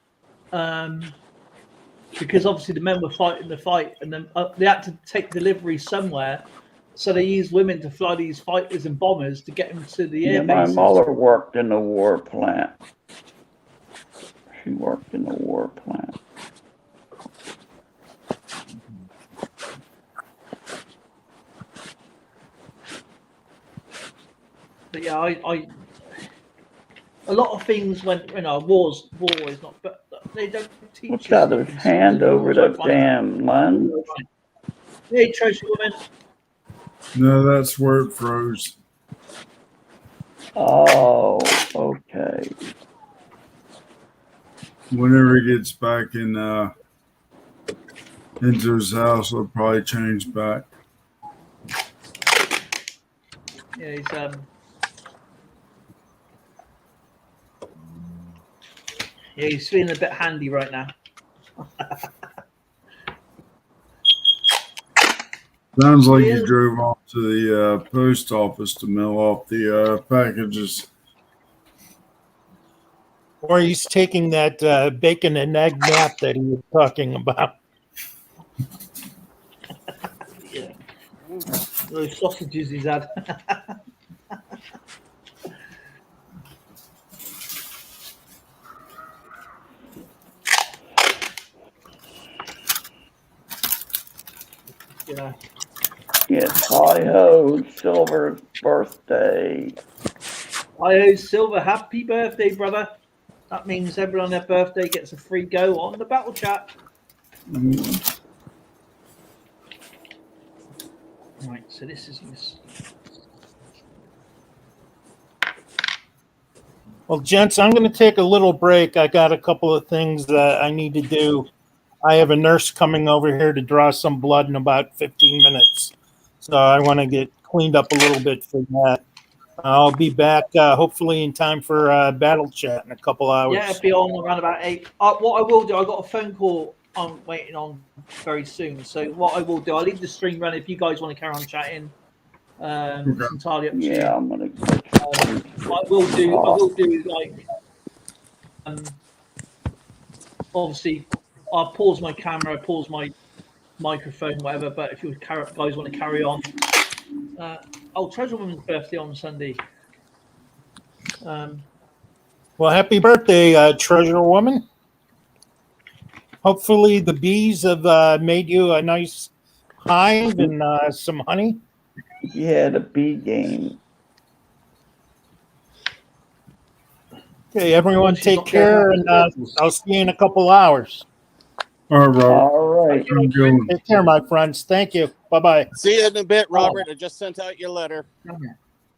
Because obviously the men were fighting the fight, and then they had to take delivery somewhere, so they used women to fly these fighters and bombers to get them to the air bases. My mother worked in the war plant. She worked in the war plant. But yeah, I a lot of things went, war is not, but they don't teach. What's that? His hand over the damn lens? Hey, treasure woman. No, that's where it froze. Oh, okay. Whenever he gets back into his house, it'll probably change back. Yeah, he's feeling a bit handy right now. Sounds like he drove off to the post office to mail off the packages. Or he's taking that bacon and egg nap that he was talking about. Yeah. Those sausages he's had. Yeah. Yes, hi-ho, Silver's birthday. Hi-ho, Silver, happy birthday, brother. That means everyone on their birthday gets a free go on the Battle Chat. So this is this. Well, gents, I'm going to take a little break. I got a couple of things that I need to do. I have a nurse coming over here to draw some blood in about 15 minutes. So I want to get cleaned up a little bit for that. I'll be back hopefully in time for battle chat in a couple hours. Yeah, it'll be on around about 8. What I will do, I got a phone call I'm waiting on very soon. So what I will do, I'll leave the stream running if you guys want to carry on chatting. It's entirely up to you. Yeah, I'm gonna. I will do like. Obviously, I'll pause my camera, pause my microphone, whatever. But if you guys want to carry on, Treasure Woman's birthday on Sunday. Well, happy birthday, Treasure Woman. Hopefully the bees have made you a nice hive and some honey. Yeah, the bee game. Okay, everyone take care, and I'll see you in a couple hours. All right, Robert. All right. I'm going. Take care, my friends. Thank you. Bye-bye. See you in a bit, Robert. I just sent out your letter.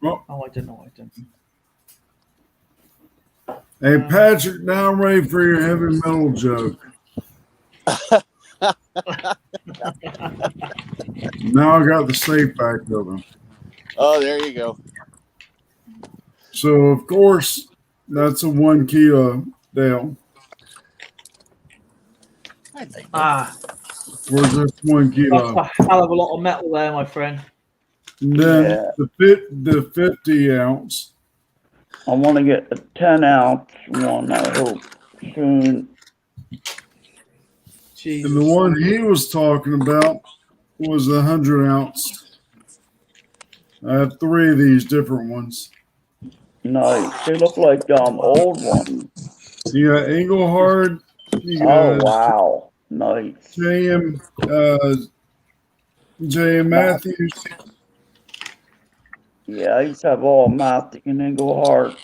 Oh, I don't know. hey, Patrick, now I'm ready for your heavy metal joke. Now I got the safe back open. Oh, there you go. So, of course, that's a 1 kilo, Dale. Where's this 1 kilo? That's a hell of a lot of metal there, my friend. And then the 50 ounce. I want to get a 10 ounce one, I hope, soon. Jesus. And the one he was talking about was 100 ounce. I have 3 of these different ones. Nice. They look like old ones. You got Engelhard. You Oh, got wow. Nice. J.M. Matthews. Yeah, I used to have all Matthew and Engelhart.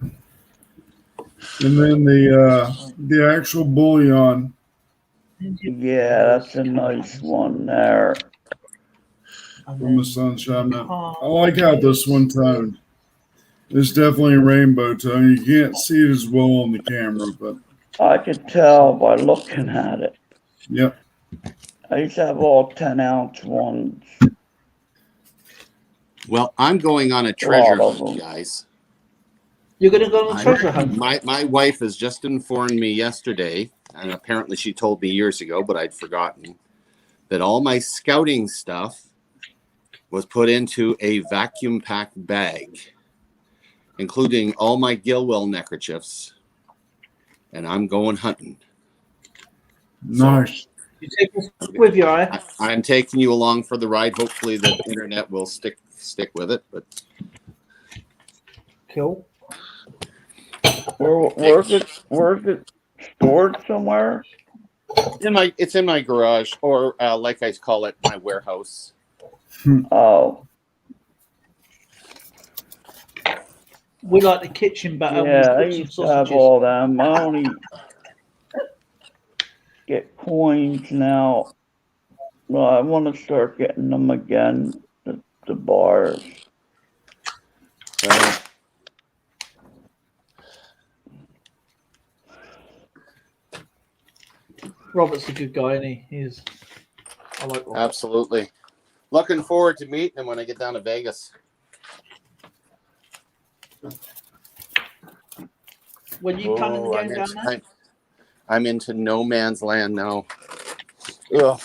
And then the actual bullion. Yeah, that's a nice one there. From the Sunshine Man. I like how this one toned. It's definitely a rainbow tone. You can't see it as well on the camera, but I could tell by looking at it. Yep. I used to have all 10 ounce ones. Well, I'm going on a treasure hunt, guys. You're going to go on a treasure hunt? My wife has just informed me yesterday, and apparently she told me years ago, but I'd forgotten, that all my scouting stuff was put into a vacuum packed bag, including all my Gilwell neckerchiefs, and I'm going hunting. Nice. You take us with you, right? I'm taking you along for the ride. Hopefully the internet will stick with it, but cool. Where's it stored somewhere? It's in my garage, or like I call it, my warehouse. Oh. We like the kitchen better. Yeah, I used to have all them. I only get coins now. Well, I want to start getting them again, the bars. Robert's a good guy, isn't he? I like Robert. Absolutely. Looking forward to meeting him when I get down to Vegas. When you planning to go down there? I'm into no man's land now. Ugh.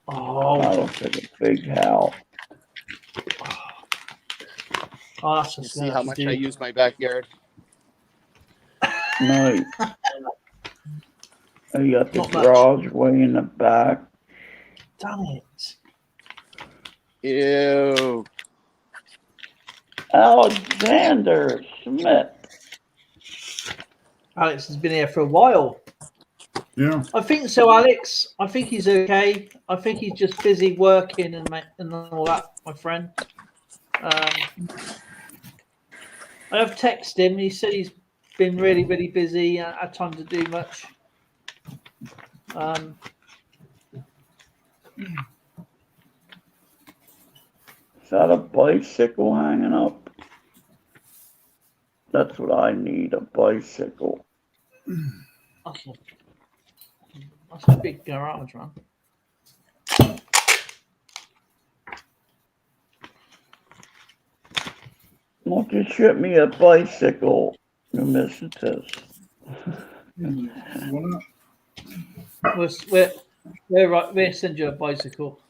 Oh, that looks like a big house. Oh, that's you see how much I use my backyard? Nice. You got the garage way in the back. Damn it. Ew. Alexander Smith. Alex has been here for a while. Yeah. I think so, Alex. I think he's okay. I think he's just busy working and all that, my friend. I have texted him. He said he's been really, really busy. Had time to do much. that a bicycle hanging up? That's what I need, a bicycle. That's a big garage, man. Won't you ship me a bicycle, you Mrs. We'll send you a bicycle.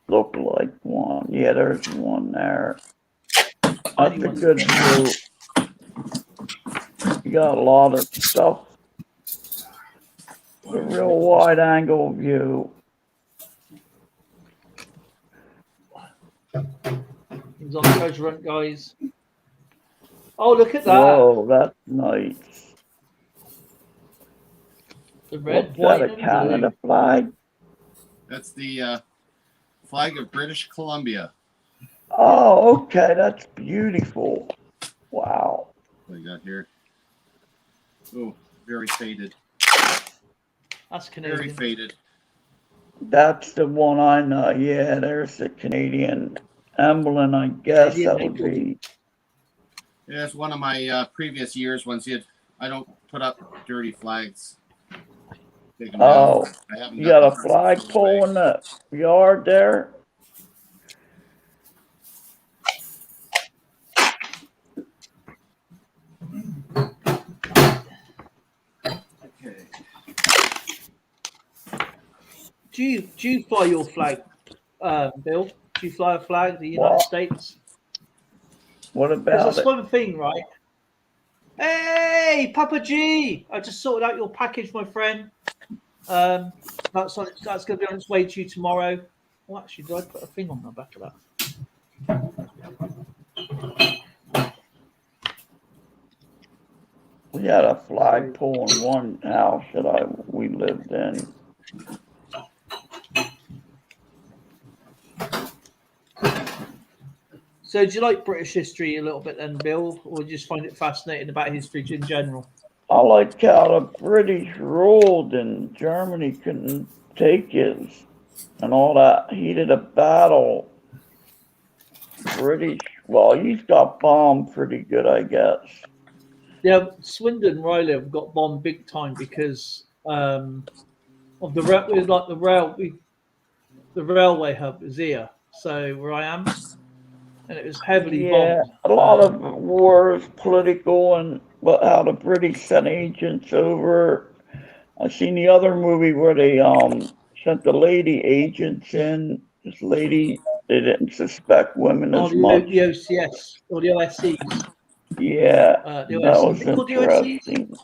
Look like one. Yeah, there's one there. That's a good view. You got a lot of stuff. A real wide angle view. He's on the treasure hunt, guys. Oh, look at that. Whoa, that's nice. The red, What's white, that, a and Canada blue. flag? That's the flag of British Columbia. Oh, okay, that's beautiful. Wow. What you got here? Oh, very faded. That's Canadian. Very faded. That's the one I know. Yeah, there's the Canadian emblem, I guess Canadian that would be. Yeah, that's one of my previous years. I don't put up dirty flags. Take them Oh, down. I haven't you got a them flagpole in the yard there? Okay. Do you fly your flag, Bill? Do you fly a flag of the United States? What There's about this it? one thing, right? Hey, Papa G! I just sorted out your package, my friend. That's going to be on its way to you tomorrow. Oh, actually, did I put a thing on the back of that? We had a flagpole in one house that we lived in. So, do you like British history a little bit then, Bill, or do you just find it fascinating about history in general? I like how the British ruled and Germany couldn't take it and all that heated a battle. British, well, he's got bombed pretty good, I guess. Yeah, Swindon, where I live, got bombed big time because of the railway hub is here. So where I am, and it was heavily bombed. A lot of wars, political, and how the British sent agents over. I seen the other movie where they sent the lady agents in. This lady, they didn't suspect women as much. The OCS or the OSCs. Yeah, that was interesting.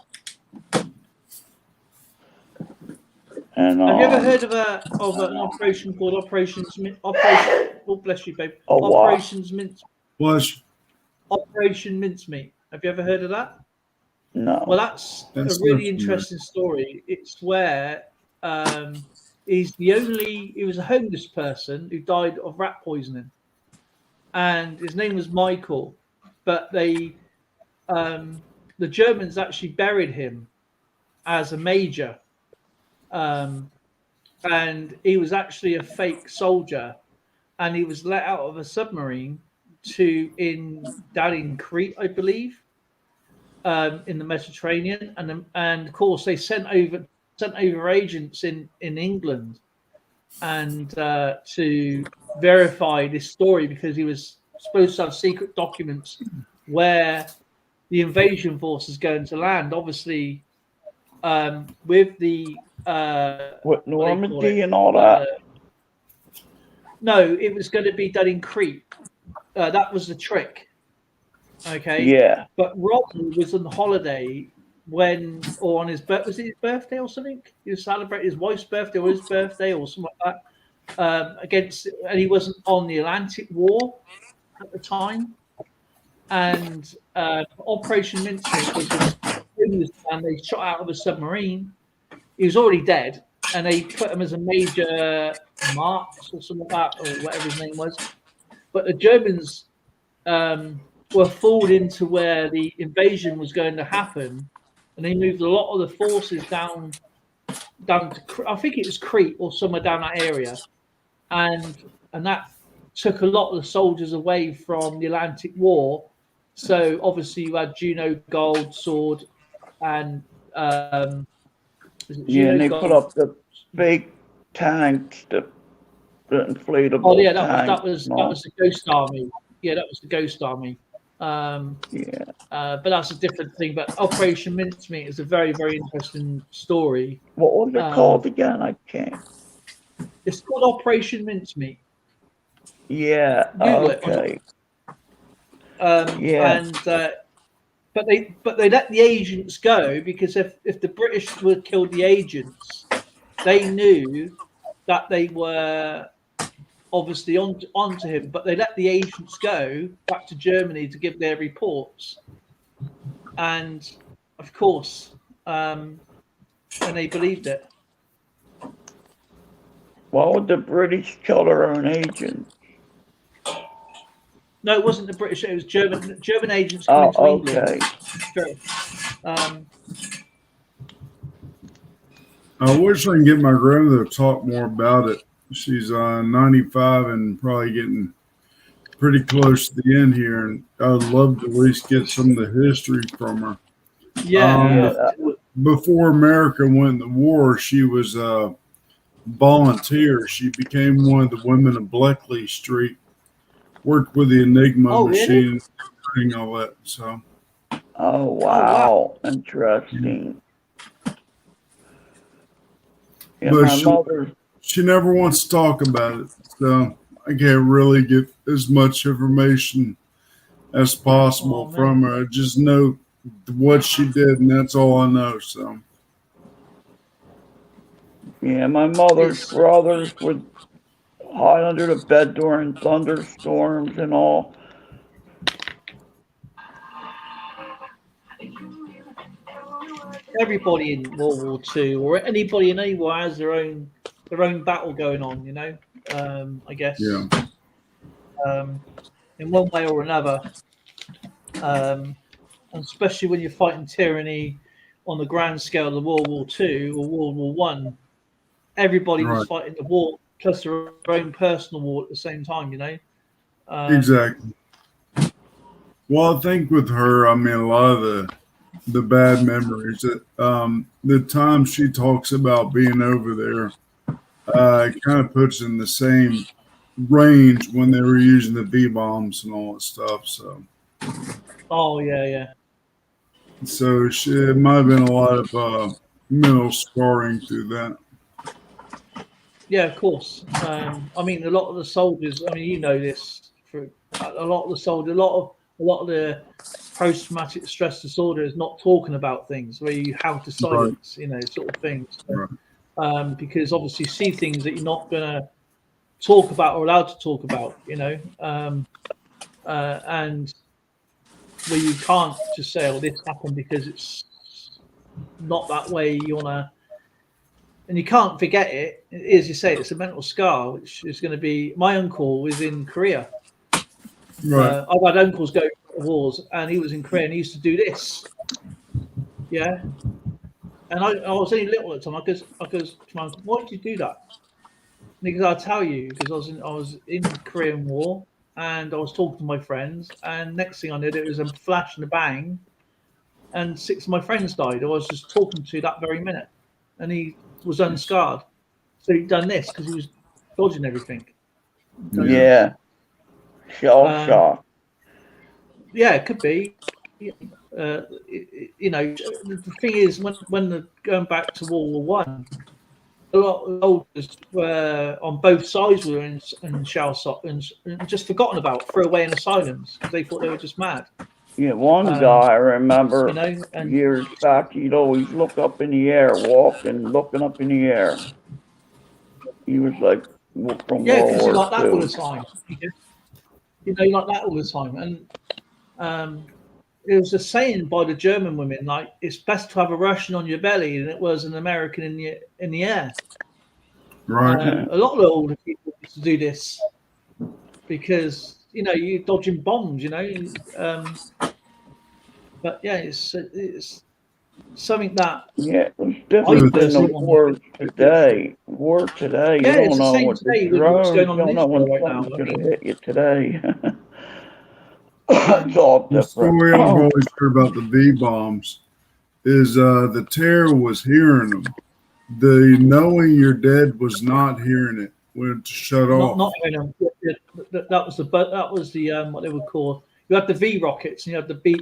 And have you ever heard of an operation called Operation? Oh, bless you, babe. Operations Mince. Operation Mincemeat. Have you ever heard of that? No. Well, that's a really interesting story. It's where he was a homeless person who died of rat poisoning, and his name was Michael. But the Germans actually buried him as a major, and he was actually a fake soldier, and he was let out of a submarine down in Crete, I believe, in the Mediterranean, and of course they sent over agents in England and to verify this story, because he was supposed to have secret documents where the invasion force is going to land. Obviously, with the what Normandy and all that. No, it was going to be done in Crete. That was the trick. Okay. Yeah. But Rodney was on holiday on his birthday or something? He was celebrating his wife's birthday or his birthday or something like that. And he wasn't on the Atlantic War at the time. And Operation Mincemeat was and they shot out of a submarine. He was already dead, and they put him as a Major Marks or something like that, or whatever his name was. But the Germans were fooled into where the invasion was going to happen, and they moved a lot of the forces down to, I think it was Crete or somewhere down that area, and that took a lot of the soldiers away from the Atlantic War. So obviously you had Juno Gold Sword and Yeah, and they put up the fake tanks, the inflatable oh yeah, tanks. that was the Ghost Army. Yeah, that was the Ghost Army. Yeah. But that's a different thing. But Operation Mincemeat is a very, very interesting story. What was it called again? I can't. It's called Operation Mincemeat. Yeah. Google Okay. it. Yeah. And but they let the agents go because if the British would kill the agents, they knew that they were obviously onto him. But they let the agents go back to Germany to give their reports, and of course, and they believed it. Why would the British kill their own agents? No, it wasn't the British. It was German agents Oh, coming to okay. England. I wish I can get my grandmother to talk more about it. She's 95 and probably getting pretty close to the end here, and I'd love to at least get some of the history from her. Yeah. Before America went to war, she was a volunteer. She became one of the women of Bleckley Street, worked with the Enigma machine, and all that. So. Oh wow, interesting. Yeah, But my mother. She never wants to talk about it, so I can't really get as much information as possible from her. I just know what she did, and that's all I know. So. Yeah, my mother's brothers would hide under the bed during thunderstorms and all. Everybody in World War II or anybody in any war has their own battle going on, you know. I guess. Yeah. In one way or another, and especially when you're fighting tyranny on the grand scale of World War II or World War One, everybody was fighting the war plus their own personal war at the same time, you know. Exactly. Well, I think with her, I mean, a lot of the bad memories that the time she talks about being over there, it kind of puts in the same range when they were using the V bombs and all that stuff. So. Oh yeah. So it might have been a lot of mental scarring through that. Yeah, of course. I mean, a lot of the soldiers. I mean, you know this. For a lot of the soldiers, a lot of the post-traumatic stress disorder is not talking about things where you have to silence, you know, sort of things. Because obviously, you see things that you're not going to talk about or allowed to talk about, you know, and where you can't just say, "Oh, this happened," because it's not that way. You wanna. And you can't forget it. As you say, it's a mental scar, which is going to be. My uncle was in Korea. Right. I've had uncles go to wars, and he was in Korea, and he used to do this. Yeah. And I was only little at the time. I goes, to my uncle, why did you do that? And he goes, I'll tell you, because I was in the Korean War, and I was talking to my friends, and next thing I knew, there was a flash and a bang, and 6 of my friends died. I was just talking to that very minute, and he was unscarred. So he'd done this because he was dodging everything. Yeah. Shell shock. Yeah, it could be. You know, the thing is, when going back to World War One, a lot of soldiers were on both sides were in shell shock and just forgotten about, threw away in asylums because they thought they were just mad. Yeah, one guy I remember years back, he'd always look up in the air, walking, looking up in the air. He was like from because you World like that all War the II. time. You know, you like that all the time. And it was a saying by the German women, like, it's best to have a Russian on your belly than it was an American in the air. Right. A lot of the older people used to do this because, you know, you're dodging bombs, you know. But yeah, it's something that Yeah, it's I different than the personally want. war today. War today, you Yeah, don't it's the know same what the today with what's drones, going you on in don't know when Israel right now. something's I gonna mean, hit you today. It's all The different. story I've always heard about the V bombs is the terror was hearing them. The knowing you're dead was not hearing it when it shut not off. having that was the what they would call. You had the V rockets, and you had the B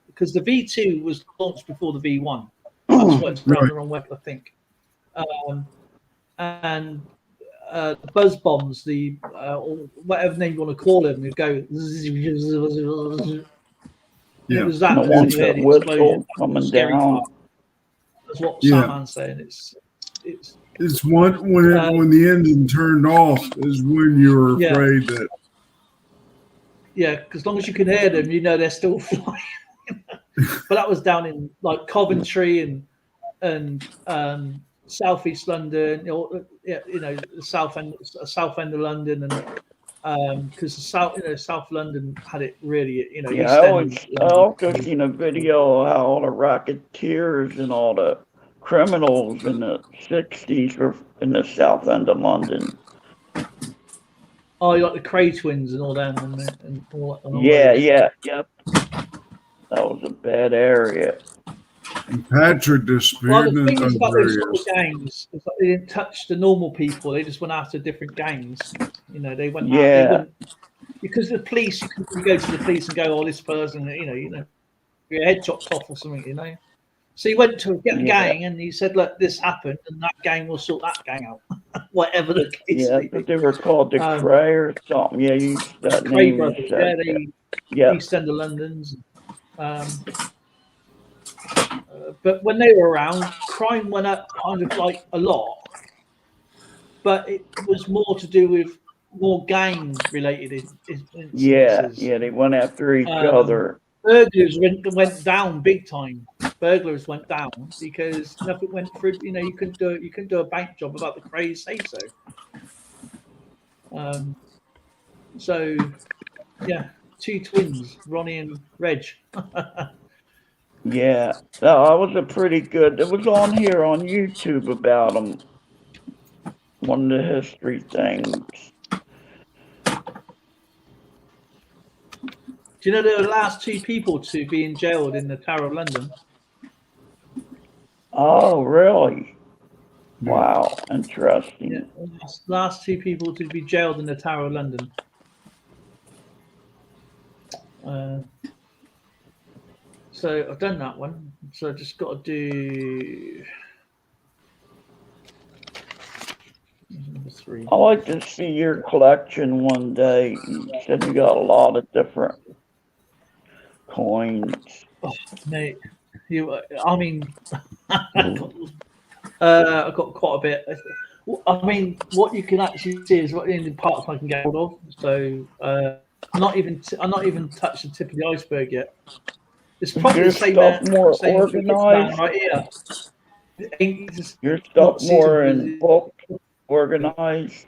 because the V2 was launched before the V1. That's why it's found Right. the wrong way, I think. And the buzz bombs, or whatever name you want to call them, you go. And Yeah. it was that, The and then ones you hear that the explosion. whistle coming Scary down. part. That's what Yeah. Sandman's saying. It's It's when the engine turned off is when you were yeah. afraid that Yeah, because as long as you can hear them, you know they're still flying. But that was down in like Coventry and southeast London, the south end of London, and because South London had it really, Yeah, East End I London. also seen a video of how all the racketeers and all the criminals in the 60s were in the south end of London. Oh, you like the Cray twins and all them and all Yeah, those. yep. That was a bad area. Patrick Well, disappeared the in thing is those about those sort areas. of gangs is that they didn't touch the normal people. They just went after different gangs. They went out. They Yeah, wouldn't, because the police. You can go to the police and go, "Oh, this person," your head chopped off or something. So he went to get a yeah, gang and he said, "Look, this happened, and that gang will sort that gang out, whatever the case yeah. may But be." they were called the Cray or something. Yeah, you used that Cray name. You brothers, said, they yeah, East End of London's. But when they were around, crime went up kind of like a lot, but it was more to do with more gang-related yeah. incidences. They went after each other. Burglars went down big time. Burglars went down because nothing went through. You couldn't do a bank job without the craze say so. So yeah, two twins, Ronnie and Reg. Yeah, that was a pretty good. It was on here on YouTube about them. One of the history things. Do you know they're the last two people to be jailed in the Tower of London? Oh, really? Wow, interesting. Yeah, last two people to be jailed in the Tower of London. So I've done that one. So I just got to do number 3. I'd like to see your collection one day. You said you got a lot of different coins. Oh, mate, I mean, I've got quite a bit. I mean, what you can actually see is what the Indian parts I can get hold of. So I'm not even touched the tip of the iceberg yet. It's probably the same. More same organized. Right here. Your stuff more in bulk organized.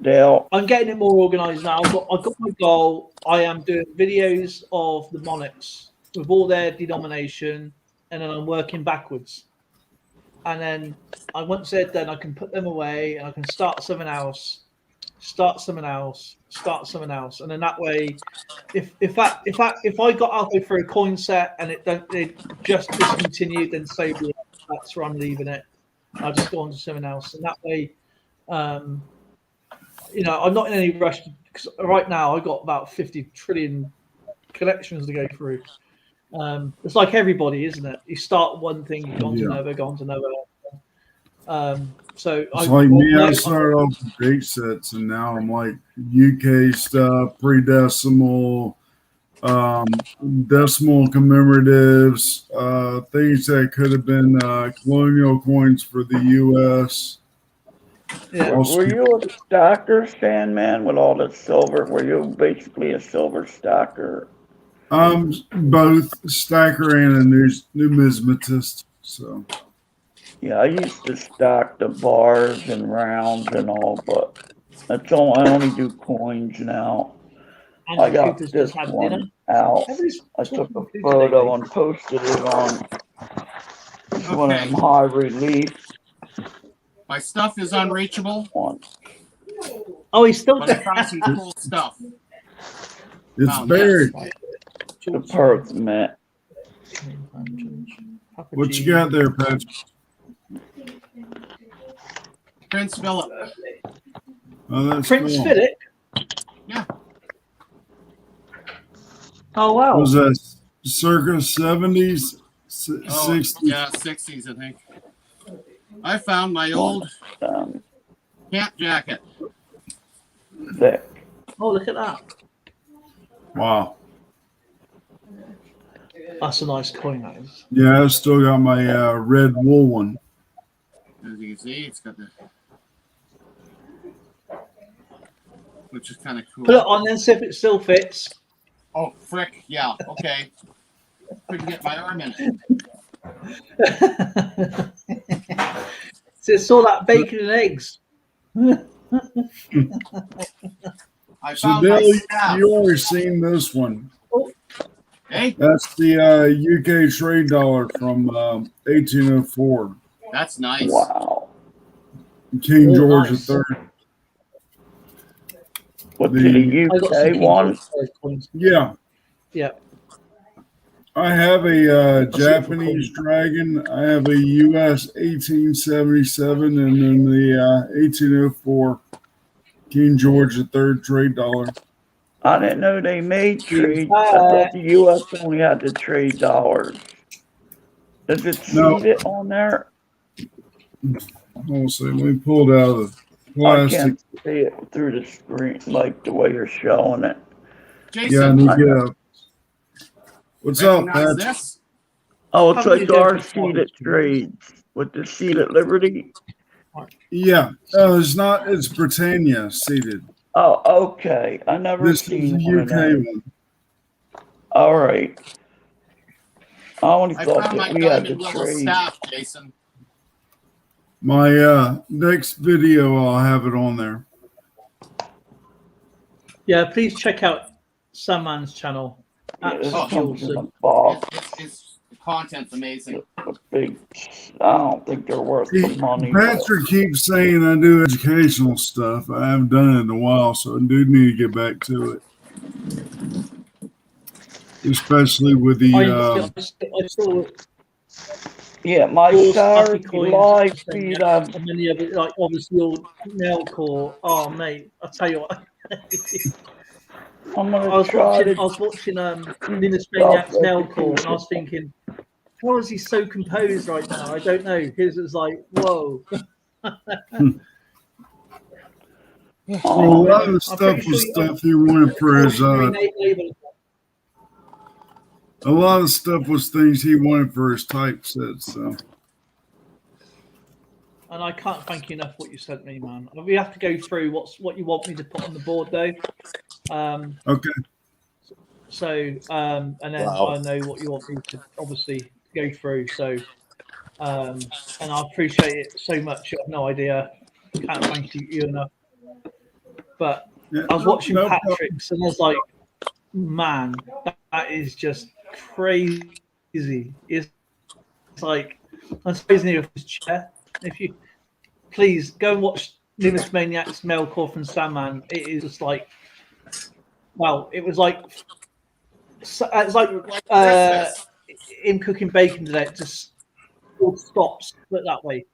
Dale. I'm getting it more organized now. I've got my goal. I am doing videos of the monarchs with all their denomination, and then I'm working backwards. And then once they're done, I can put them away, and I can start something else, and then that way, if I got halfway through a coin set and it just discontinued, then so be it. That's where I'm leaving it. I'll just go on to something else, and that way, I'm not in any rush because right now I got about 50 trillion collections to go through. It's like everybody, isn't it? You start one thing, you go on to another, go on to another. So it's like me. I started off with big sets, and now I'm like UK stuff, pre-decimal, decimal commemoratives, things that could have been colonial coins for the U.S. Yeah. Were you a stacker, Sandman, with all the silver? Were you basically a silver stacker? Both stacker and a numismatist. So. Yeah, I used to stack the bars and rounds and all, but that's all. I only do coins now. I got Cooper's this just had dinner. one out. Everybody's I took a talking food photo today, and posted it on one of Okay. them high relief My stuff is unreachable, ones. Oh, he's still but I found some cool stuff. It's Found buried. this. The permit. What you got there, Patrick? Prince Philip. Oh, that's Prince cool. Philip. Yeah. Oh wow. Was that circa 70s, 60s? Yeah, 60s, I think. I found my old camp jacket. Thick. Oh, look at that. Wow. That's a nice coin, that is. Yeah, I still got my red wool one. As you can see, it's got the, which is kind of cool. Put it on then, see if it still fits. Oh, frick. Yeah, okay. Couldn't get my arm in it. So it's all that bacon and eggs. I So, found my Dale, staff. you already seen this one. Hey, That's the UK trade dollar from 1804. that's nice. Wow. King Oh, George nice. III. What The- the I got some UK King one? George III coins. Yeah. Yeah. I have a That's Japanese super dragon. I have a US 1877 and then the 1804 King George III trade dollar. I didn't know they made trade. I thought the US only had the trade dollars. Does it No. see it on there? Hold see. Let me pull it out of the I plastic. can't see it through the screen like the way you're showing it. Yeah, I Jason, need to get up. What's up, recognize Pat? this? Oh, it's Probably like don't our respond seated to me. trades with the seated Liberty. Yeah. It's not. It's Britannia seated. Oh, okay. I never This is seen the one of UK them. one. All right. I only I thought found my that we had the diamond little trade. staff, Jason. My next video, I'll have it on there. Yeah, please check out Sandman's channel. Yeah, this Absolutely comes in a awesome. box. It's the content's amazing. A big. I don't think they're worth the money. but- Patrick keeps saying I do educational stuff. I haven't done it in a while, so I do need to get back to it. Especially with the I saw Yeah, my all Saturday Stuffy coins live and feed. many of it, like obviously your nail core. Oh mate, I'll tell you what. I'm I gonna was try watching to. Linus Maniac's nail core, and I was thinking, how is he so composed right now? I don't know. His was like, whoa. a lot of the stuff pretty was sure stuff he wanted for his label. a lot of stuff was things he wanted for his typesets. So And I can't thank you enough for what you sent me, man. We have to go through what you want me to put on the board, though. okay. So, and then I know what you want me to obviously go through. So, and I appreciate it so much. You have no idea. Can't thank you enough. But Yeah, I was watching no Patrick's, and I was like, man, that is just crazy. It's like I'm supposing with his chair. If you please go and watch Linus Maniac's Nail Core from Sandman, it is just like, wow, it was like it's like him cooking bacon today. It just all stops. Put it that way.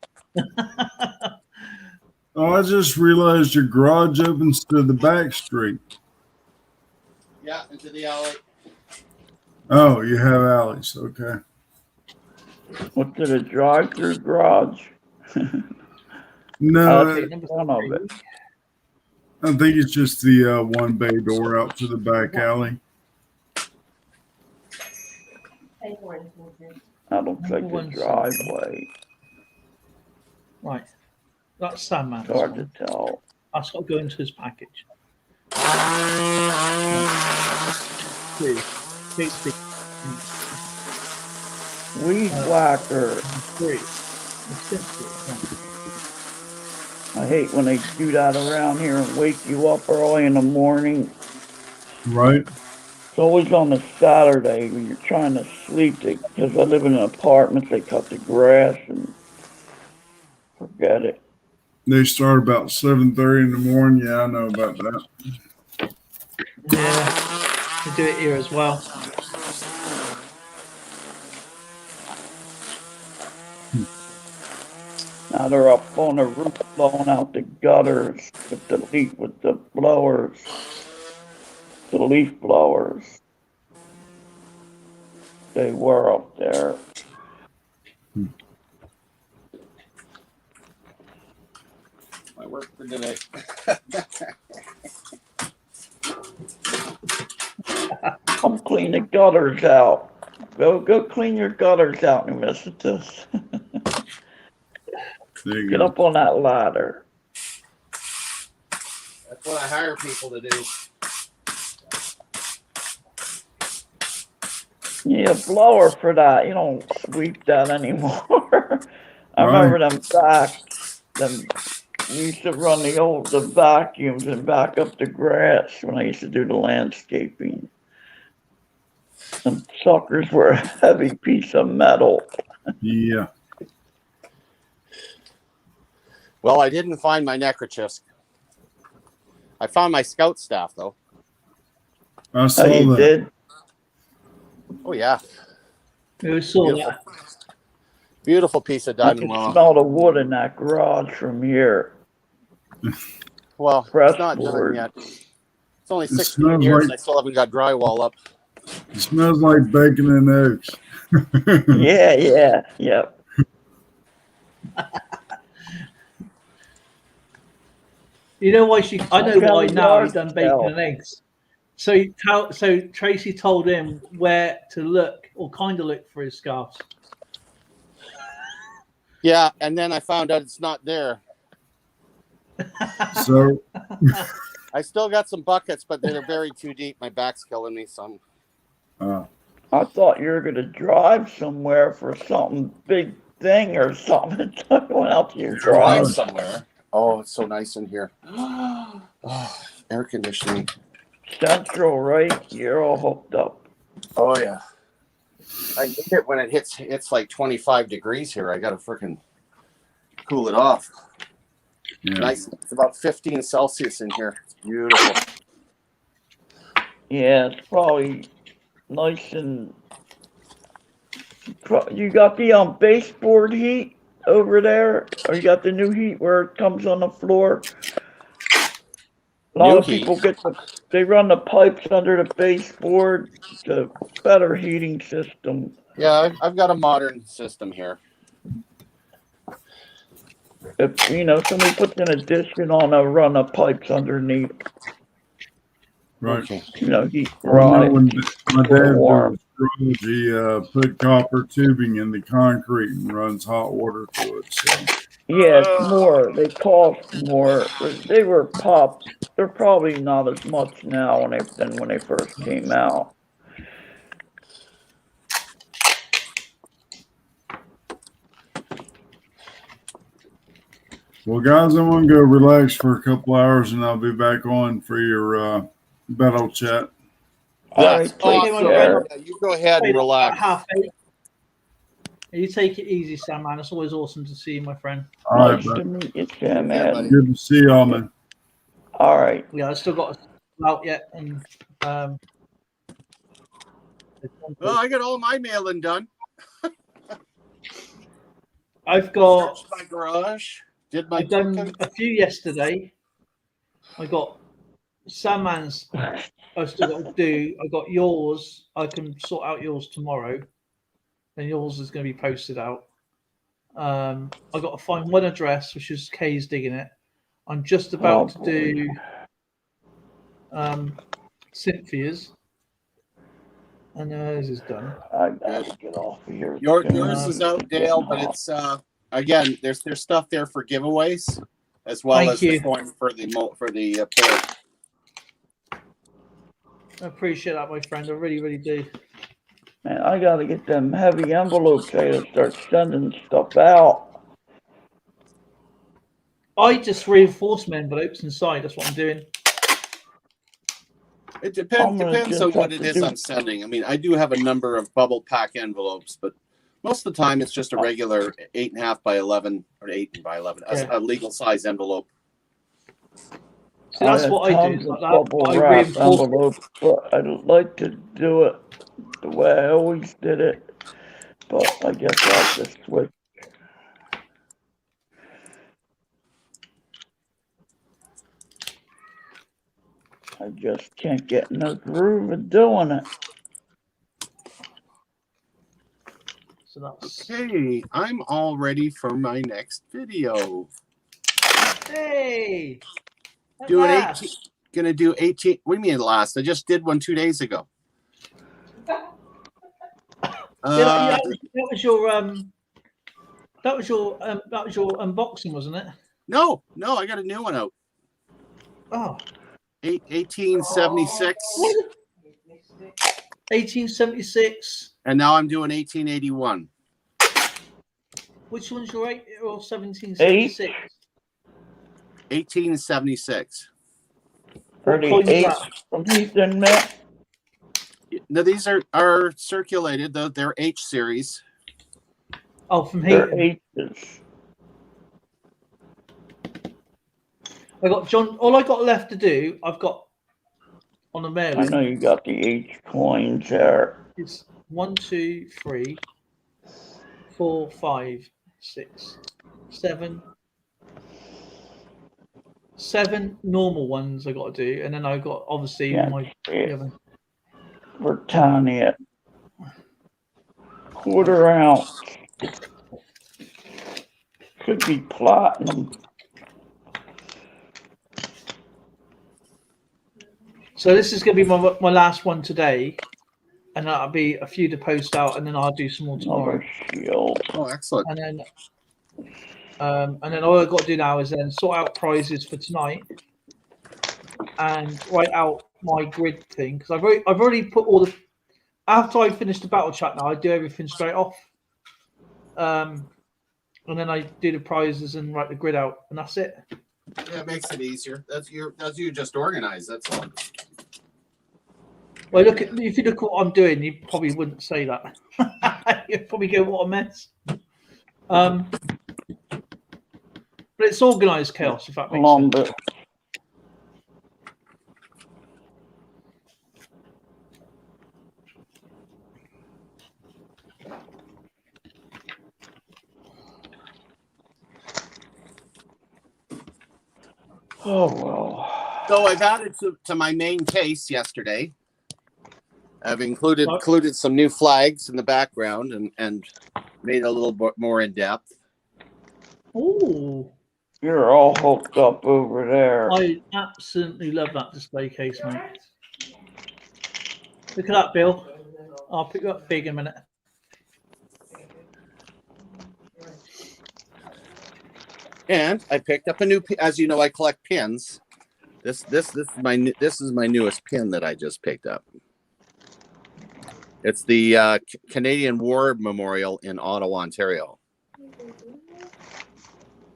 Oh, I just realized your garage opens to the back street. Yeah, into the alley. Oh, you have alleys. Okay. What did a drive-through garage? No, I'll take one of it. I think it's just the one bay door out to the back alley. I don't think the driveway. Right, that's Sandman. It's hard to tell. That's got to go into his package. Weed whacker. I hate when they do that around here and wake you up early in the morning. Right. It's always on a Saturday when you're trying to sleep, because I live in an apartment, they cut the grass and forget it. They start about 7:30 in the morning. Yeah, I know about that. Yeah, we do it here as well. Now they're up on the roof blowing out the gutters with the blowers, the leaf blowers. They were up there. My work for today. Come clean the gutters out. Go clean your gutters out, New Messages. Get up on that ladder. That's what I hire people to do. You need a blower for that. You don't sweep that anymore. I remember we used to run the vacuums and back up the grass when I used to do the landscaping. Some suckers were a heavy piece of metal. Yeah. Well, I didn't find my neckerchiefs. I found my scout staff, though. I saw you that. did? Oh, yeah. We saw that. Beautiful piece of I diamond. can smell the wood in that garage from here. Well, Fresh it's not done board. yet. It's only 16 years and I still haven't got drywall up. It smells like bacon and eggs. Yep. You know why I know why now he's done bacon and eggs. So Tracy told him where to look or kind of look for his scarves. Yeah, and then I found out it's not there. So I still got some buckets, but they're buried too deep. My back's killing me. Some. I thought you were gonna drive somewhere for something big thing or something. Went out to your drive somewhere. Oh, it's so nice in here. Oh, air conditioning. Central, right? You're all hooked up. Oh yeah. I hate it when it's like 25 degrees here. I gotta freaking cool it off. Yeah. Nice. It's about 15 Celsius in here. It's beautiful. Yeah, it's probably nice and. You got the baseboard heat over there, or you got the new heat where it comes on the floor? A lot of people they run the pipes under the baseboard. It's a better heating system. Yeah, I've got a modern system here. If somebody puts an addition on, they'll run the pipes underneath. Right. Heat when my dad was he put copper tubing in the concrete and runs hot water to it. So. Yeah, it's more. They cost more. They were popped. They're probably not as much now than when they first came out. Well, guys, I'm going to go relax for a couple hours, and I'll be back on for your battle chat. All right, you go ahead and relax. You take it easy, Sam, man. It's always awesome to see you, my friend. All right, to meet you, Sam, man. Good to see y'all, man. All right. Yeah, I still got out yet, and well, I got all my mailing done. I've got my garage. I've done a few yesterday. I got Samman's. I still got to do. I got yours. I can sort out yours tomorrow. And yours is going to be posted out. I got to find one address, which is Kay's digging it. I'm just about to do Cynthia's. And hers is done. I gotta get off of here. Yours is out, Dale, but it's again. There's stuff there for giveaways as well as the coin for the pair. I appreciate that, my friend. I really, really do. Man, I gotta get them heavy envelopes to start sending stuff out. I just reinforce my envelopes inside. That's what I'm doing. It I'm gonna depends just on what have it to is do- I'm sending. I mean, I do have a number of bubble pack envelopes, but most of the time it's just a regular 8.5 by 11 or 8 by 11, a legal size envelope. So that's have what I do. tons Like of that. bubble I wrap reinforce it. envelopes, but I'd like to do it the way I always did it. But I guess I'll have to switch. I just can't get in the groove of doing it. So that's Okay, I'm all ready for my next video. hey. at Doing last. 18. Gonna do 18. What do you mean last? I just did one 2 days ago. Yeah, that was your unboxing, wasn't it? No, I got a new one out. Oh. 1876. 1876. And now I'm doing 1881. Which one's your 8 or 1776? 1876. Are What the coin is eight that? from Ethan Met? Now these are circulated, though they're H series. Oh, from They're Heaton. H's. I got John. All I got left to do, I've got on the I mailing. know you got the H coins there. It's 1, 2, 3, 4, 5, 6, 7. 7 normal ones I got to do, and then I got obviously my Britannia. Quarter ounce. Could be platinum. So this is going to be my last one today, and that'll be a few to post out, and then I'll do some more tomorrow. Shield. Oh, excellent. And then all I've got to do now is then sort out prizes for tonight, and write out my grid thing because I've already put all the. After I finish the battle chat now, I do everything straight off, and then I do the prizes and write the grid out, and that's it. Yeah, it makes it easier. That's you just organized. That's all. Well, if you look at what I'm doing, you probably wouldn't say that. You'd probably go, "What a mess." But it's organised chaos, if that makes sense. Oh well. So I've added to my main case yesterday. I've included some new flags in the background and made it a little bit more in depth. Ooh. You're all hooked up over there. I absolutely love that display case, mate. Look at that, Bill. I'll pick you up big in a minute. And I picked up a new. As you know, I collect pins. This is my newest pin that I just picked up. It's the Canadian War Memorial in Ottawa, Ontario.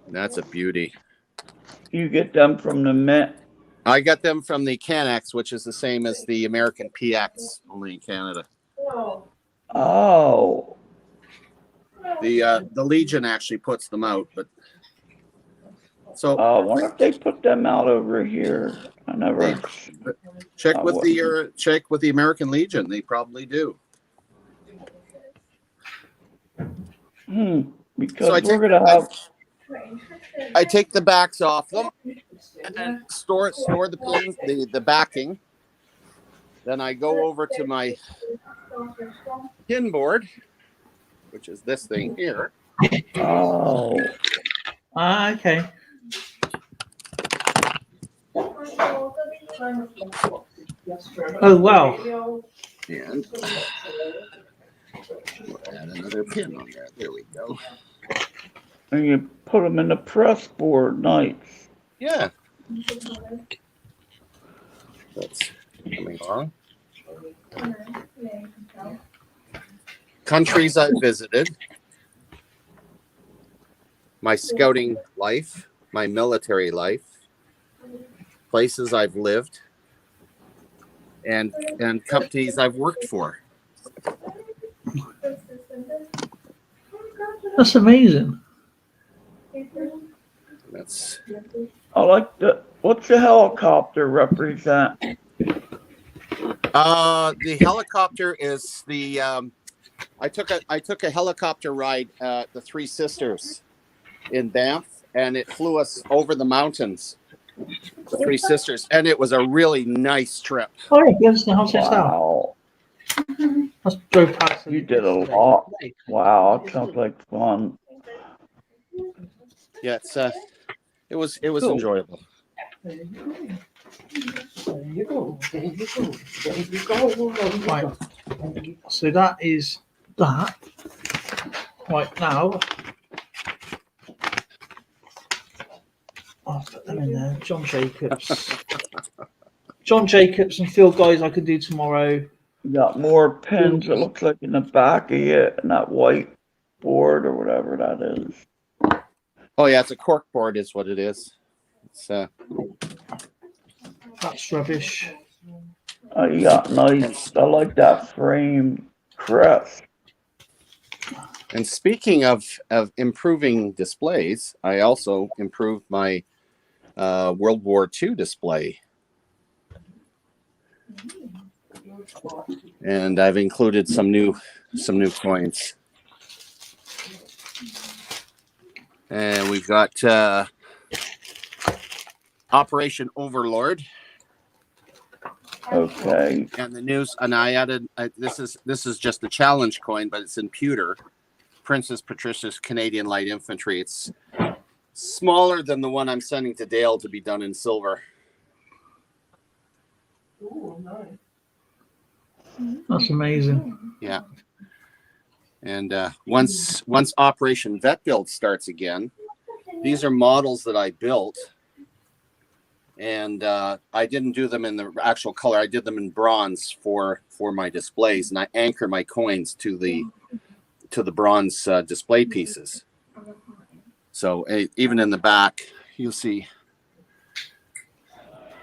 And that's a beauty. You get them from the Met? I got them from the CanX, which is the same as the American PX, only in Canada. Oh. The Legion actually puts them out, but so I wonder if they put them out over here. I never check with the American Legion. They probably do. Because so we're gonna have. I take the backs off them and store the pins, the backing. Then I go over to my pin board, which is this thing here. Oh. Okay. Oh wow. And we'll add another pin on there. There we go. And you put them in the press board, nice. Yeah. That's coming along. Countries I've visited. My scouting life. My military life. Places I've lived. and companies I've worked for. That's amazing. That's I like what's the helicopter represent? the helicopter is the I took a helicopter ride at the Three Sisters in Banff, and it flew us over the mountains, the Three Sisters, and it was a really nice trip. Oh, yeah, yes, the house is out. Wow, Let's go past you did a lot. Wow, that sounds like fun. Yeah, it was Cool. enjoyable. There you go. There you go. There you go. Right. So that is that. Right now, I'll put them in there. John Jacobs. John Jacobs and Phil Guys I could do tomorrow. You got more pins, it looks like, in the back of it, and that white board or whatever that is. Oh yeah, it's a cork board, is what it is. It's That's rubbish. Oh, you got nice. I like that frame crest. And speaking of improving displays, I also improved my World War II display. And I've included some new coins. And we've got Operation Overlord. Okay. And the news, and I added this is just a challenge coin, but it's in pewter. Princess Patricia's Canadian Light Infantry. It's smaller than the one I'm sending to Dale to be done in silver. Ooh, nice. That's amazing. Yeah. And once Operation Vet Build starts again, these are models that I built, and I didn't do them in the actual color. I did them in bronze for my displays, and I anchor my coins to the bronze display pieces. So even in the back, you'll see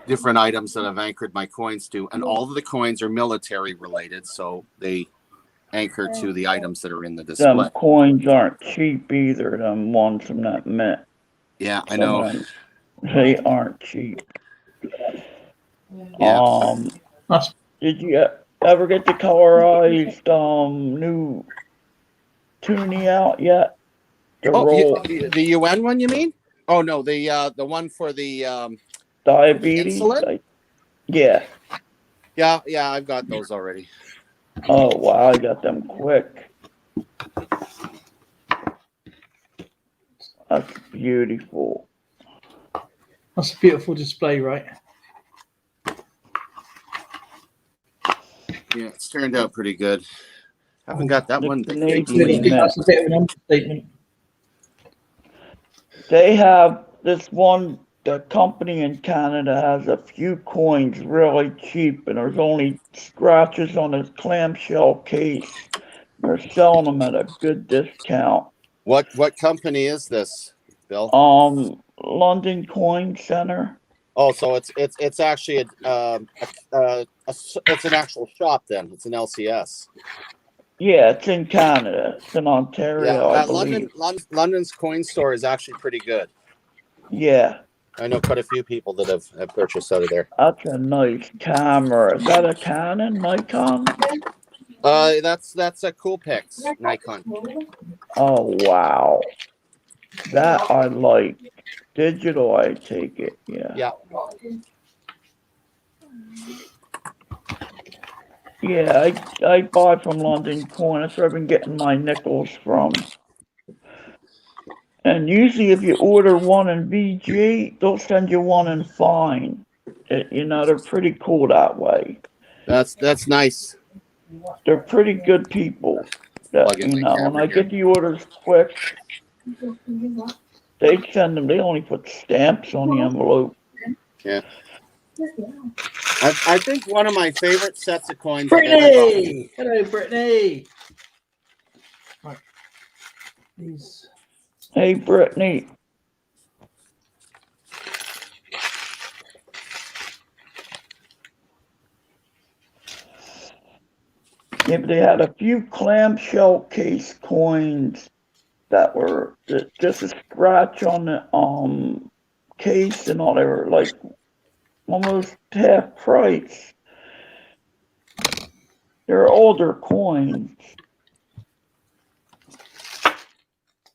different items that I've anchored my coins to, and all of the coins are military related, so they anchor to the items that are in the display. Them coins aren't cheap either, them ones from that mint. Yeah, I know. They aren't cheap. Yeah. Did you ever get the colorized new toonie out yet? The UN one, you mean? Oh no, the one for the diabetes. Yeah. Yeah, I've got those already. Oh wow, I got them quick. That's beautiful. That's a beautiful display, right? Yeah, it's turned out pretty good. Haven't got that one. That's a bit of an understatement. They have this one. The company in Canada has a few coins really cheap, and there's only scratches on his clamshell case. They're selling them at a good discount. What company is this, Bill? London Coin Center. Oh, so it's actually it's an actual shop then. It's an LCS. Yeah, it's in Canada. It's in Ontario. Yeah, London's coin store is actually pretty good. Yeah. I know quite a few people that have purchased out of there. That's a nice camera. Is that a Canon, Nikon? That's a Coolpix Nikon. Oh wow, that I like. Digital, I take it. Yeah. Yeah. Yeah, I buy from London Coin. That's where I've been getting my nickels from. And usually if you order one in VG, they'll send you one in fine. They're pretty cool that way. That's nice. They're pretty good people. When I get the orders quick, they send them. They only put stamps on the envelope. Yeah. I think one of my favorite sets of coins. Brittany! Hello, Brittany. Right. These. Hey, Brittany. Yeah, but they had a few clamshell case coins that were just a scratch on the case and all. They were like almost half price. They're older coins.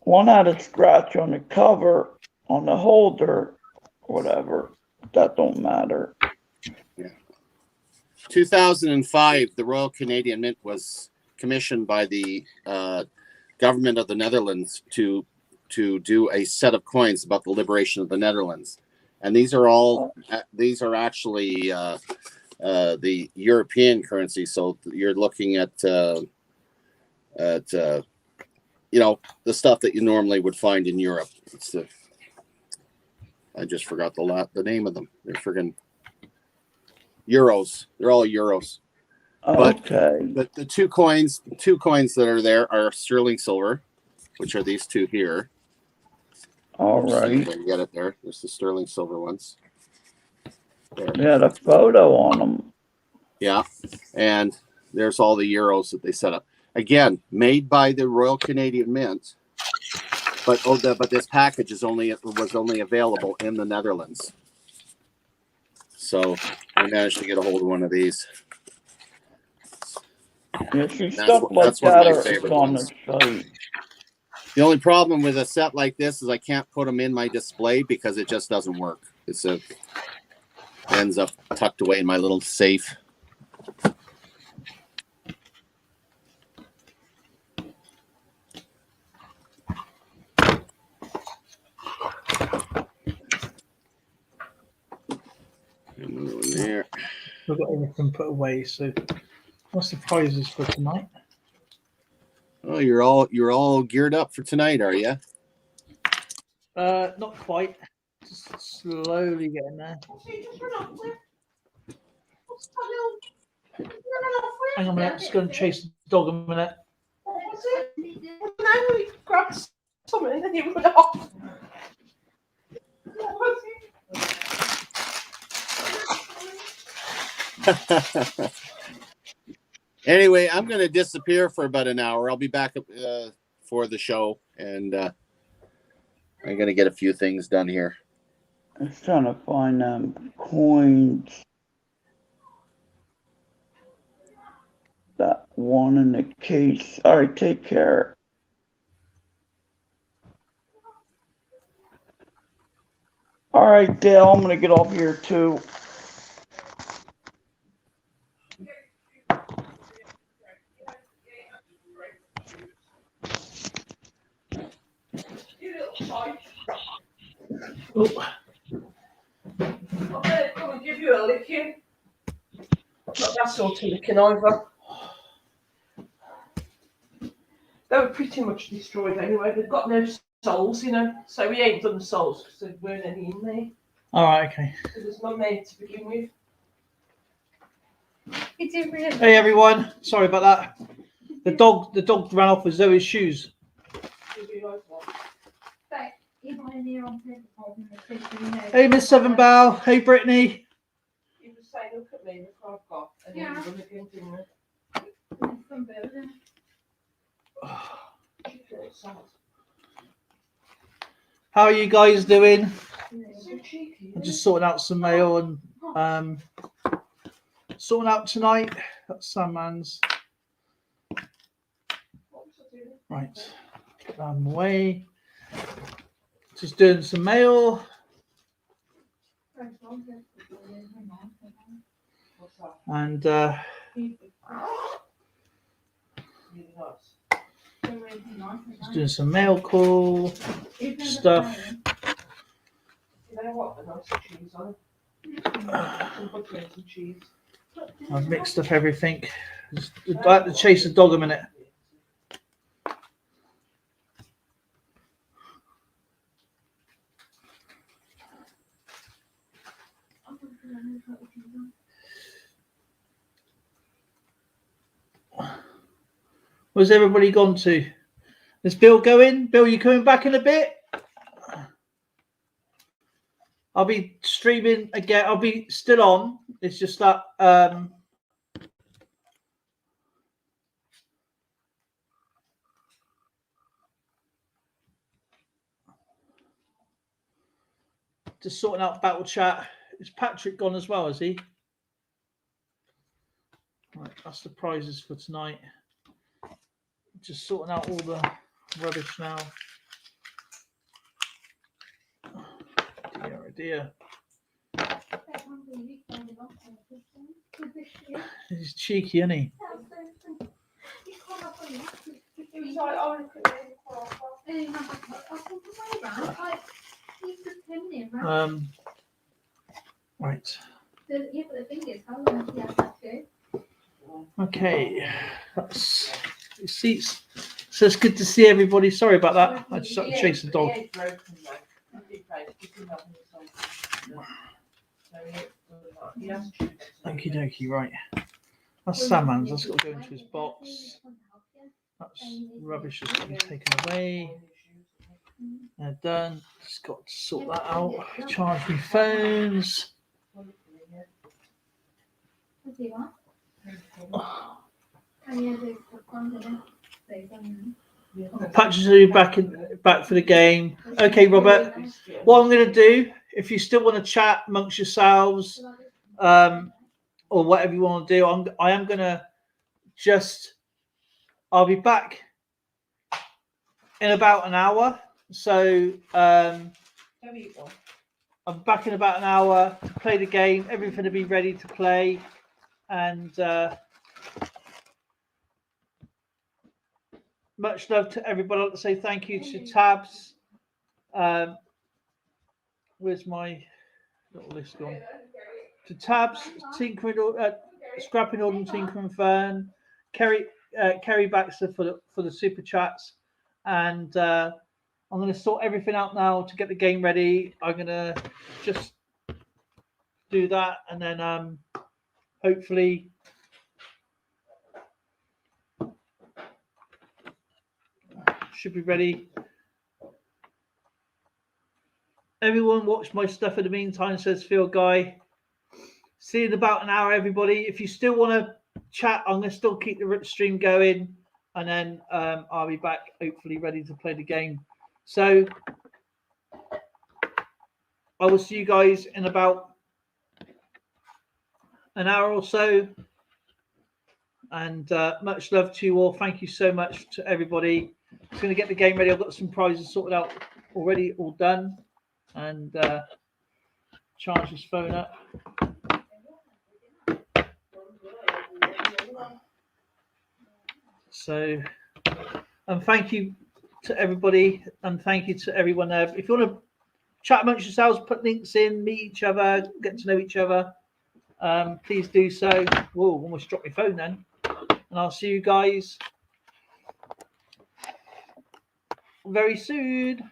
One had a scratch on the cover, on the holder, whatever. That don't matter. 2005, the Royal Canadian Mint was commissioned by the government of the Netherlands to do a set of coins about the liberation of the Netherlands, and these are actually the European currency. So you're looking at you know, the stuff that you normally would find in Europe. I just forgot the name of them. They're friggin' euros. They're all euros. Okay. But the two coins that are there are sterling silver, which are these two here. All right. Get it there. There's the sterling silver ones. There. They had a photo on them. Yeah, and there's all the euros that they set up. Again, made by the Royal Canadian Mint, but this package was only available in the Netherlands. So I managed to get a hold of one of these. Yeah, see, stuff like that are on the site. The only problem with a set like this is I can't put them in my display because it just doesn't work. It ends up tucked away in my little safe. There. We've got everything put away. So, what's the prizes for tonight? Oh, you're all geared up for tonight, are you? Not quite. Just slowly getting there. Hang on a minute. Just going to chase the dog a minute. Now we grabbed something and then you went off. Anyway, I'm going to disappear for about an hour. I'll be back for the show, and I'm going to get a few things done here. I was trying to find coins. That one in the case. All right, take care. All right, Dale, I'm going to get off here too. Oh. I'm going to come and give you a licking. Not that sort of licking either. They were pretty much destroyed anyway. They've got no souls, you know. So we ain't done the souls because there weren't any in there. All right, okay. So there's none there to begin with. Hey everyone, sorry about that. The dog ran off with Zoe's shoes. Hey Miss Seven Bow. Hey Brittany. He was saying, look at me, look what I've got. And then he again, didn't How are you guys doing? I'm just sorting out some mail and sorting out tonight. That's Sandman's. Right, get that out of the way. Just doing some mail. And just doing some mail call stuff. You know what? A nice cheese on it. Some butter and some cheese. I've mixed up everything. I'd like to chase the dog a minute. Where's everybody gone to? Is Bill going? Bill, you coming back in a bit? I'll be streaming again. I'll be still on. It's just that just sorting out battle chat. Is Patrick gone as well? Is he? Right, that's the prizes for tonight. Just sorting out all the rubbish now. Oh dear. He's cheeky, isn't he? Right. Okay. That's seats. So it's good to see everybody. Sorry about that. I just had to chase the dog. Okie dokie, right. That's Samman's. That's got to go into his box. That's rubbish that's got to be taken away. They're done. Just got to sort that out. Charge my phones. Patches are back for the game. Okay, Robert. What I'm going to do, if you still want to chat amongst yourselves, or whatever you want to do, I am going to just. I'll be back in about an hour. So I'm back in about an hour to play the game. Everything to be ready to play, and much love to everybody. I'd like to say thank you to Tabs. Where's my little list gone? To Tabs, Tinkering, Scrapping Order, Tinkering Fern, Kerry Baxter for the super chats, and I'm going to sort everything out now to get the game ready. I'm going to just do that, and then hopefully should be ready. Everyone watch my stuff in the meantime, says Phil Guy. See you in about an hour, everybody. If you still want to chat, I'm going to still keep the stream going, and then I'll be back, hopefully ready to play the game. So I will see you guys in about an hour or so. And much love to you all. Thank you so much to everybody. I'm going to get the game ready. I've got some prizes sorted out already, all done. And charge his phone up. So, and thank you to everybody, and thank you to everyone there. If you want to chat amongst yourselves, put links in, meet each other, get to know each other, please do so. Whoa, almost dropped my phone then. And I'll see you guys very soon.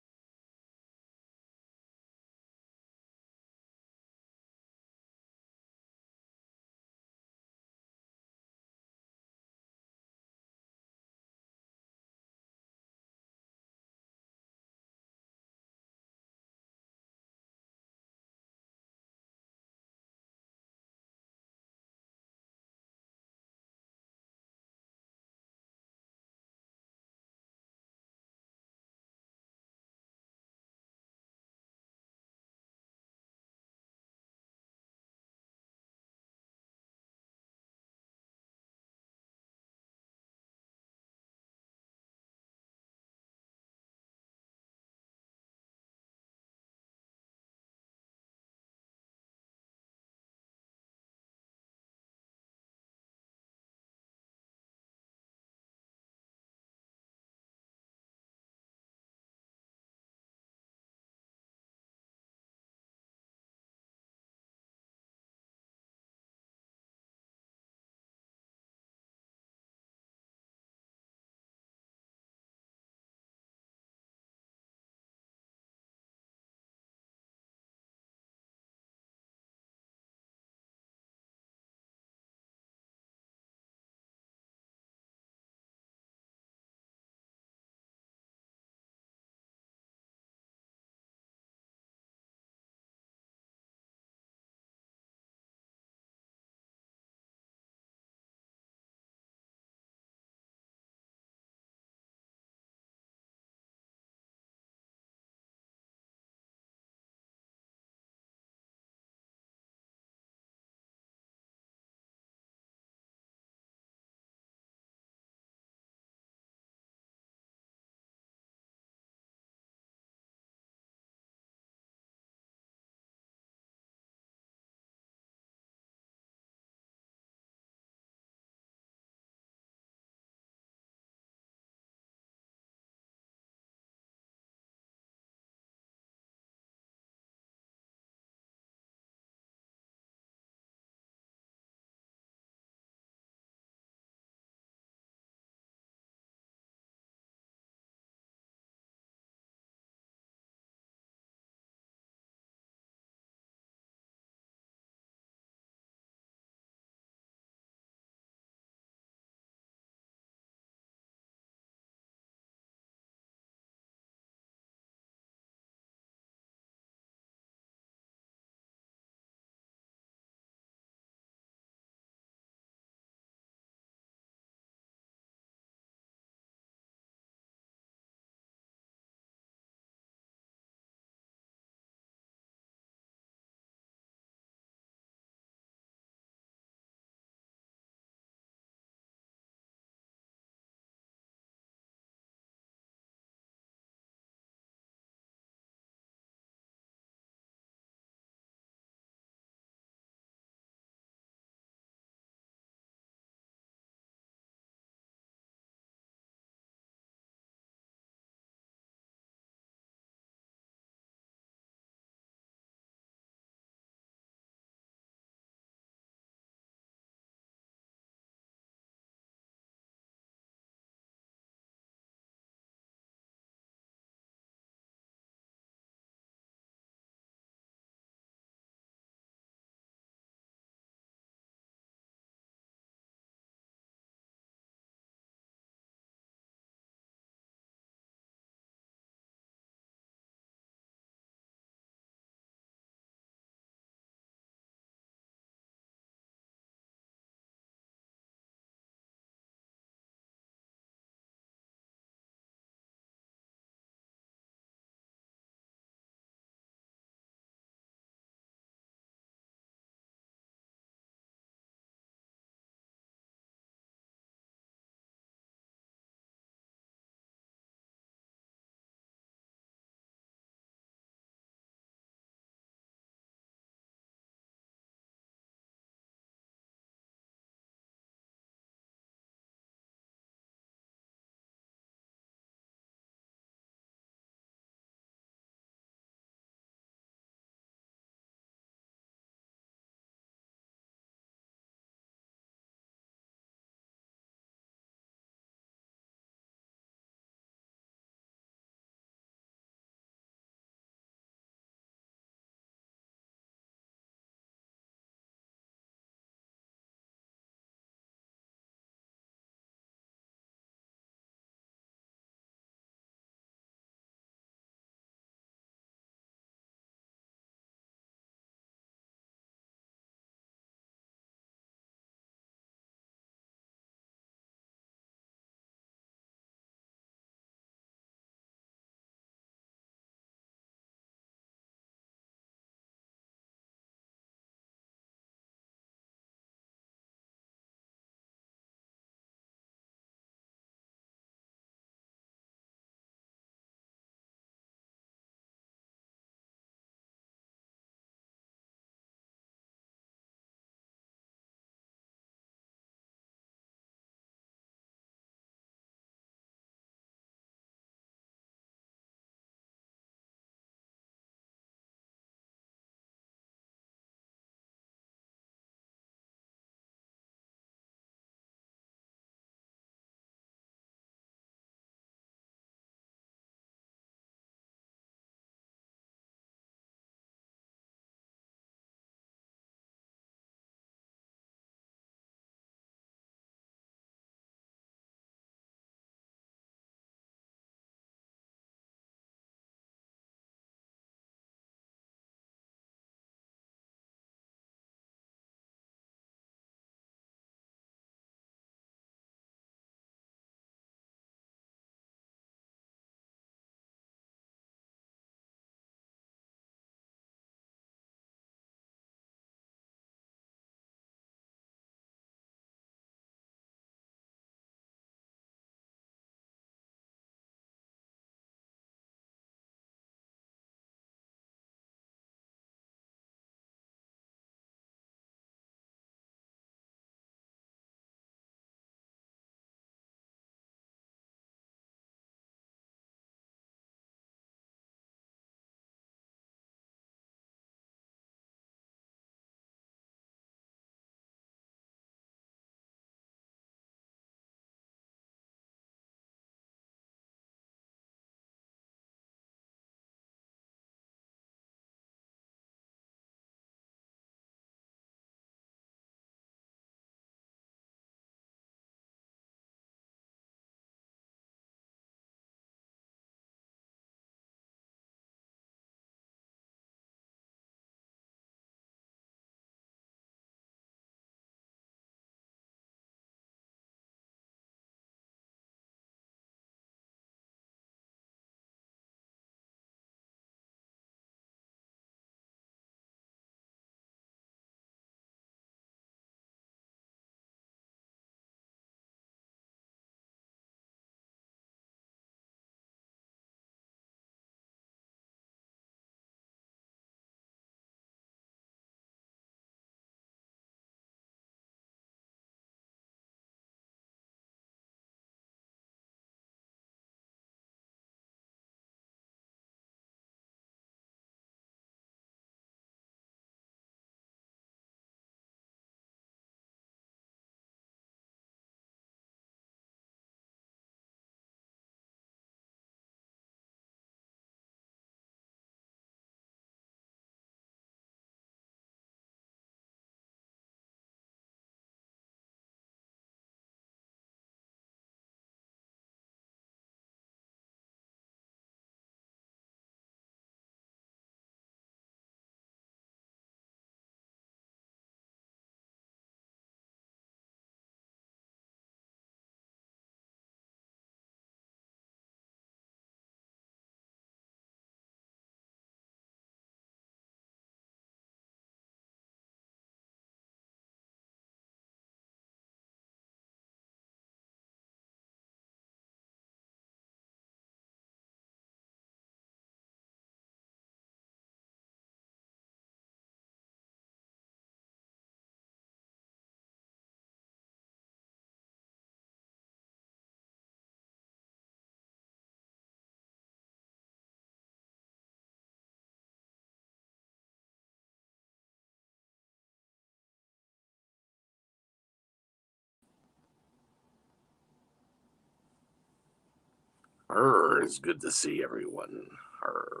It's good to see everyone. Arr.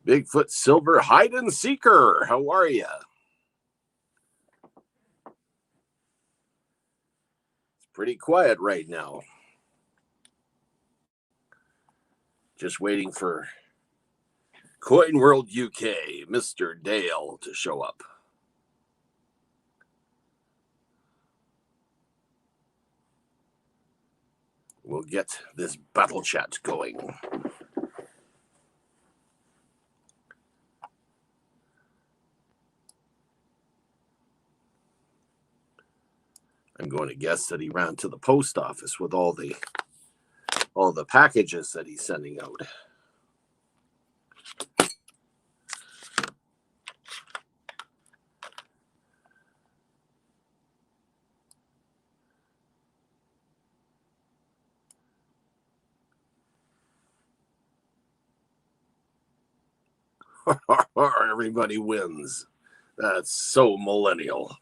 Bigfoot Silver Hide and Seeker, how are you? It's pretty quiet right now. Just waiting for Coin World UK, Mr. Dale, to show up. We'll get this battle chat going. I'm going to guess that he ran to the post office with all the packages that he's sending out. Everybody wins. That's so millennial.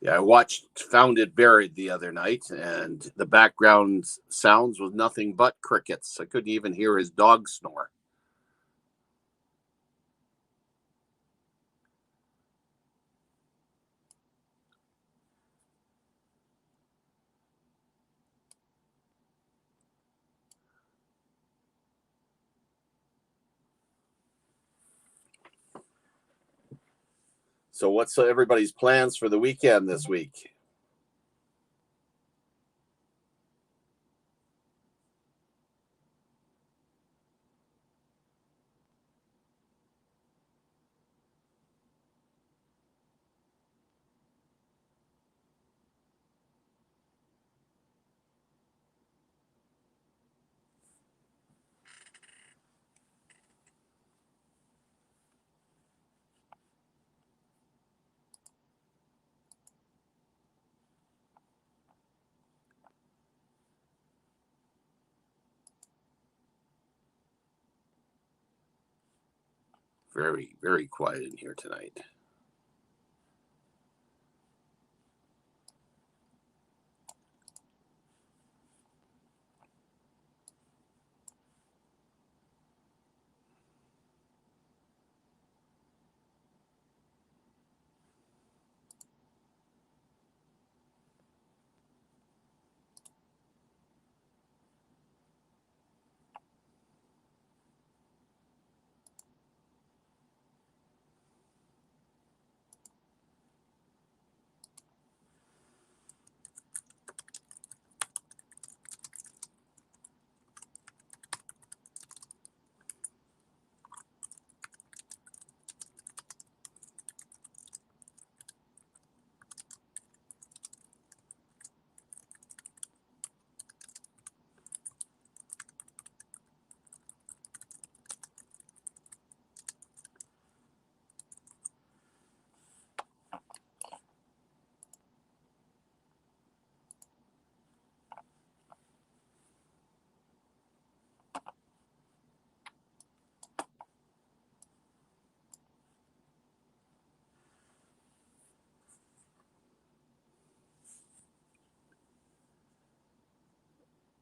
Yeah, I watched Found It Buried the other night, and the background sounds was nothing but crickets. I couldn't even hear his dog snore. So what's everybody's plans for the weekend this week? Very, very quiet in here tonight.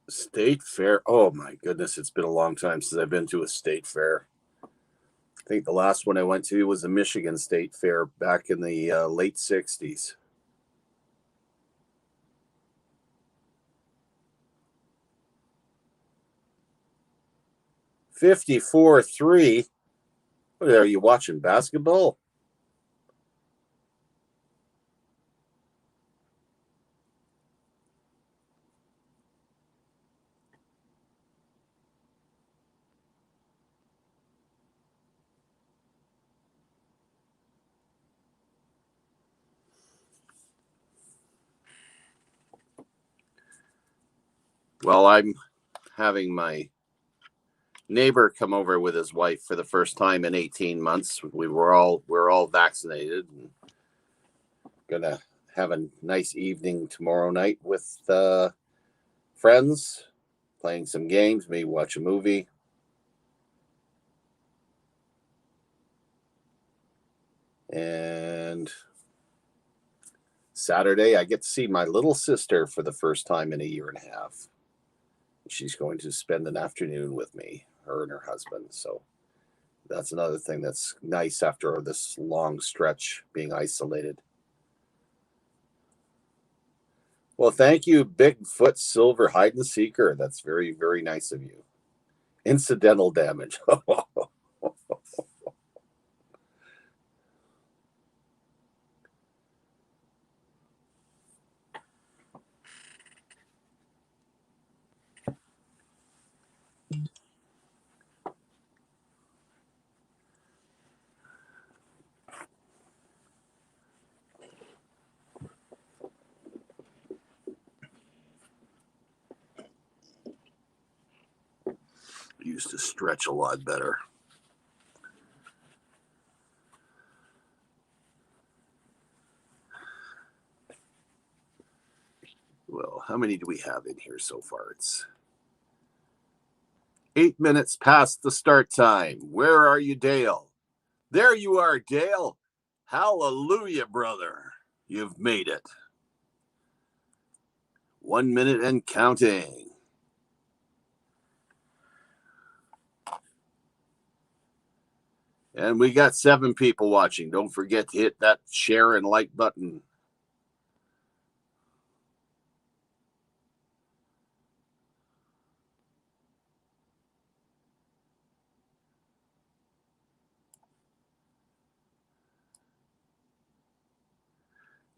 State fair. Oh my goodness, it's been a long time since I've been to a state fair. I think the last one I went to was the Michigan State Fair back in the late 60s. 54-3. What are you watching? Basketball? Well, I'm having my neighbor come over with his wife for the first time in 18 months. We're all vaccinated and gonna have a nice evening tomorrow night with friends, playing some games, maybe watch a movie. And Saturday, I get to see my little sister for the first time in a year and a half. She's going to spend an afternoon with me, her and her husband. So that's another thing that's nice after this long stretch being isolated. Well, thank you, Bigfoot Silver Hide and Seeker. That's very, very nice of you. Incidental damage. Used to stretch a lot better. Well, how many do we have in here so far? It's 8 minutes past the start time. Where are you, Dale? There you are, Dale. Hallelujah, brother. You've made it. 1 minute and counting. And we got 7 people watching. Don't forget to hit that share and like button.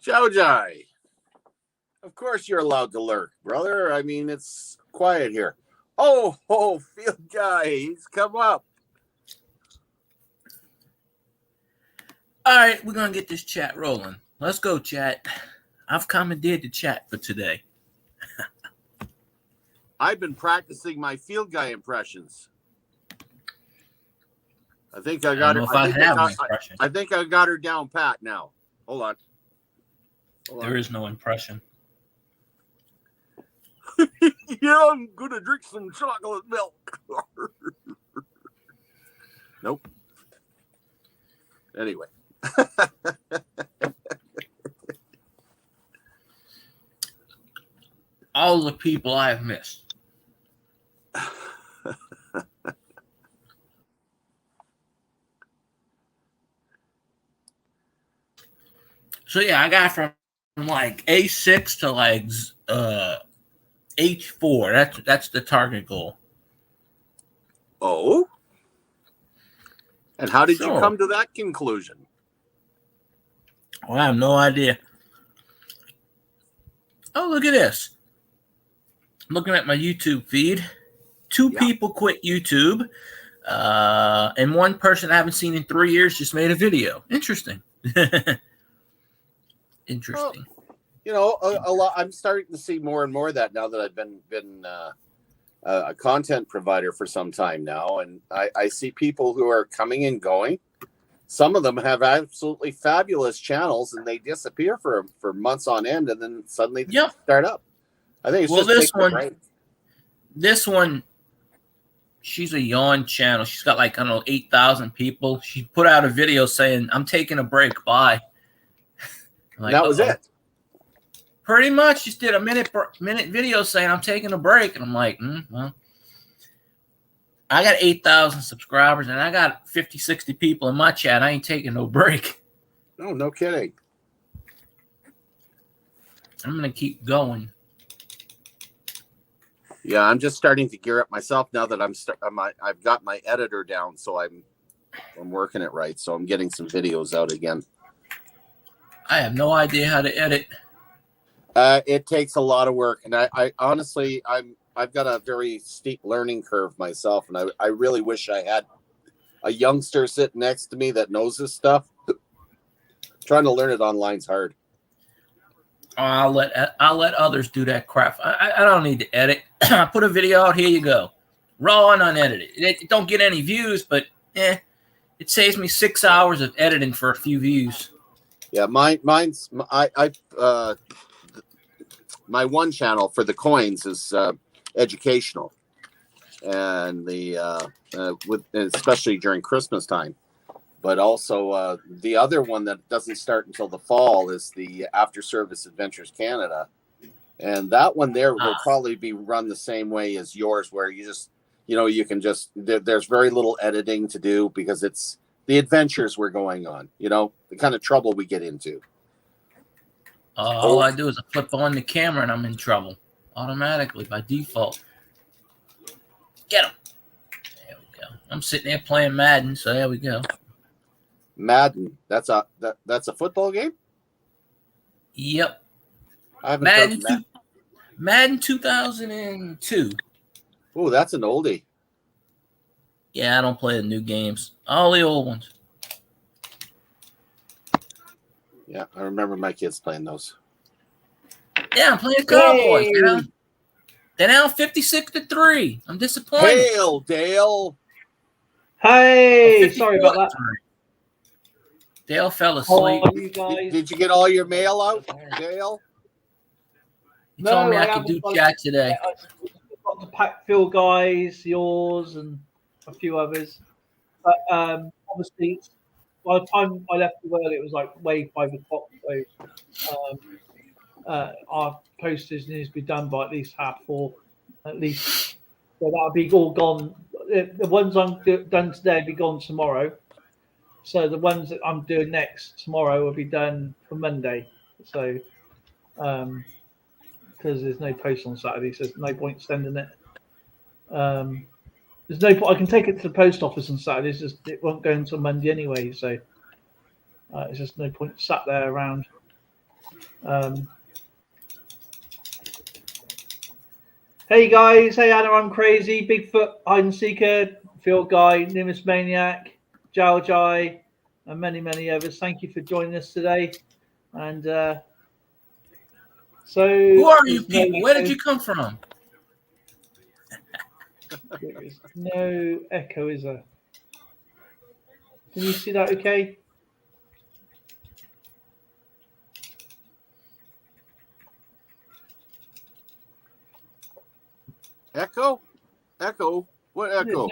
Jojai, of course you're allowed to lurk, brother. I mean, it's quiet here. Oh, field guy, he's come up. All right, we're going to get this chat rolling. Let's go, chat. I've commandeered the chat for today. I've been practicing my field guy impressions. I think I got her. I think I got her down pat now. Hold on. There is no impression. Yeah, I'm gonna drink some chocolate milk. Nope. Anyway. All the people I have missed. So yeah, I got from like A6 to like H4. That's the target goal. Oh. And how did you come to that conclusion? Well, I have no idea. Oh, look at this. I'm looking at my YouTube feed. 2 people quit YouTube. And 1 person I haven't seen in 3 years just made a video. Interesting. Interesting. Well, a lot. I'm starting to see more and more of that now that I've been a content provider for some time now, and I see people who are coming and going. Some of them have absolutely fabulous channels, and they disappear for months on end, and then suddenly they start up. I think it's this one. She's a yawn channel. She's got like, I don't know, 8,000 people. She put out a video saying, "I'm taking a break. Bye." Like, that was it. Pretty much, just did a minute video saying, "I'm taking a break," and I'm like, well, I got 8,000 subscribers, and I got 50, 60 people in my chat. I ain't taking no break. No kidding. I'm gonna keep going. Yeah, I'm just starting to gear up myself now that I've got my editor down, so I'm working it right. So I'm getting some videos out again. I have no idea how to edit. It takes a lot of work, and I honestly I've got a very steep learning curve myself, and I really wish I had a youngster sitting next to me that knows this stuff. Trying to learn it online's hard. I'll let others do that crap. I don't need to edit. I put a video out. Here you go, raw and unedited. It don't get any views, but it saves me 6 hours of editing for a few views. Yeah, mine's my one channel for the coins is educational, and especially during Christmas time. But also the other one that doesn't start until the fall is the After Service Adventures Canada, and that one there will probably be run the same way as yours, where you just you can just there's very little editing to do because it's the adventures we're going on. The kind of trouble we get into. All I do is I flip on the camera and I'm in trouble automatically by default. Get him. There we go. I'm sitting there playing Madden, so there we go. Madden. That's a football game? Yep. I haven't Madden 2002. Oh, that's an oldie. Yeah, I don't play the new games. All the old ones. Yeah, I remember my kids playing those. Yeah, I'm playing Cowboys. Hey. They're now 56-3. I'm disappointed. Hail, Dale. Hey, sorry about that. Dale fell asleep. You guys. Did you get all your mail out, Dale? You told me I could do chat today. I've got the Packfield guys, yours, and a few others. But obviously, by the time I left the world, it was like way 5 o'clock. So our postage needs to be done by at least 4:30, at least. So that'll be all gone. The ones I'm done today will be gone tomorrow. So the ones that I'm doing next tomorrow will be done for Monday. So because there's no post on Saturday, so there's no point sending it. There's no point. I can take it to the post office on Saturday. It's just it won't go until Monday anyway. So it's just no point sat there around. Hey guys, hey Anna, I'm crazy. Bigfoot, Hide and Seeker, Field Guy, Nimbus Maniac, Jow Jai, and many, many others. Thank you for joining us today. And so, who are you people? Where did you come from? There is no echo, is there? Can you see that okay? Echo? Echo? What echo?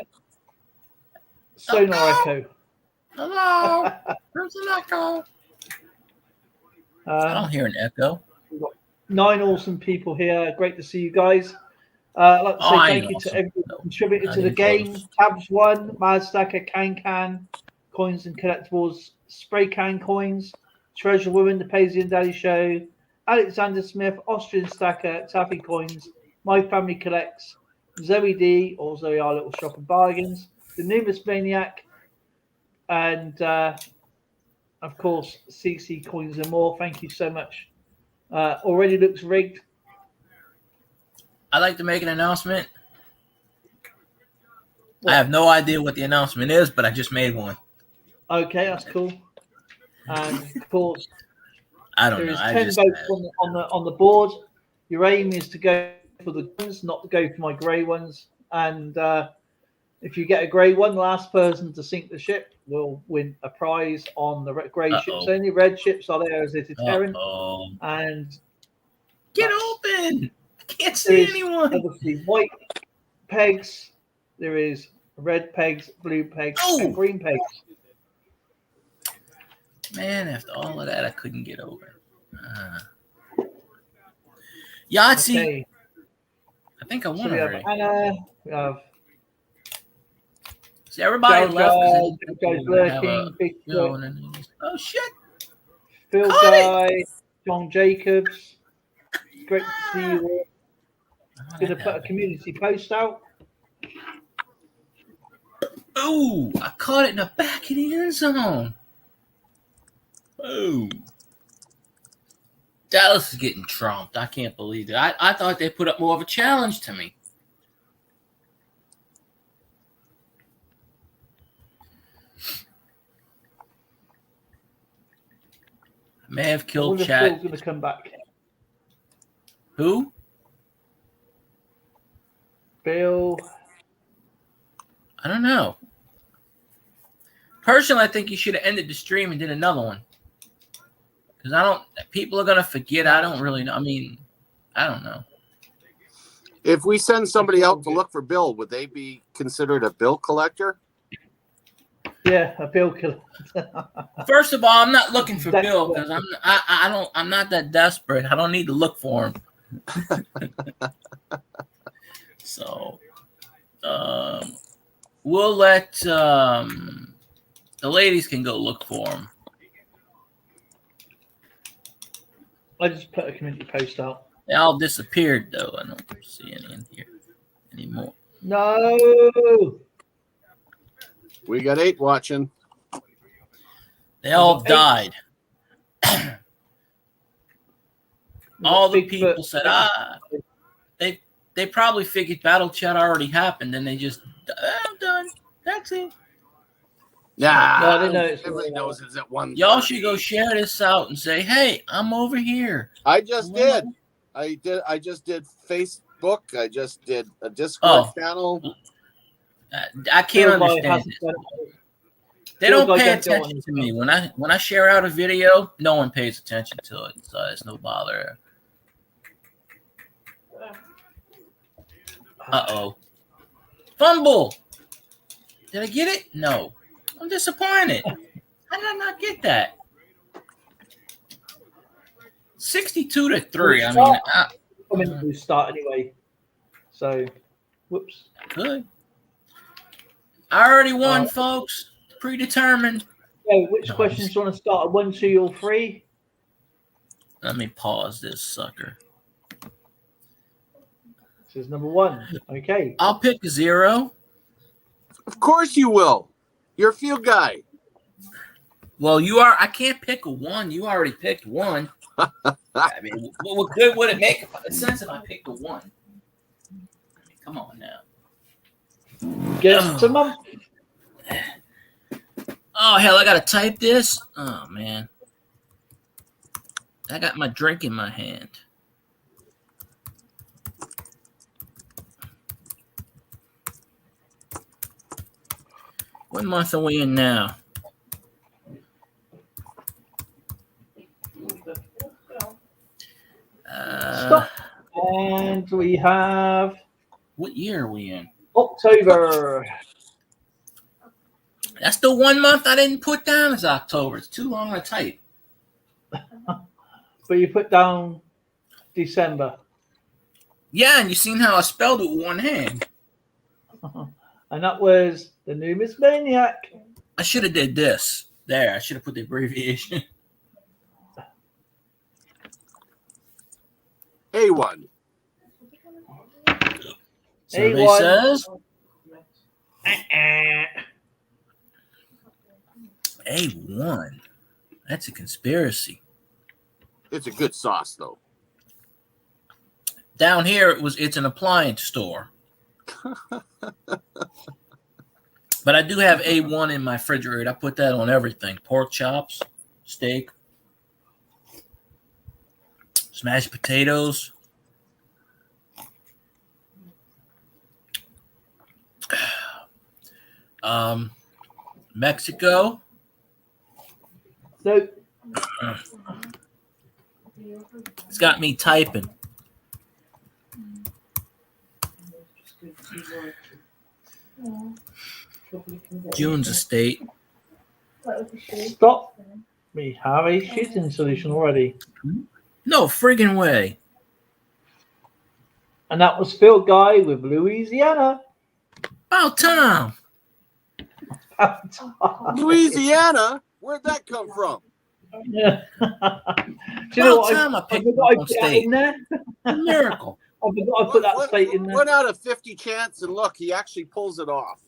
Sonar echo. Hello. There's an echo. I don't hear an echo. We've got 9 awesome people here. Great to see you guys. I'd like to say thank you to everyone who contributed to the game. Tabs 1, Mad Stacker, Can, Coins and Collectibles, Spray Can Coins, Treasure Woman, The Paisley and Daddy Show, Alexander Smith, Austrian Stacker, Taffy Coins, My Family Collects, Zoe D, or Zoe Our Little Shop of Bargains, The Numerous Maniac, and of course, CC Coins and More. Thank you so much. Already looks rigged. I'd like to make an announcement. I have no idea what the announcement is, but I just made one. Okay, that's cool. And of course, I don't there know. is 10 votes on the board. Your aim is to go for the guns, not to go for my grey ones. And if you get a grey one, the last person to sink the ship will win a prize on the grey ships. Only red ships are there as it is Terran. And get open! I can't see anyone. Obviously, white pegs. There is red pegs, blue pegs, and green pegs. Man, after all of that, I couldn't get over. Yahtzee. Okay. I think I won So we have already. Anna. We have. See, everybody left. Guys lurking. Big oh shit! Phil Guy, John Jacobs. Great to see you all. Gonna put a community post out. Ooh, I caught it in the back of the end zone. Ooh. Dallas is getting trumped. I can't believe it. I thought they put up more of a challenge to me. I may have killed Chat. Phil's going to come back. Who? Bill. I don't know. Personally, I think you should have ended the stream and did another one. Because people are going to forget. I don't really know. I mean, I don't know. If we send somebody out to look for Bill, would they be considered a bill collector? Yeah, a bill collector. First of all, I'm not looking for Bill because I'm not that desperate. I don't need to look for him. So, we'll let the ladies can go look for him. I just put a community post out. They all disappeared though. I don't see any in here anymore. No. We got 8 watching. They all died. All the people said, they probably figured battle chat already happened, and they just, I'm done. That's it. Nah, no, they know everybody knows it's at one. Y'all should go share this out and say, "Hey, I'm over here." I just did. I just did Facebook. I just did a Discord channel. I can't understand this. They don't pay attention to me when I share out a video. No one pays attention to it, so it's no bother. Uh-oh. Fumble. Did I get it? No. I'm disappointed. How did I not get that? 62-3. I mean, I'm in to start anyway. So, whoops. Good. I already won, folks. Predetermined. So, which questions do you want to start? 1, 2, or 3? Let me pause this sucker. This is number 1. Okay. I'll pick 0. Of course you will. You're a field guy. Well, you are. I can't pick a 1. You already picked 1. I mean, what good would it make sense if I picked a 1? I mean, come on now. Get to month. Oh, hell, I got to type this? Oh, man. I got my drink in my hand. What month are we in now? Stop. And we have... What year are we in? October. That's the 1 month I didn't put down as October. It's too long to type. But you put down December. Yeah, and you seen how I spelled it with one hand. And that was the new Miss Maniac. I should have did this. There, I should have put the abbreviation. A1. Survey A1. says A1. That's a conspiracy. It's a good sauce, though. Down here, it's an appliance store. But I do have A1 in my refrigerator. I put that on everything. Pork chops, steak, smashed potatoes. Mexico. Nope. It's got me typing. June's estate. Stop. We have a shooting solution already. No friggin' way. And that was Phil Guy with Louisiana. About time. Louisiana? Where'd that come from? Yeah. Do you know what? I picked up on stage. There? A miracle. I forgot I put that state in there. 1 out of 50 chance, and look, he actually pulls it off.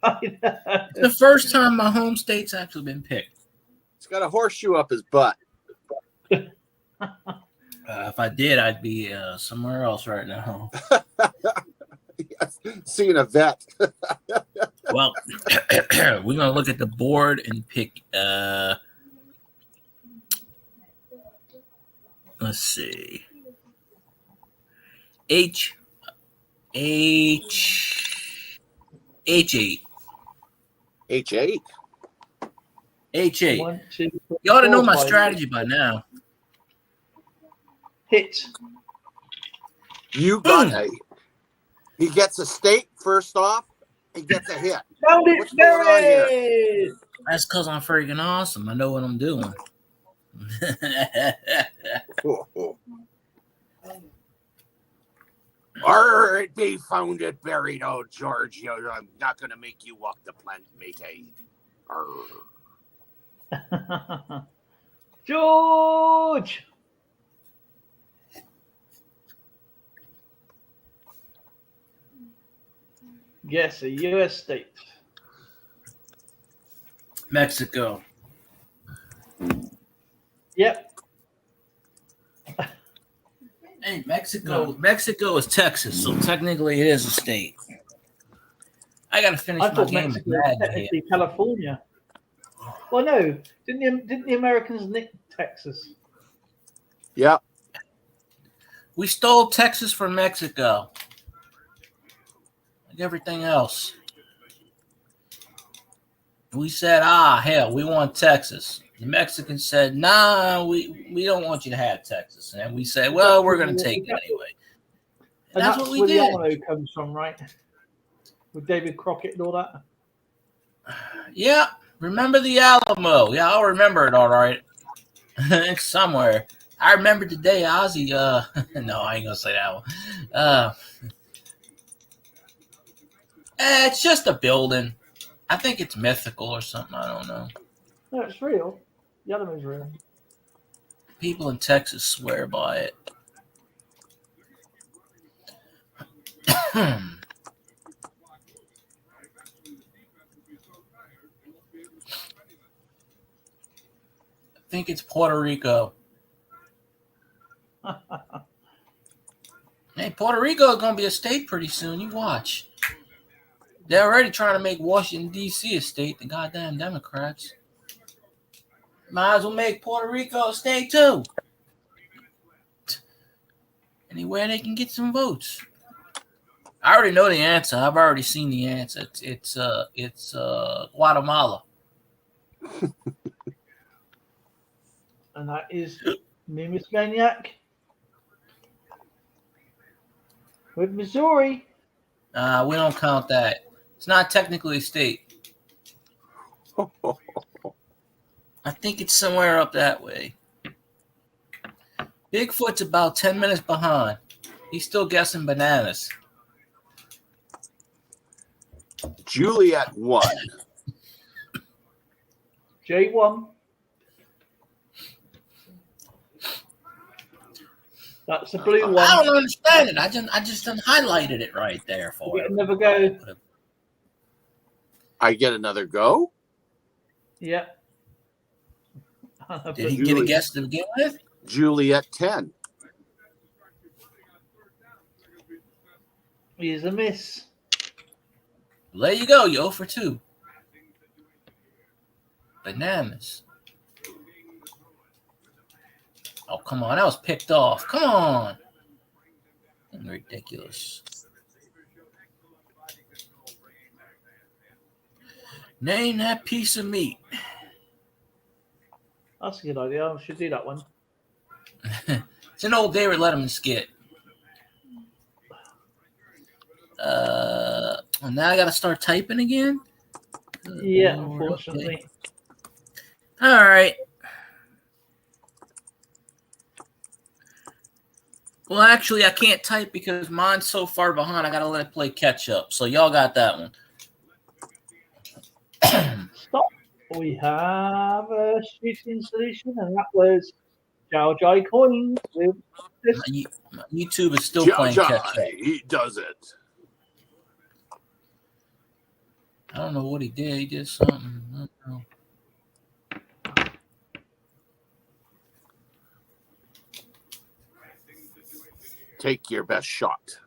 It's the first time my home state's actually been picked. He's got a horseshoe up his butt. If I did, I'd be somewhere else right now. Yes, seeing a vet. Well, we're gonna look at the board and pick. Let's see. H8. H8. H8. 1, 2, 3, You ought to know 4, my 5. strategy by now. Hit. You got it. He gets a state first off. He gets a hit. Found it. What's going on There here? it is. That's because I'm freaking awesome. I know what I'm doing. Or it be found it buried, oh George. I'm not gonna make you walk the plank, mate. George. Guess a U.S. state. Mexico. Yep. Hey, Mexico. Mexico is Texas, so technically it is a state. I gotta finish I my thought game. Mexico was technically California. Well, no. Didn't the Americans nick Texas? Yeah. We stole Texas from Mexico. Like everything else. We said, hell, we want Texas. The Mexicans said, nah, we don't want you to have Texas. And we said, well, we're going to take it anyway. And that's what we where did. the Alamo comes from, right? With David Crockett and all that. Yeah. Remember the Alamo. Yeah, I'll remember it all right. It's somewhere. I remember the day Ozzy, no, I ain't going to say that one. It's just a building. I think it's mythical or something. I don't know. No, it's real. The Alamo's real. People in Texas swear by it. I think it's Puerto Rico. Hey, Puerto Rico is going to be a state pretty soon. You watch. They're already trying to make Washington, D.C. a state, the goddamn Democrats. Might as well make Puerto Rico a state, too. Anywhere they can get some votes. I already know the answer. I've already seen the answer. It's Guatemala. And that is Miss Maniac with Missouri. We don't count that. It's not technically a state. I think it's somewhere up that way. Bigfoot's about 10 minutes behind. He's still guessing bananas. Juliet 1. J1. That's the blue one. I don't understand it. I just highlighted it right there for You you. get another go. I get another go? Yeah. Did he get a guess to begin with? Juliet 10. Here's a miss. There you go. You 0 for 2. Bananas. Oh, come on. That was picked off. Come on. Ridiculous. Name that piece of meat. That's a good idea. I should do that one. It's an old David Letterman skit. And now I got to start typing again? Yeah, Oh, unfortunately. okay. All right. Well, actually, I can't type because mine's so far behind. I got to let it play catch up. So y'all got that one. Stop. We have a shooting solution, and that was Jai coins with this. YouTube is still Jai playing Jai, catch up. he does it. I don't know what he did. He did something. I don't know. Take your best shot.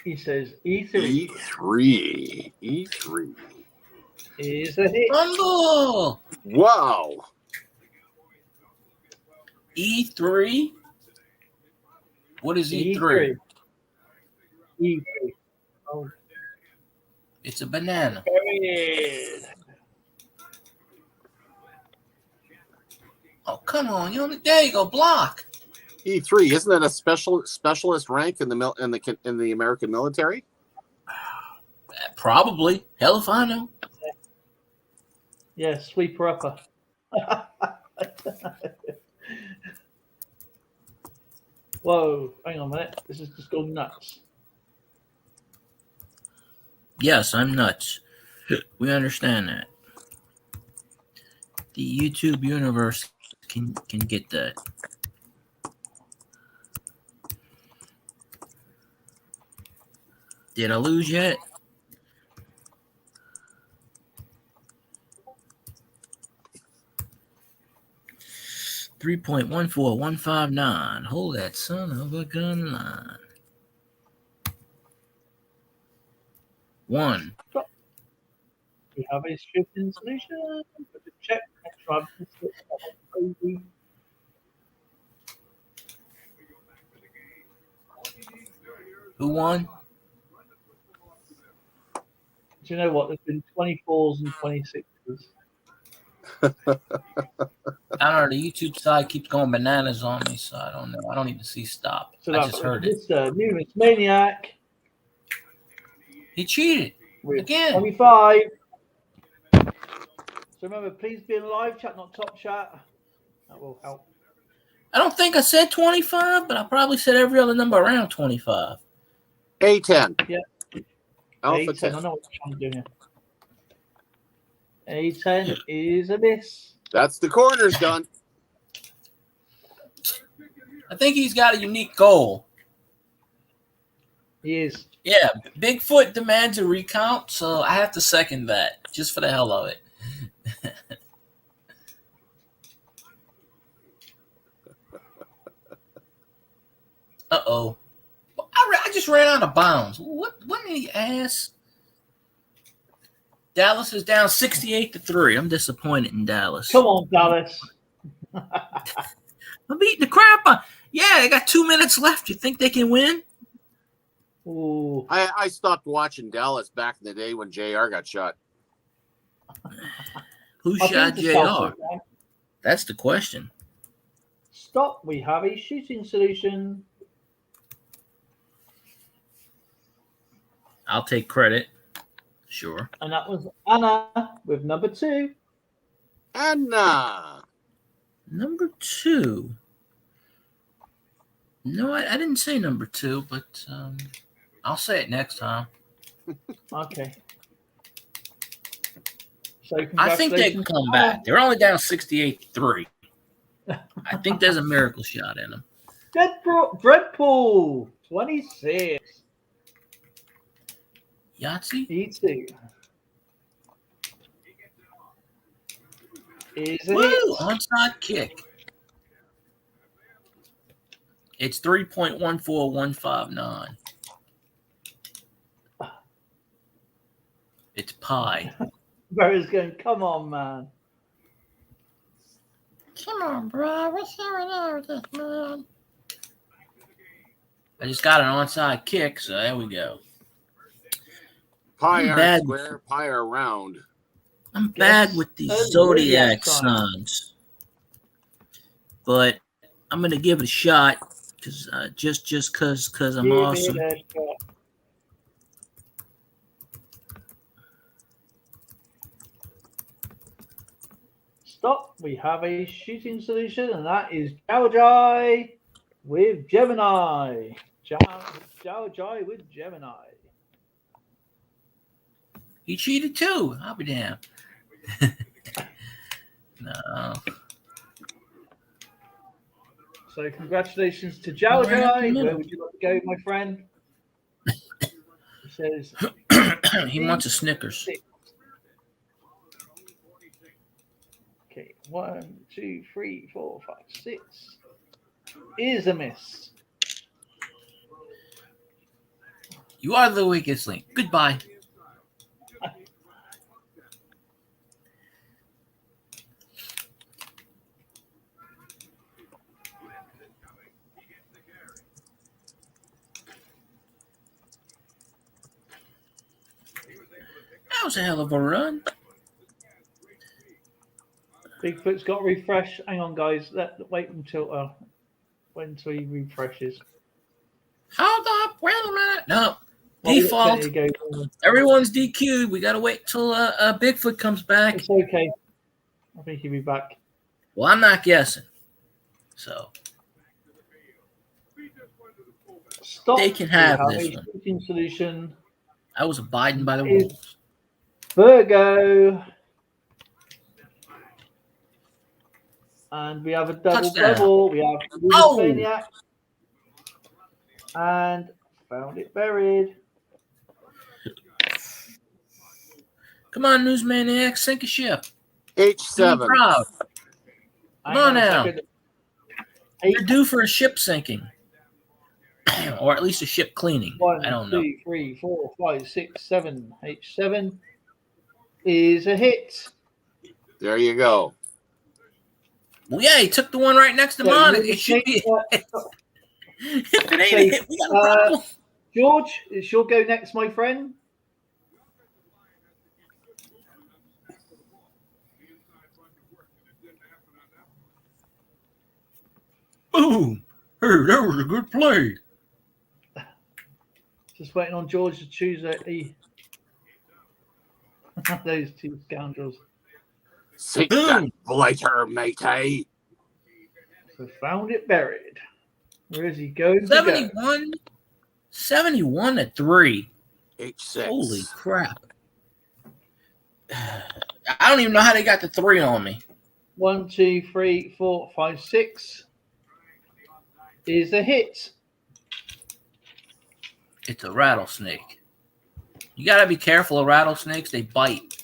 He says E3. E3. E3. Is a hit. Rumble! Wow. E3? What is E3? E3. Oh. It's a banana. Oh, come on. There you go. Block. E3, isn't that a specialist rank in the American military? Probably. Hell if I know. Yeah, sweeper upper. Whoa, hang on a minute. This is just going nuts. Yes, I'm nuts. We understand that. The YouTube universe can get that. Did I lose yet? $3.14159. Hold that son of a gun line. 1. We have a shipping solution. Check. Who won? Do you know what? There's been 24s and 26s. I don't know. The YouTube side keeps going bananas on me, so I don't know. I don't even see stop. So I just heard it. Mr. Numerous Maniac. He cheated again. 25. So remember, please be in live chat, not top chat. That will help. I don't think I said 25, but I probably said every other number around 25. A10. Yeah. Alpha A10. 10. I know what you're trying to do here. A10 is a miss. That's the corners done. I think he's got a unique goal. He is. Yeah, Bigfoot demands a recount, so I have to second that just for the hell of it. Uh-oh. I just ran out of bounds. What in the ass? Dallas is down 68-3. I'm disappointed in Dallas. Come on, Dallas. I'm beating the crap on. Yeah, they got 2 minutes left. You think they can win? Ooh. I stopped watching Dallas back in the day when JR got shot. Who shot JR? That's the question. Stop. We have a shooting solution. I'll take credit. Sure. And that was Anna with number 2. Anna. Number 2. No, I didn't say number 2, but I'll say it next time. Okay. So I think they can come back. They're only down 68-3. I think there's a miracle shot in them. Breadpool, 26. Yahtzee? E2. Is Woo! it? Onside kick. It's 3.14159. It's pie. Barry's going, come on, man. Come on, bro. What's going on with this, man? I just got an onside kick, so there we go. Pie are square, pie are round. I'm bad with these zodiac signs, but I'm gonna give it a shot because just because I'm awesome. Stop. We have a shooting solution, and that is Jai with Gemini. Jai with Gemini. He cheated too. I'll be damned. No. So congratulations to Jalgai. Where would you like to go, my friend? He says he wants a Snickers. 6. Okay, 1, 2, 3, 4, 5, 6. Is a miss. You are the weakest link. Goodbye. That was a hell of a run. Bigfoot's got to refresh. Hang on, guys. Wait until he refreshes. Hold up. Wait a minute. No. Well, Default. Everyone's DQ'd. We got to wait till Bigfoot comes back. It's okay. I think he'll be back. Well, I'm not guessing. So. Stop. They can have this one. Solution. I was abiding by the rules. Virgo. And we have a double. We have Maniac. And found it buried. Come on, News Maniac, sink a ship. H7. Proud. Come on now. You're due for a ship sinking. Or at least a ship cleaning. 1, I don't know. 2, 3, 4, 5, 6, 7. H7 is a hit. There you go. Well, yeah, he took the one right next to mine. It should be. If it ain't a hit, we got a problem. George, it's your go next, my friend. Boom. Hey, that was a good play. Just waiting on George to choose those two scoundrels. Sink that blighter, matey. So found it buried. Where is he going? 71? 71 at 3. H6. Holy crap. I don't even know how they got the 3 on me. 1, 2, 3, 4, 5, 6 is a hit. It's a rattlesnake. You got to be careful of rattlesnakes. They bite.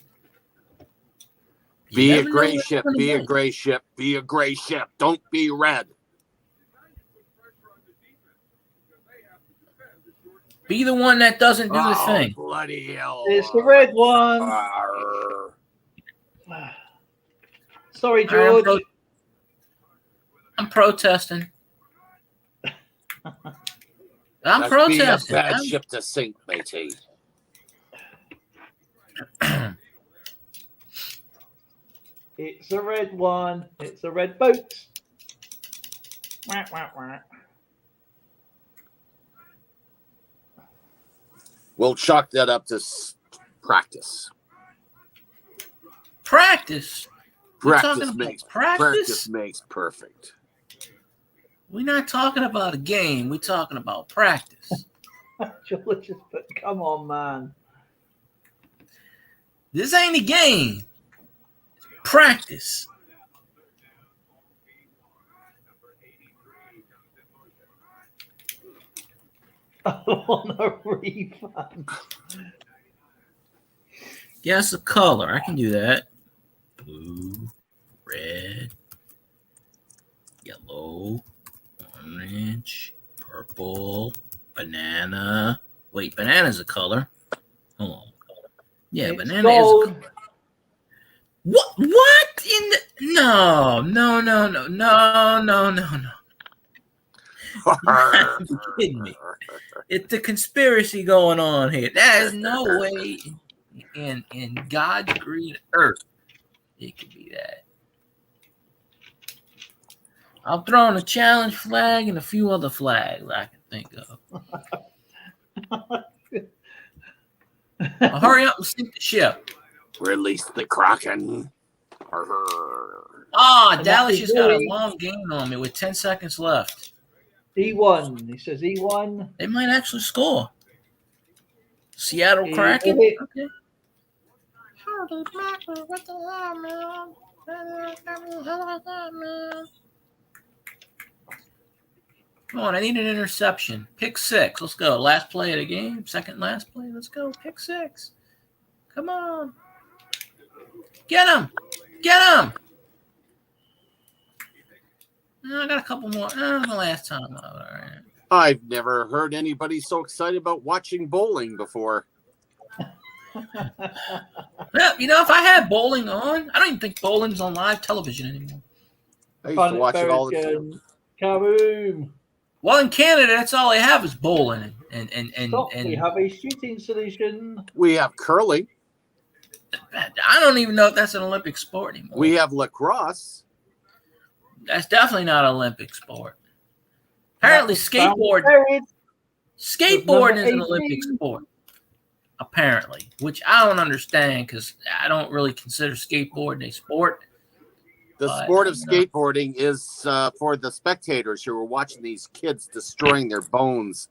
Be a gray ship. Be a gray ship. Be a gray ship. Don't be red. Be the one that doesn't do the thing. Bloody hell. It's the red one. Sorry, George. I'm protesting. I'm protesting. Be a bad ship to sink, matey. It's a red one. It's a red boat. Wah, wah, wah. We'll chalk that up to practice. Practice? Practice makes perfect. We're not talking about a game. We're talking about practice. George, come on, man. This ain't a game. It's practice. I want a refund. Guess a color. I can do that. Blue, red, yellow, orange, purple, banana. Wait, banana's a color. Hold on. Yeah, it's banana gold. is a color. What? What in the? No. You're kidding me. It's the conspiracy going on here. There's no way in God's green earth it could be that. I'm throwing a challenge flag and a few other flags I can think of. Hurry up and sink the ship. Release the Kraken. Dallas just got a long game on me with 10 seconds left. E1. He says E1. They might actually score. Seattle Kraken. Okay. What the hell, man? Come on, I need an interception. Pick 6. Let's go. Last play of the game. Second last play. Let's go. Pick 6. Come on. Get him. Get him. I got a couple more. The last time. All right. I've never heard anybody so excited about watching bowling before. Well, if I had bowling on, I don't even think bowling's on live television anymore. I used to watch it all the time. Kaboom! Well, in Canada, that's all they have is bowling, and We have a shooting solution. We have curling. I don't even know if that's an Olympic sport anymore. We have lacrosse. That's definitely not an Olympic sport. Apparently, skateboarding is an Olympic sport. Apparently, which I don't understand because I don't really consider skateboarding a sport. The sport of skateboarding is for the spectators who are watching these kids destroying their bones.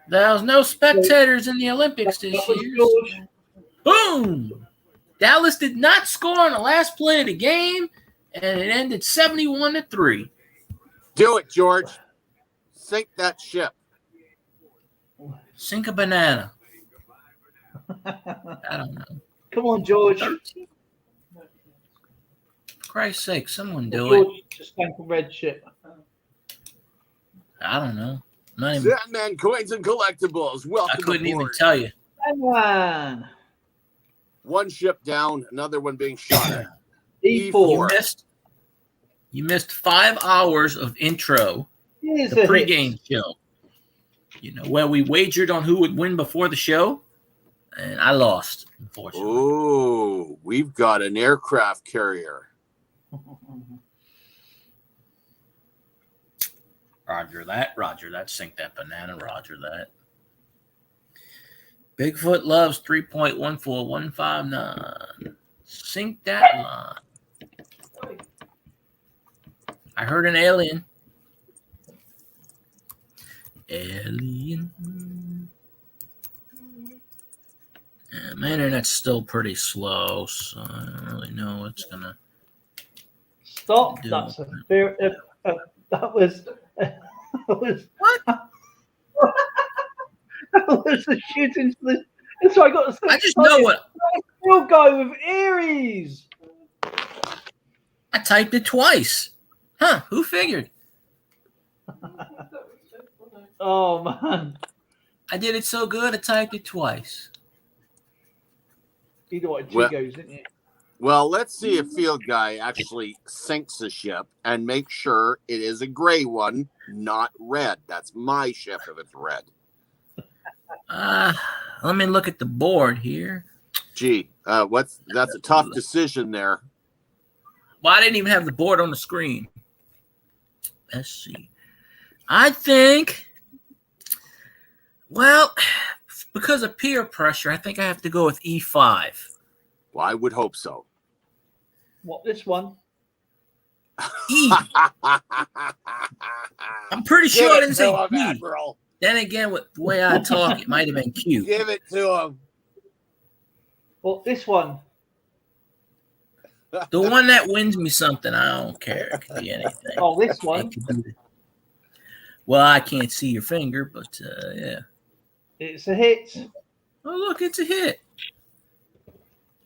There was no spectators in the Olympics this year. Boom! Dallas did not score on the last play of the game, and it ended 71-3. Do it, George. Sink that ship. Sink a banana. I don't know. Come on, George. 13? For Christ's sake, someone do George, it. just thank a red ship. I don't know. Not even, Sandman Coins and Collectibles. Welcome I couldn't even aboard. tell you. Man. One ship down, another one being shot at. E4. You missed 5 hours of intro, Here's the a pregame hit. show. Where we wagered on who would win before the show, and I lost, unfortunately. Oh, we've got an aircraft carrier. Roger that. Sink that banana. Roger that. Bigfoot loves 3.14159. Sink that line. I heard an alien. Alien. Yeah, my internet's still pretty slow, so I don't really know what's gonna Stop. do. That's a fair. That was what? That was a shooting solution. So I got. I just know what. Still go with Aries. I typed it twice. Huh? Who figured? Oh man. I did it so good. I typed it twice. Either way, Well- Chigos, didn't you? Well, let's see if Field Guy actually sinks a ship and make sure it is a gray one, not red. That's my ship if it's red. Let me look at the board here. Gee, that's a tough decision there. Well, I didn't even have the board on the screen. Let's see. I think, well, because of peer pressure, I think I have to go with E5. Well, I would hope so. What, this one? E. I'm pretty sure I didn't say Give it to him, D. Admiral. Then again, with the way I talk, it might have been Q. Give it to him. Well, this one. The one that wins me something, I don't care. It could be anything. Oh, this one. It could be- Well, I can't see your finger, but yeah. It's a hit. Oh, look, it's a hit.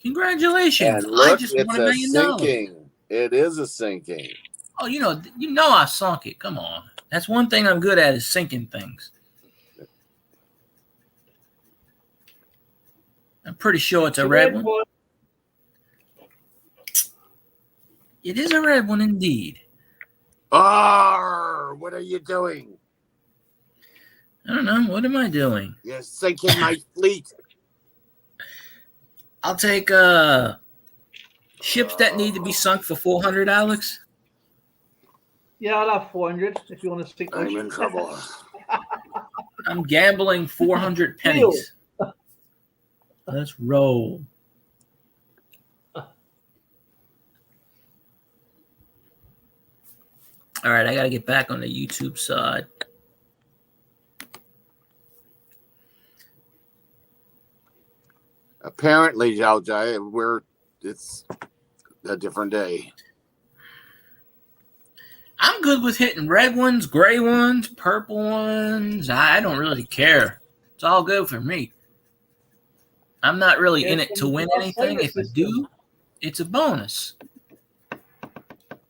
Congratulations. And look, I just it's won $1 a million. sinking. It is a sinking. Oh, you know I sunk it. Come on. That's one thing I'm good at is sinking things. I'm pretty sure it's a red one. It is a red one indeed. Arr, what are you doing? I don't know. What am I doing? You're sinking my fleet. I'll take ships that need to be sunk for 400, Alex. Yeah, I'll have 400 if you want to stick. I'm in trouble. I'm gambling 400 pennies. Let's roll. All right, I got to get back on the YouTube side. Apparently, Zhao Jai, it's a different day. I'm good with hitting red ones, gray ones, purple ones. I don't really care. It's all good for me. I'm not really in it to win anything. If I do, it's a bonus.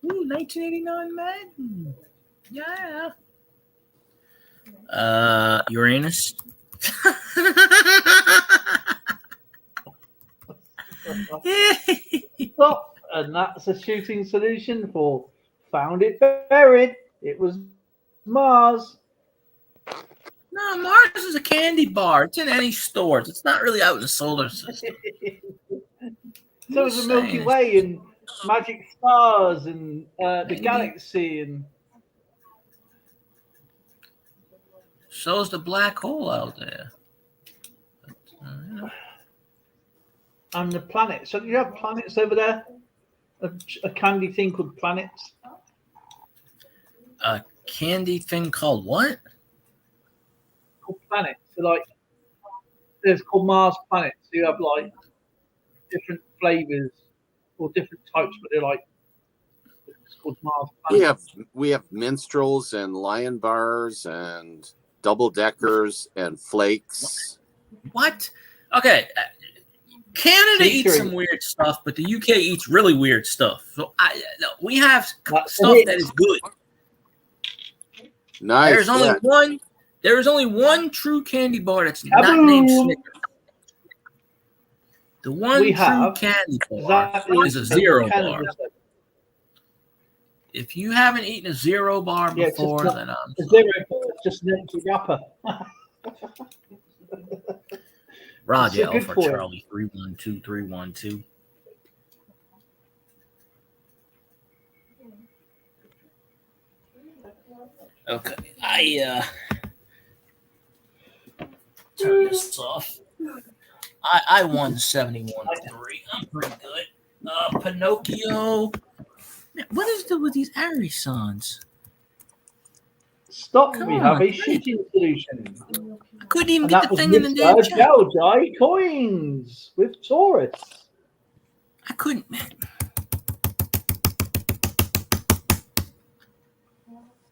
Ooh, 1989 Madden. Yeah. Uranus. Stop. And that's a shooting solution for found it buried. It was Mars. No, Mars is a candy bar. It's in any stores. It's not really out in the solar system. So is the Milky Way and magic stars and the galaxy and so's the black hole out there. and the planets. So do you have planets over there? A candy thing called planets? A candy thing called what? Called planets. So like there's called Mars planets. So you have like different flavors or different types, but they're like it's called Mars planets. We have minstrels and lion bars and double deckers and flakes. What? Okay. Canada eats some weird stuff, but the UK eats really weird stuff. So we have stuff that is good. Nice. There is only one true candy bar that's not named Snickers. The one true candy bar is a zero bar. If you haven't eaten a zero bar before, then I'm zero bar, just an empty wrapper. Roger Alpha Charlie 312. Okay, I turn this off. I won 71-3. I'm pretty good. Pinocchio. Man, what is it with these Arisons? Stop. We have a shooting solution. I couldn't even get the thing in the damn chat. Gelgi coins with Taurus. I couldn't. I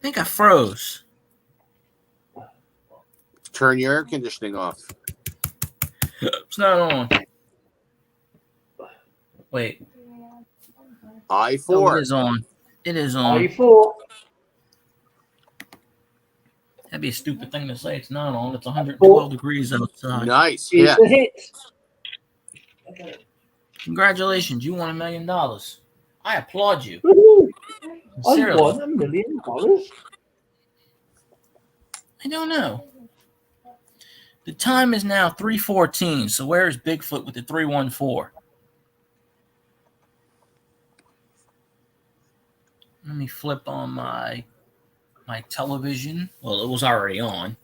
think I froze. Turn your air conditioning off. It's not on. Wait. I4. Oh, it is on. It is on. I4. That'd be a stupid thing to say. It's not on. It's 112 degrees outside. Nice. Yeah. Congratulations. You won $1 million. I applaud you. I won $1 million? I don't know. The time is now 3:14. So where is Bigfoot with the 314? Let me flip on my television. Well, it was already on.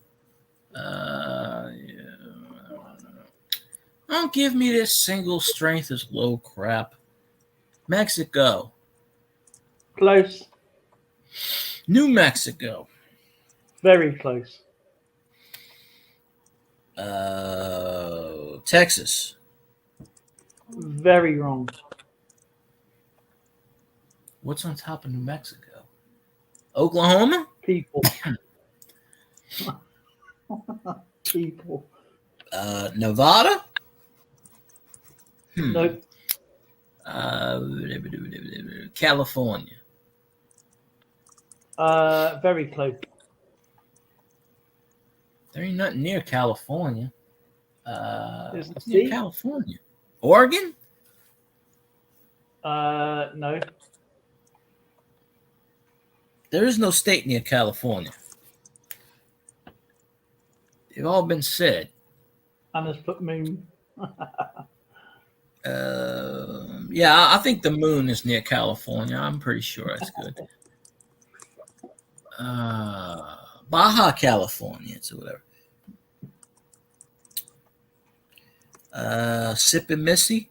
Don't give me this single strength is low crap. Mexico. Close. New Mexico. Very close. Texas. Very wrong. What's on top of New Mexico? Oklahoma? People. People. Nevada? Nope. California. Very close. There ain't nothing near California. It's near California. Oregon? No. There is no state near California. They've all been said. Anna's put moon. Yeah, I think the moon is near California. I'm pretty sure that's good. Baja California, so whatever. Mississippi.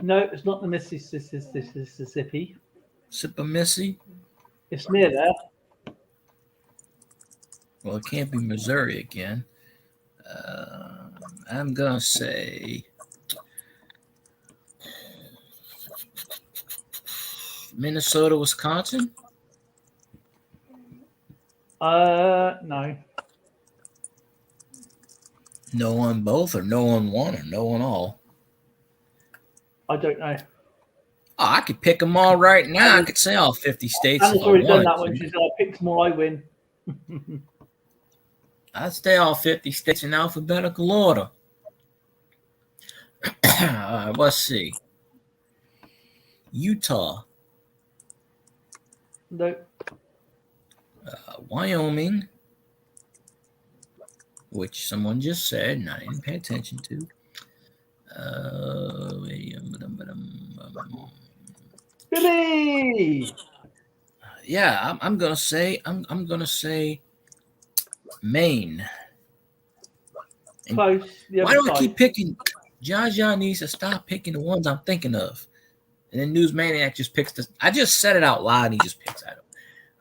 No, it's not the Mississippi. Mississippi. It's near there. Well, it can't be Missouri again. I'm gonna say Minnesota, Wisconsin? No. No on both, or no on one, or no on all? I don't know. Oh, I could pick them all right now. I could say all 50 states Anna's if I already done wanted that one. to. She's like, pick more, I win. I'd say all 50 states in alphabetical order. Let's see. Utah. No. Wyoming, which someone just said and I didn't pay attention to. Billy! Yeah, I'm gonna say Maine. And Close. The why other do I side. keep picking? Jaja needs to stop picking the ones I'm thinking of. And then Newsmaniac just picks this. I just said it out loud and he just picks at them.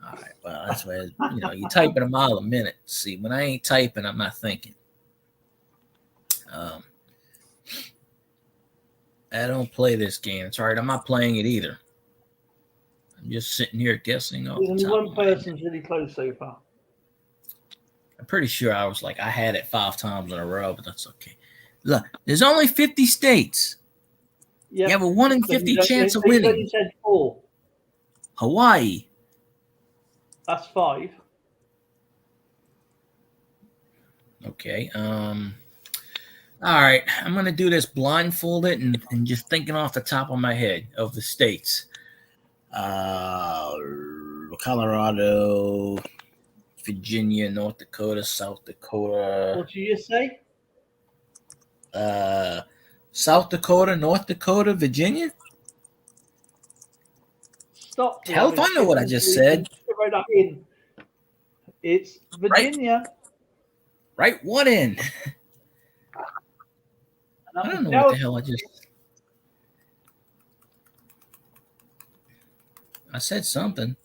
All right, well, that's why, you type at a mile a minute. See, when I ain't typing, I'm not thinking. I don't play this game. It's all right. I'm not playing it either. I'm just sitting here guessing off There's the only top one of my head. person's really close so far. I'm pretty sure I was like, I had it 5 times in a row, but that's okay. Look, there's only 50 states. Yep. You have a 1 in 50 chance of winning. You said 4. Hawaii. That's 5. Okay. All right. I'm gonna do this blindfolded and just thinking off the top of my head of the states. Colorado, Virginia, North Dakota, South Dakota. What did you just say? South Dakota, North Dakota, Virginia. Stop. Hell if I know what I just said. Write that in. It's Virginia. Right, what in? I don't know what the hell I said something.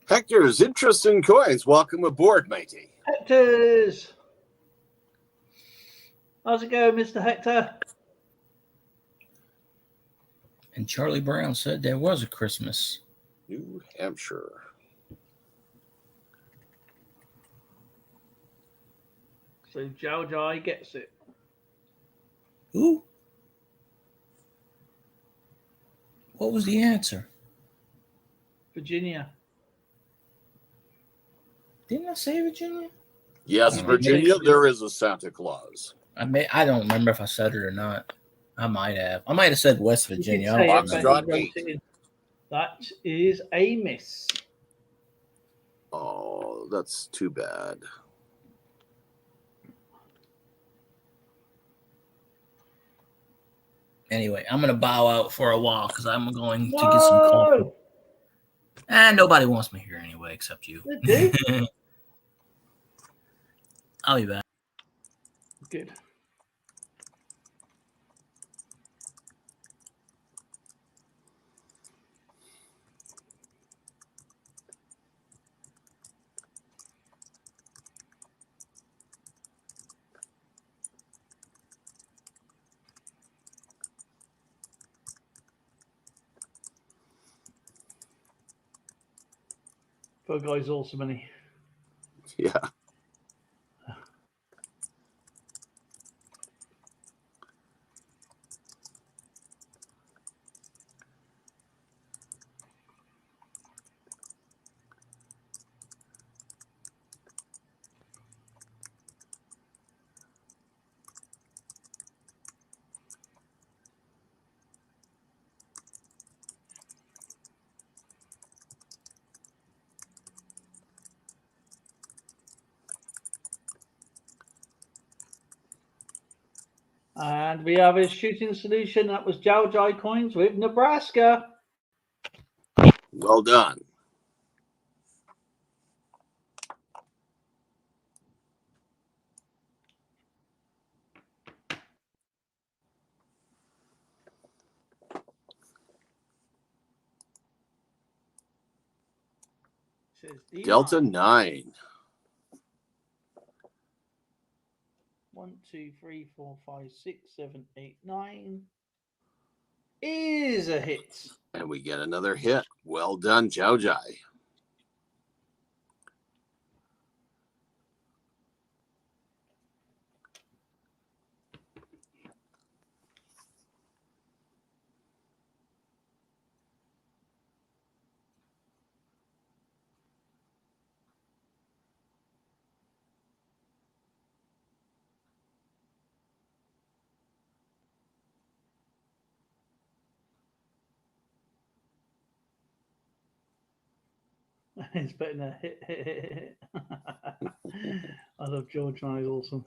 Hector's Interest in Coins. Welcome aboard, matey. Hector's. How's it going, Mr. Hector? And Charlie Brown said there was a Christmas. New Hampshire. So Jow Jai gets it. Who? What was the answer? Virginia. Didn't I say Virginia? Yes, Virginia, there is a Santa Claus. I don't remember if I said it or not. I might have. I might have said West Virginia. That is a miss. Oh, that's too bad. Anyway, I'm going to bow out for a while because I'm going to get some coffee. And nobody wants me here anyway except you. I'll be back. Good. That guy's awesome, isn't he? Yeah. And we have a shooting solution. That was Jow Jai coins with Nebraska. Well done. Says D9. Delta 9. 1, 2, 3, 4, 5, 6, 7, 8, 9 is a hit. And we get another hit. Well done, Jiao Jai. It's better than a hit. I love George now, he's awesome.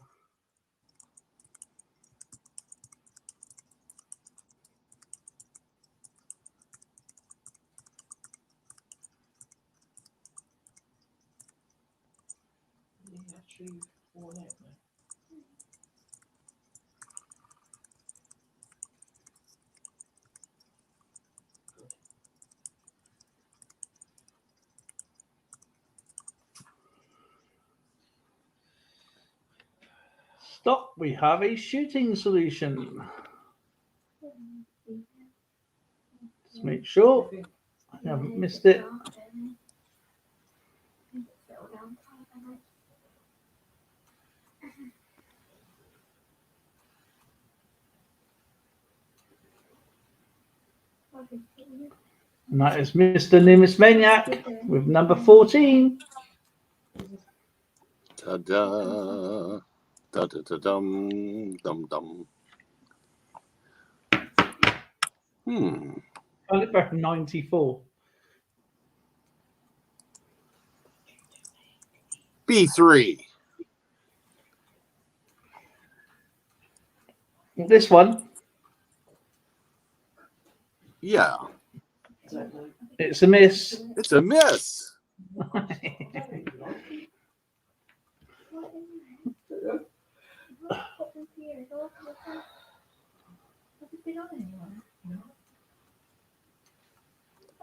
Actually, worn out now. Stop, we have a shooting solution. Let's make sure I haven't missed it. And that is Mr. Nimbus Maniac with number 14. Ta-da. Da-da-da-dum, dum-dum. Caliber 94. B3. This one, Yeah, it's a miss. it's a miss.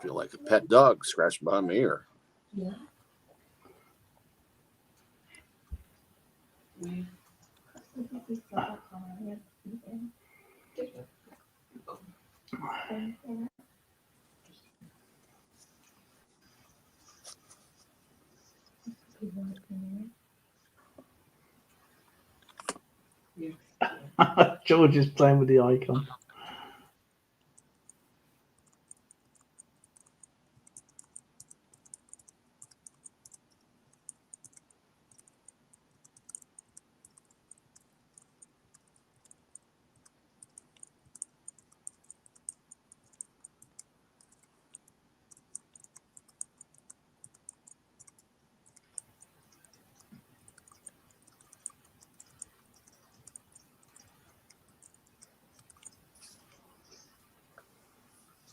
Feel like a pet dog scratched by my ear. George is playing with the icon.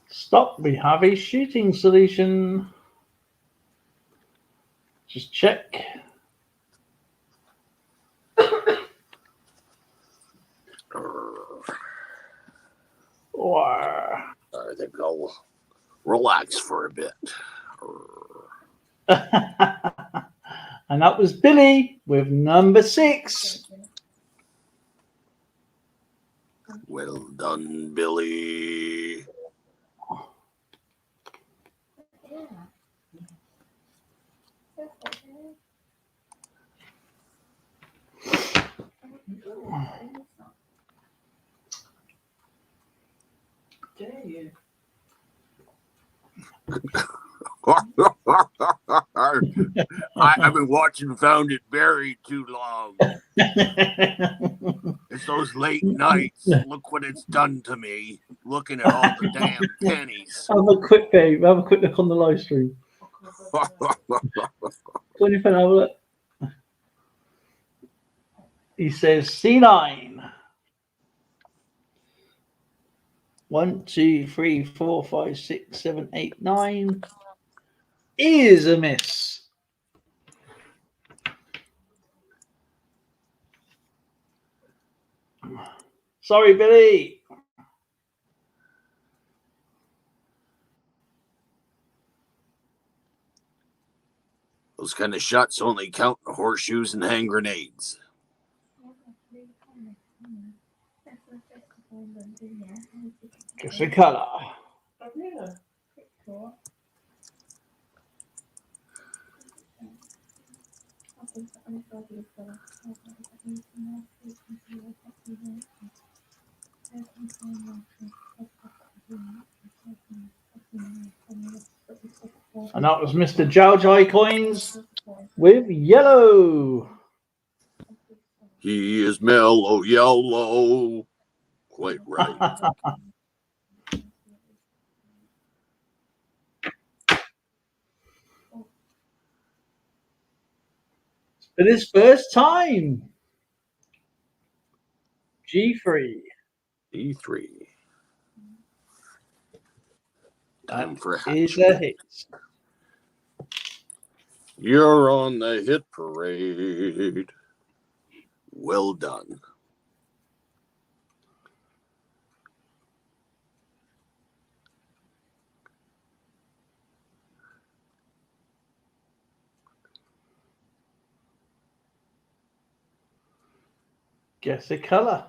Stop, we have a shooting solution. Just check. Or I think I'll relax for a bit. and that was Billy with number 6. Well done, Billy. I've been watching Found It Buried too long. It's those late nights. Look what it's done to me. Looking at all the damn pennies. Have a quick babe. Have a quick look on the live stream. Go on your phone, have a look. He says C9. 1, 2, 3, 4, 5, 6, 7, 8, 9 is a miss. Sorry, Billy. Those kind of shots only count in horseshoes and hand grenades. Guess the color. Yeah. And that was Mr. Jaojai Coins with yellow. He is mellow yellow. Quite right. For his first time. G3. E3. Time That for a hat is trick. a hit. You're on the hit parade. Well done. Guess the color.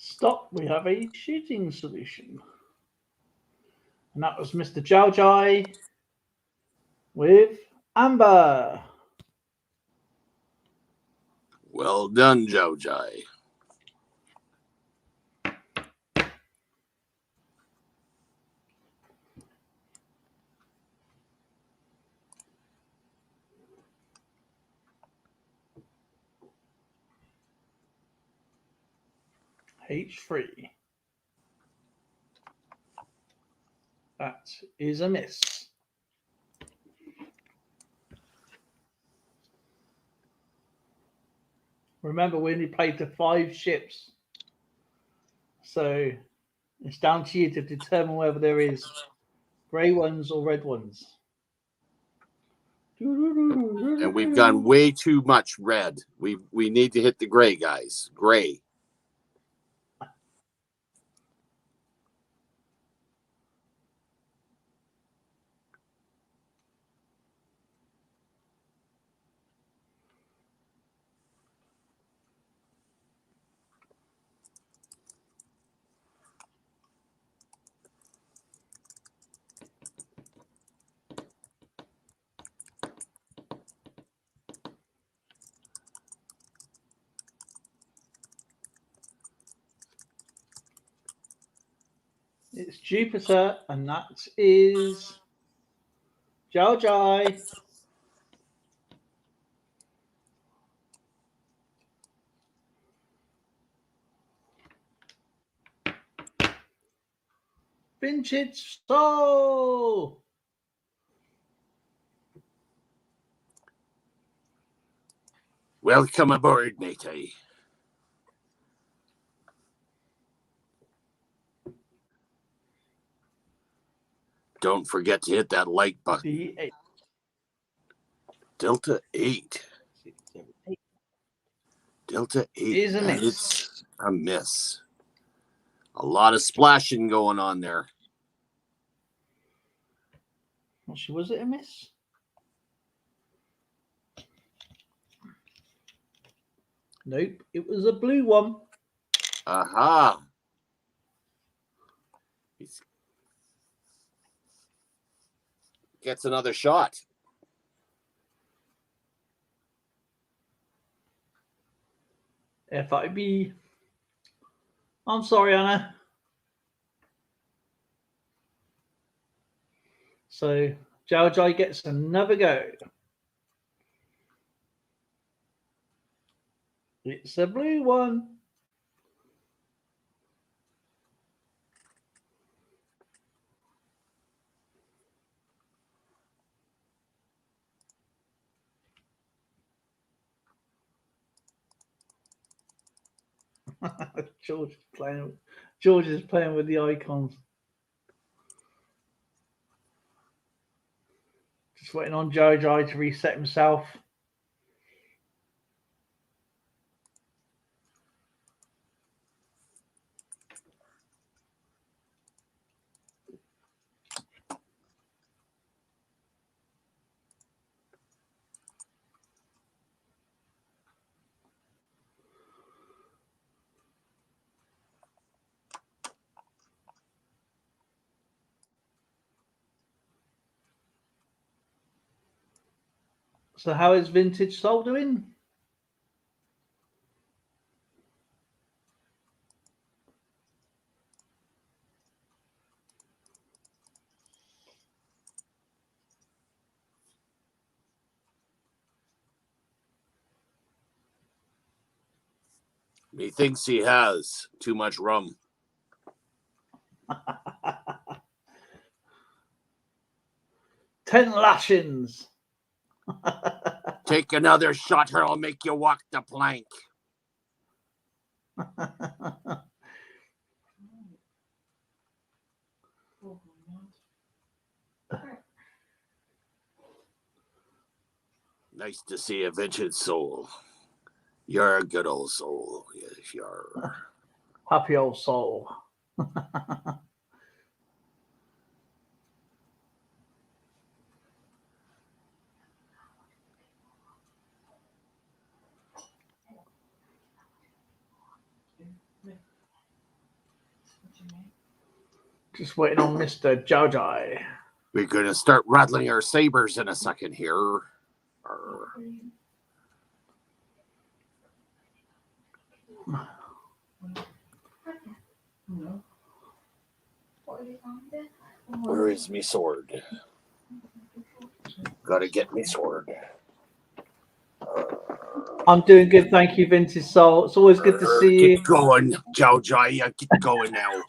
Stop. We have a shooting solution. And that was Mr. Jaojai with amber. Well done, Jaojai. H3. That is a miss. Remember, we only played to 5 ships. So it's down to you to determine whether there is grey ones or red ones. And we've gone way too much red. We need to hit the gray, guys. Gray. It's Jupiter, and that is Jaojai. Vintage Soul. Welcome aboard, matey. Don't forget to hit that like button. D8. Delta 8. Delta 8. Is a And miss. it's a miss. A lot of splashing going on there. Was it a miss? Nope, it was a blue one. Aha. Gets another shot. FIB. I'm sorry, Anna. So Jaojai gets another go. It's a blue one. George is playing. George is playing with the icons. Just waiting on Jojo to reset himself. So how is Vintage Soul doing? He thinks he has too much rum. Ten lashings. Take another shot or I'll make you walk the plank. Nice to see a Vintage Soul. You're a good old soul. Yes, you're. Happy old soul. Just waiting on Mr. Jojo. We're going to start rattling our sabers in a second here. Where is me sword? Gotta get me sword. I'm doing good, thank you, Vintage Soul. It's always good to see you. Get going, Jojo. Yeah, get going now.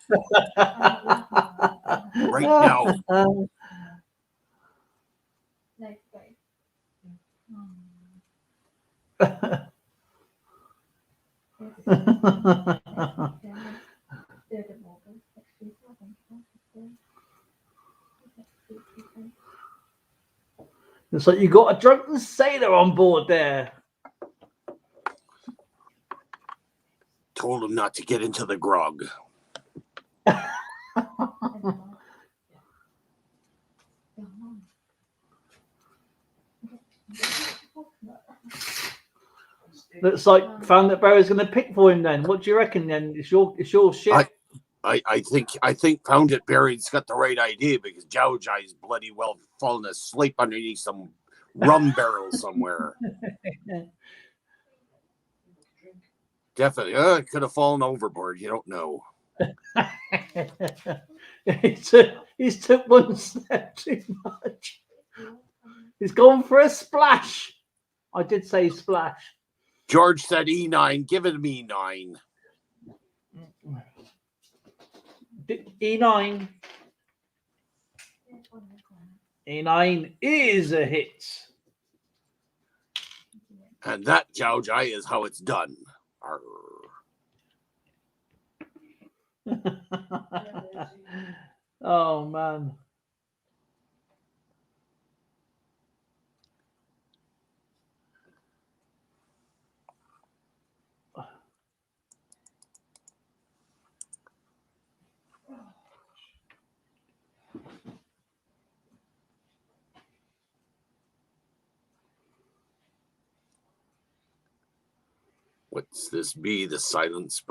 Right now. It's like you got a drunken sailor on board there. Told him not to get into the grog. Looks like Found That Barrow's going to pick for him then. What do you reckon then? It's your shit. I think Found It Buried's got the right idea because Jojo's bloody well fallen asleep underneath some rum barrel somewhere. Definitely. It could have fallen overboard. You don't know. He's took one step too much. He's gone for a splash. I did say splash. George said E9. Give it me 9. E9. E9 is a hit. And that, Jojo, is how it's done. Oh, man. What's this be? The silence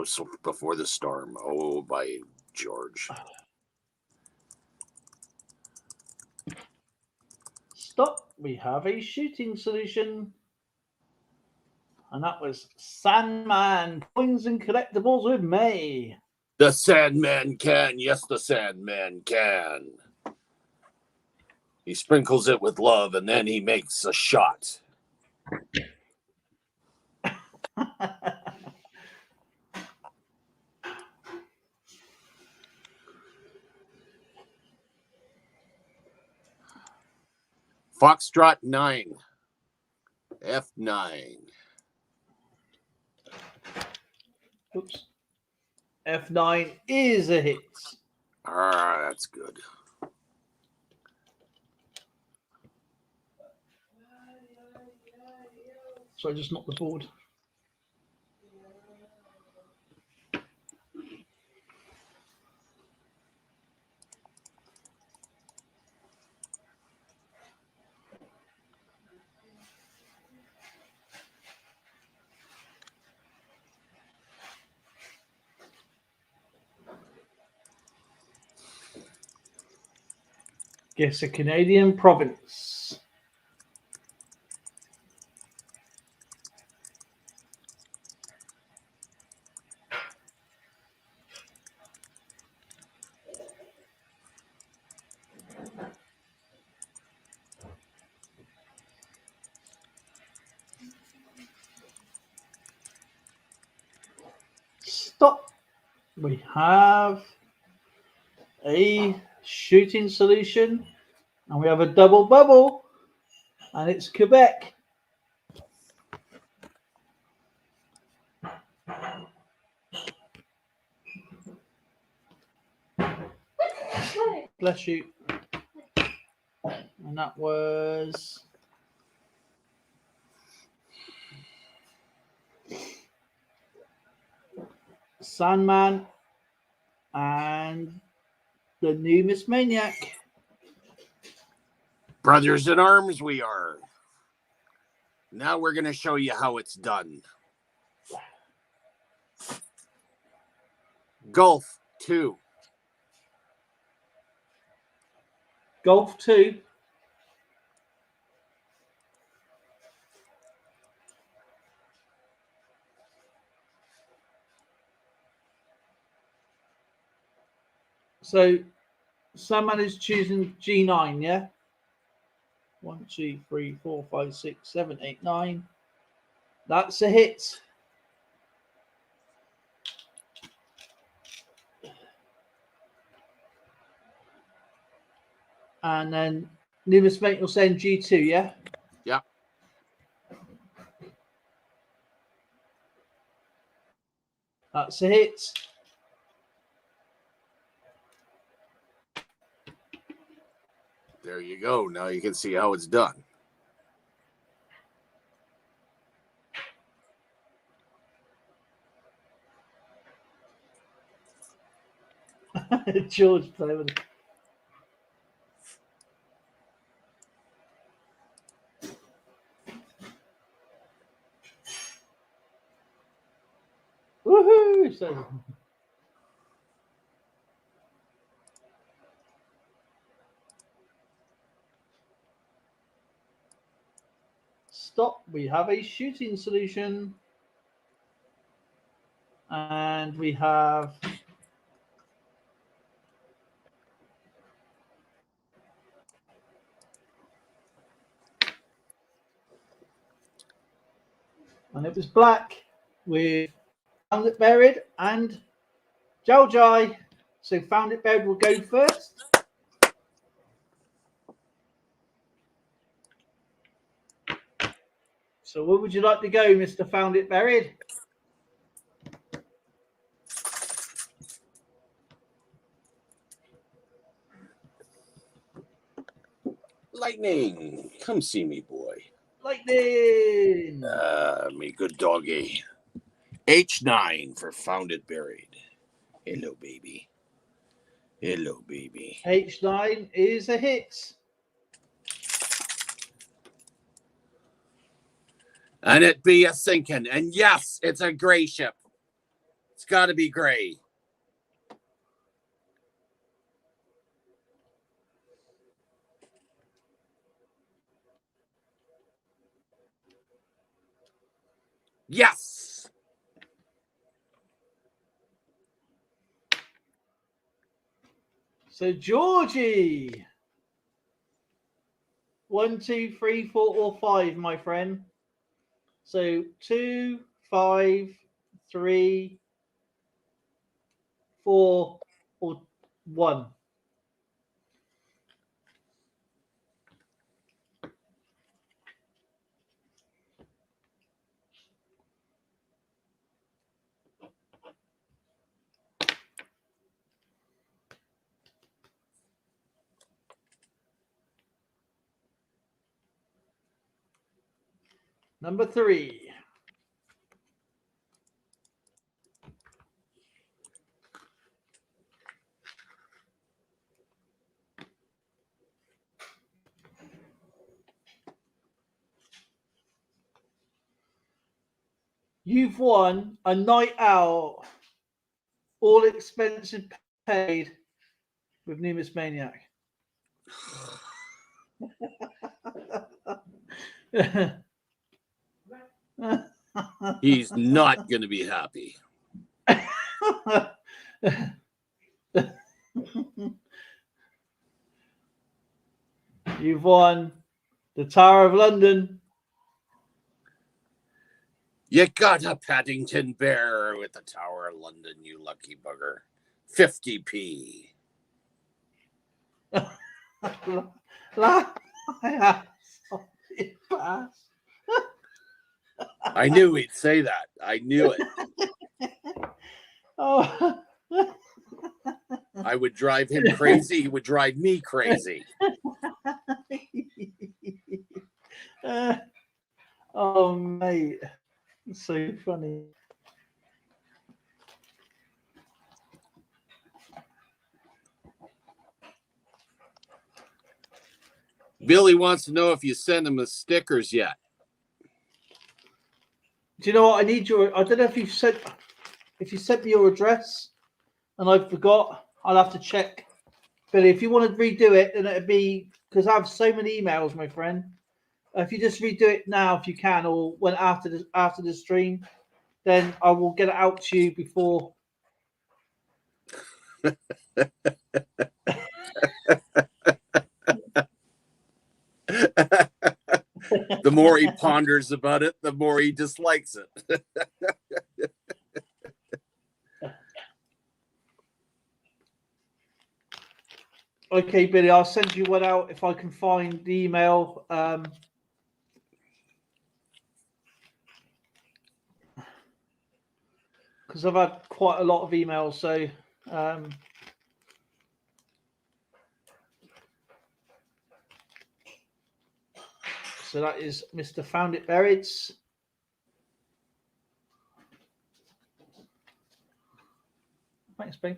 before the storm. Oh, by George. Stop. We have a shooting solution. And that was Sandman Coins and Collectibles with May. The Sandman can. Yes, the Sandman can. He sprinkles it with love and then he makes a shot. Foxtrot 9. F9. Oops. F9 is a hit. Ah, that's good. So I just knocked the board. Guess a Canadian province. Stop. We have a shooting solution, and we have a double bubble, and it's Quebec. Bless you. And that was Sandman and the new Miss Maniac. Brothers in arms, we are. Now we're going to show you how it's done. Golf 2. Golf 2. So Sandman is choosing G9, yeah? 1, 2, 3, 4, 5, 6, 7, 8, 9. That's a hit. And then Nimbus Mate will send G2, yeah? Yeah. That's a hit. There you go. Now you can see how it's done. George play with it. Woohoo! So, stop. We have a shooting solution. And we have and it was black with Found It Buried and Jaljai. So Found It Buried will go first. So where would you like to go, Mr. Found It Buried? Lightning, come see me, boy. Lightning! Me good doggy. H9 for Found It Buried. Hello, baby. Hello, baby. H9 is a hit. And it be a sinking. And yes, it's a gray ship. It's got to be gray. Yes. So Georgie. 1, 2, 3, 4, or 5, my friend. So 2, 5, 3, 4, or 1. Number 3. You've won a night out, all expenses paid, with Numis Maniac. He's not going to be happy. You've won the Tower of London. You got a Paddington Bear with the Tower of London, you lucky bugger. 50p. I knew he'd say that. I knew it. Oh. I would drive him crazy. He would drive me crazy. Oh, mate. It's so funny. Billy wants to know if you sent him the stickers yet. Do you know what? I need your. I don't know if you sent me your address, and I forgot. I'll have to check. Billy, if you want to redo it, then it'd be because I have so many emails, my friend. If you just redo it now, if you can, or when after the stream, then I will get it out to you before. The more he ponders about it, the more he dislikes it. Okay, Billy, I'll send you one out if I can find the email. Because I've had quite a lot of emails, so so that is Mr. Found It Buried. Thanks, Ben.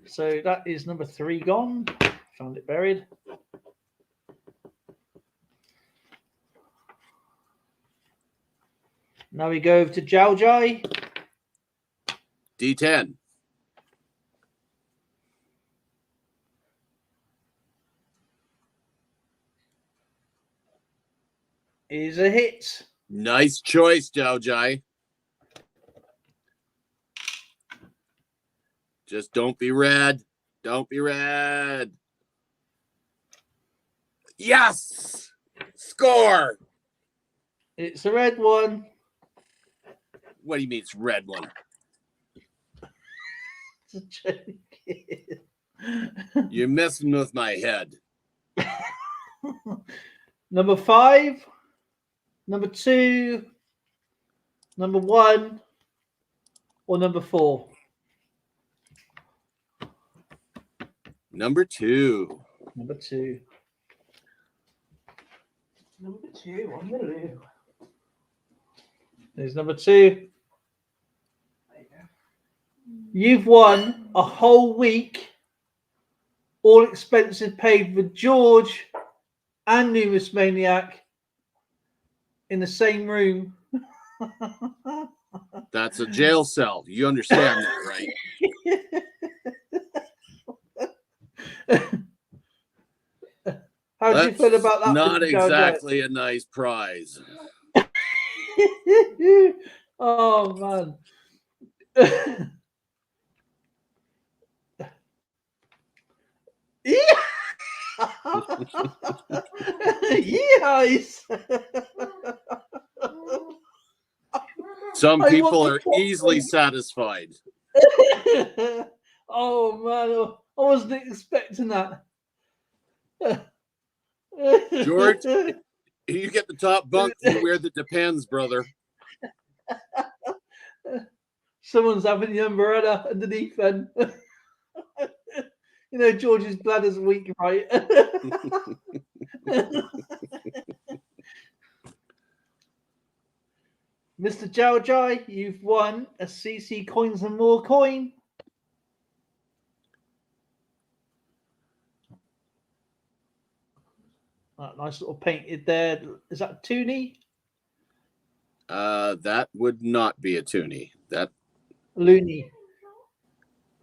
So that is number 3 gone. Found It Buried. Now we go over to Jaljai. D10. Is a hit. Nice choice, Jaljai. Just don't be red. Don't be red. Yes! Score! It's a red one. What do you mean it's red one? It's a joke. You're messing with my head. Number 5, number 2, number 1, or number 4? Number 2. Number 2. Number 2 on the loo. There's number 2. You've won a whole week, all expenses paid with George and Numis Maniac in the same room. That's a jail cell. You understand that, right? How do you feel about that? Not exactly a nice prize. Oh, man. Yes. Some people are easily satisfied. Oh, man. I wasn't expecting that. George, you get the top bunk, you wear the Depends, brother. Someone's having the umbrella underneath then. You know, George's bladder's weak, right? Mr. Jai, you've won a CC Coins and More coin. That nice little painted there. Is that Toonie? That would not be a toonie. Looney.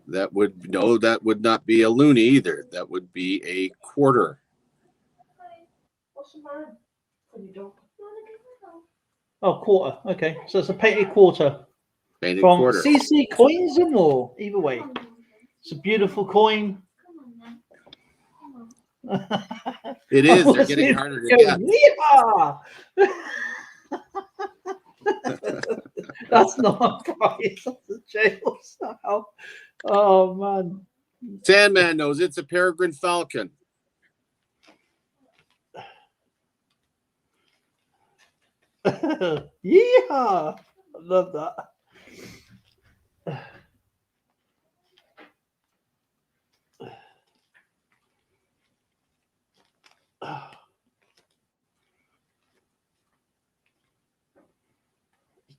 That would not be a loony either. That would be a quarter. What's the matter with you, dog? Oh, quarter. Okay, so it's a painted quarter. Painted From quarter. CC Coins and More. Either way, it's a beautiful coin. It is. They're getting harder to get. That's not a price. That's a jail style. Oh man. Sandman knows it's a peregrine falcon. Yeehaw! I love that.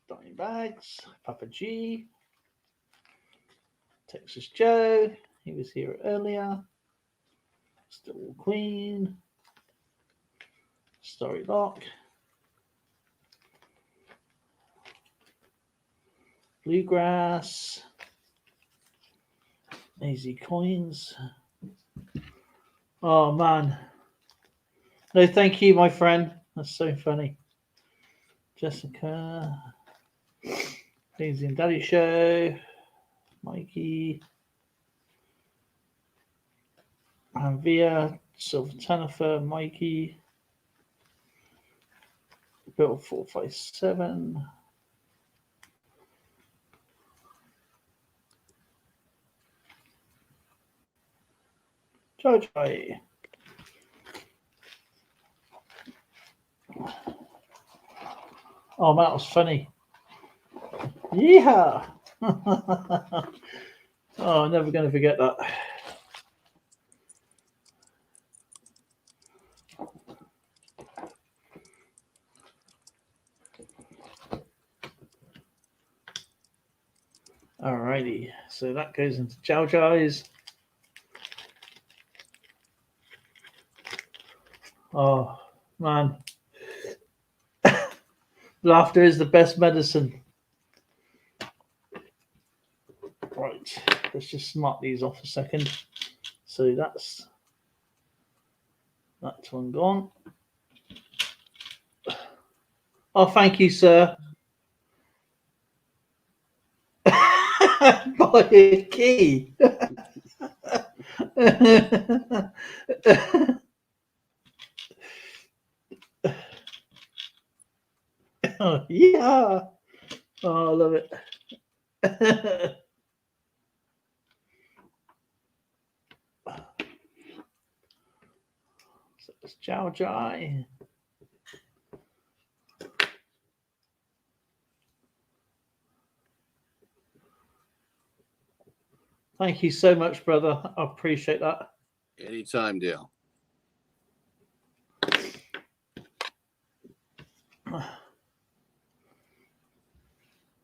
Donny Bags, Papa G, Texas Joe, he was here earlier. Still Queen, Story Lock, Bluegrass, Easy Coins. Oh man. No, thank you, my friend. That's so funny. Jessica, Daisy and Daddy Show, Mikey, Via, Silver Tenifer, Mikey, Bill 457. Jojo. Oh, that was funny. Yeah. Oh, I'm never going to forget that. Alrighty, so that goes into Jojo's. Oh man, laughter is the best medicine. Right, let's just mark these off a second. So that's one gone. Oh, thank you, sir. Buy a key. Oh, yeah. Oh, I love it. So it's Chow Jai. Thank you so much, brother. I appreciate that. Anytime, Dale.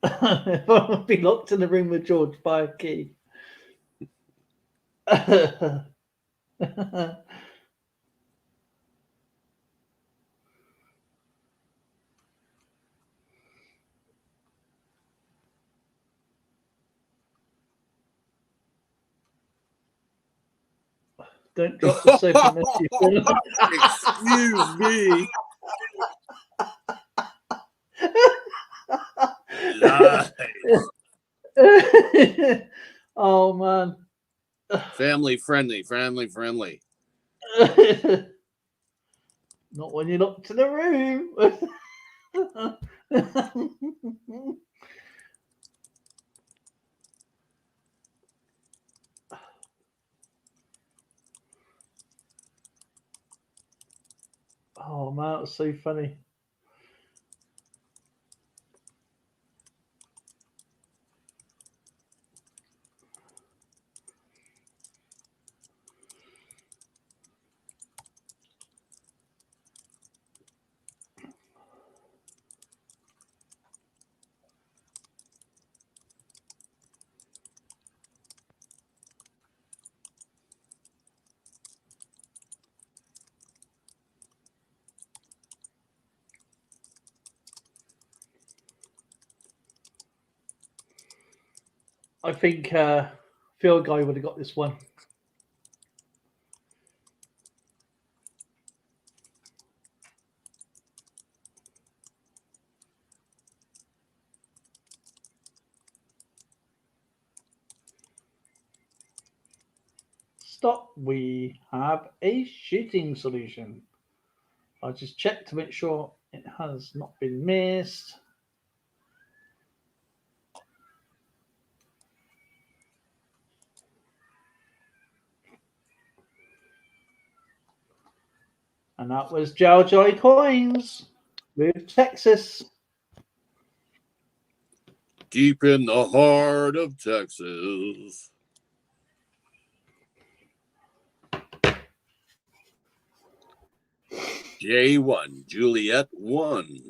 I'll be locked in the room with George by a key. Don't drop the soap unless you feel Excuse me. Oh man. Family friendly. Not when you're locked in the room. Oh man, that was so funny. I think Phil Guy would have got this one. Stop. We have a shooting solution. I'll just check to make sure it has not been missed. And that was Jow Joy Coins with Texas. Deep in the heart of Texas. J1, Juliet 1.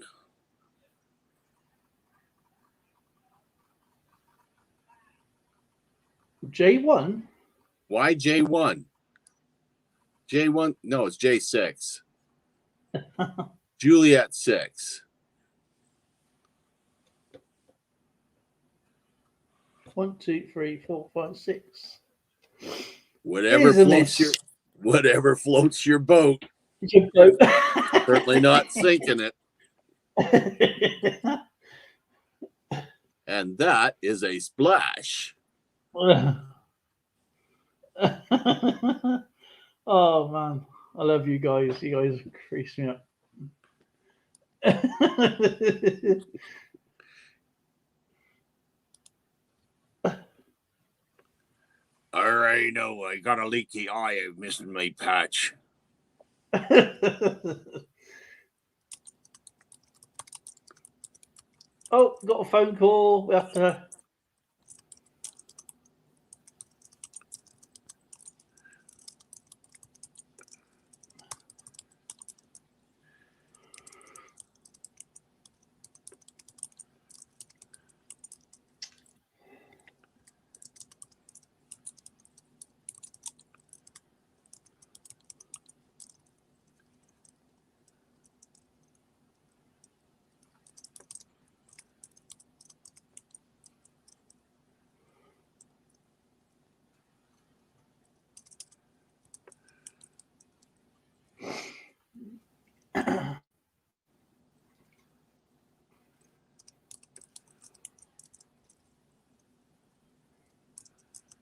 J1? Why J1? J1? No, it's J6. Juliet 6. 1, 2, 3, 4, 5, 6. Whatever floats your boat. Your boat. Certainly not sinking it. And that is a splash. Oh man, I love you guys. You guys crease me up. I already know I got a leaky eye. I'm missing my patch. Oh, got a phone call. We have to.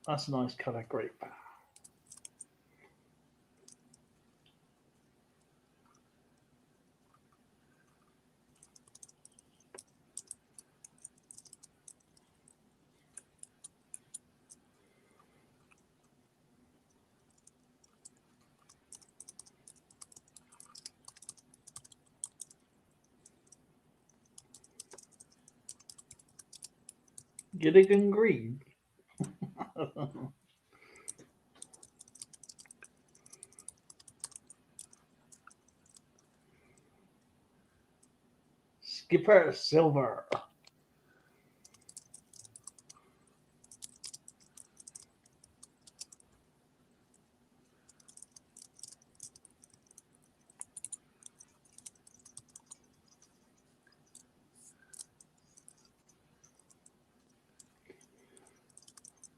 That's a nice color grape. Gilligan green. Skipper silver.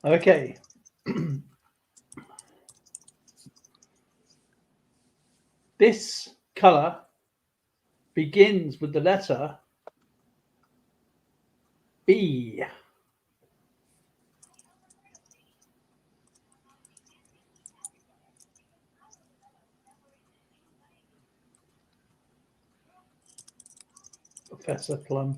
Okay. This color begins with the letter B. Professor Plum.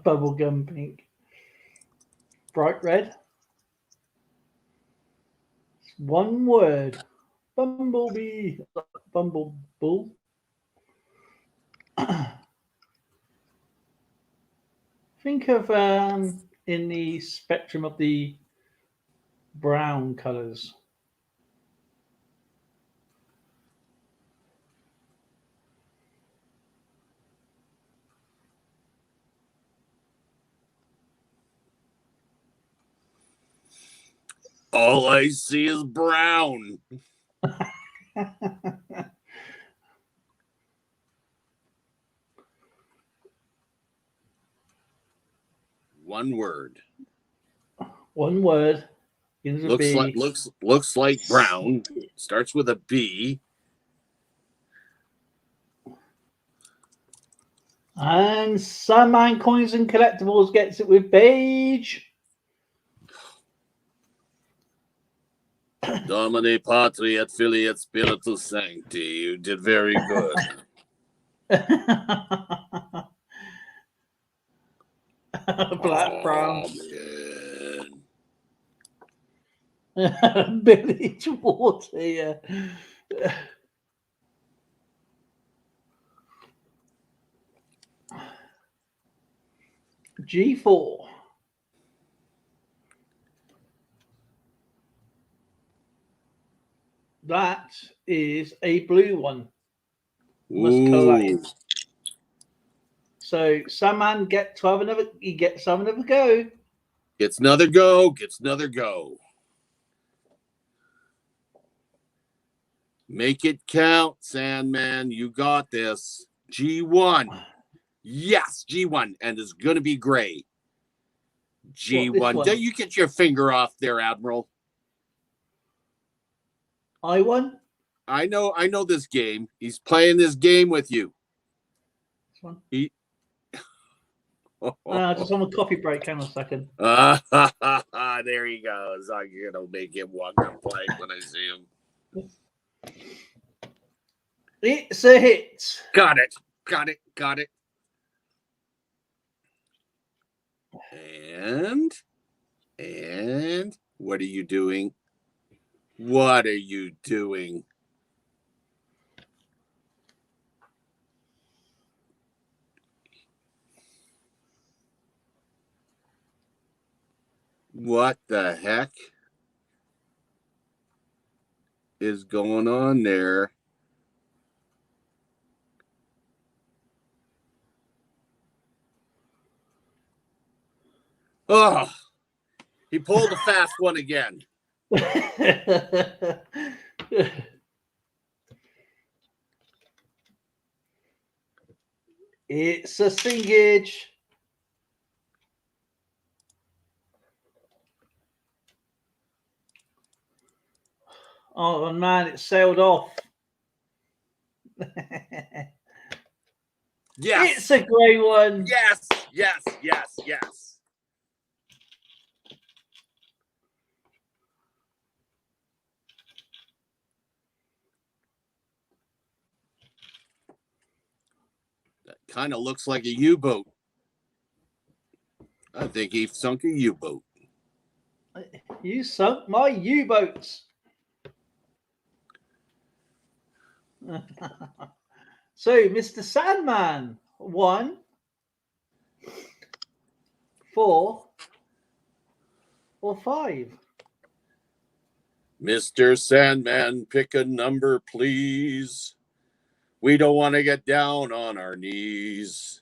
Bubblegum pink. Bright red. One word. Bumblebee. Bumblebull. Think of in the spectrum of the brown colors. All I see is brown. One word. One word. Looks like brown. Starts with a B. And Sandman Coins and Collectibles gets it with beige. Domine Patri et Filii et Spiritus Sancti. You did very good. Black, brown. Man. Village water, yeah. G4. That is a blue one. Must color that in. So Sandman get 12 another. He gets some another go. Gets another go. Gets another go. Make it count, Sandman. You got this. G1. Yes, G1. And it's going to be gray. G1. Don't you get your finger off there, Admiral. I1? I know this game. He's playing this game with you. This one? Just on a coffee break. Hang on a second. There he goes. I'm going to make him walk and play when I see him. It's a hit. Got it. And what are you doing? What are you doing? What the heck is going on there? Oh, he pulled a fast one again. It's a singage. Oh man, it sailed off. Yes. It's a grey one. Yes. That kind of looks like a U-boat. I think he sunk a U-boat. You sunk my U-boats. So, Mr. Sandman, 1, 4, or 5. Mr. Sandman, pick a number, please. We don't want to get down on our knees.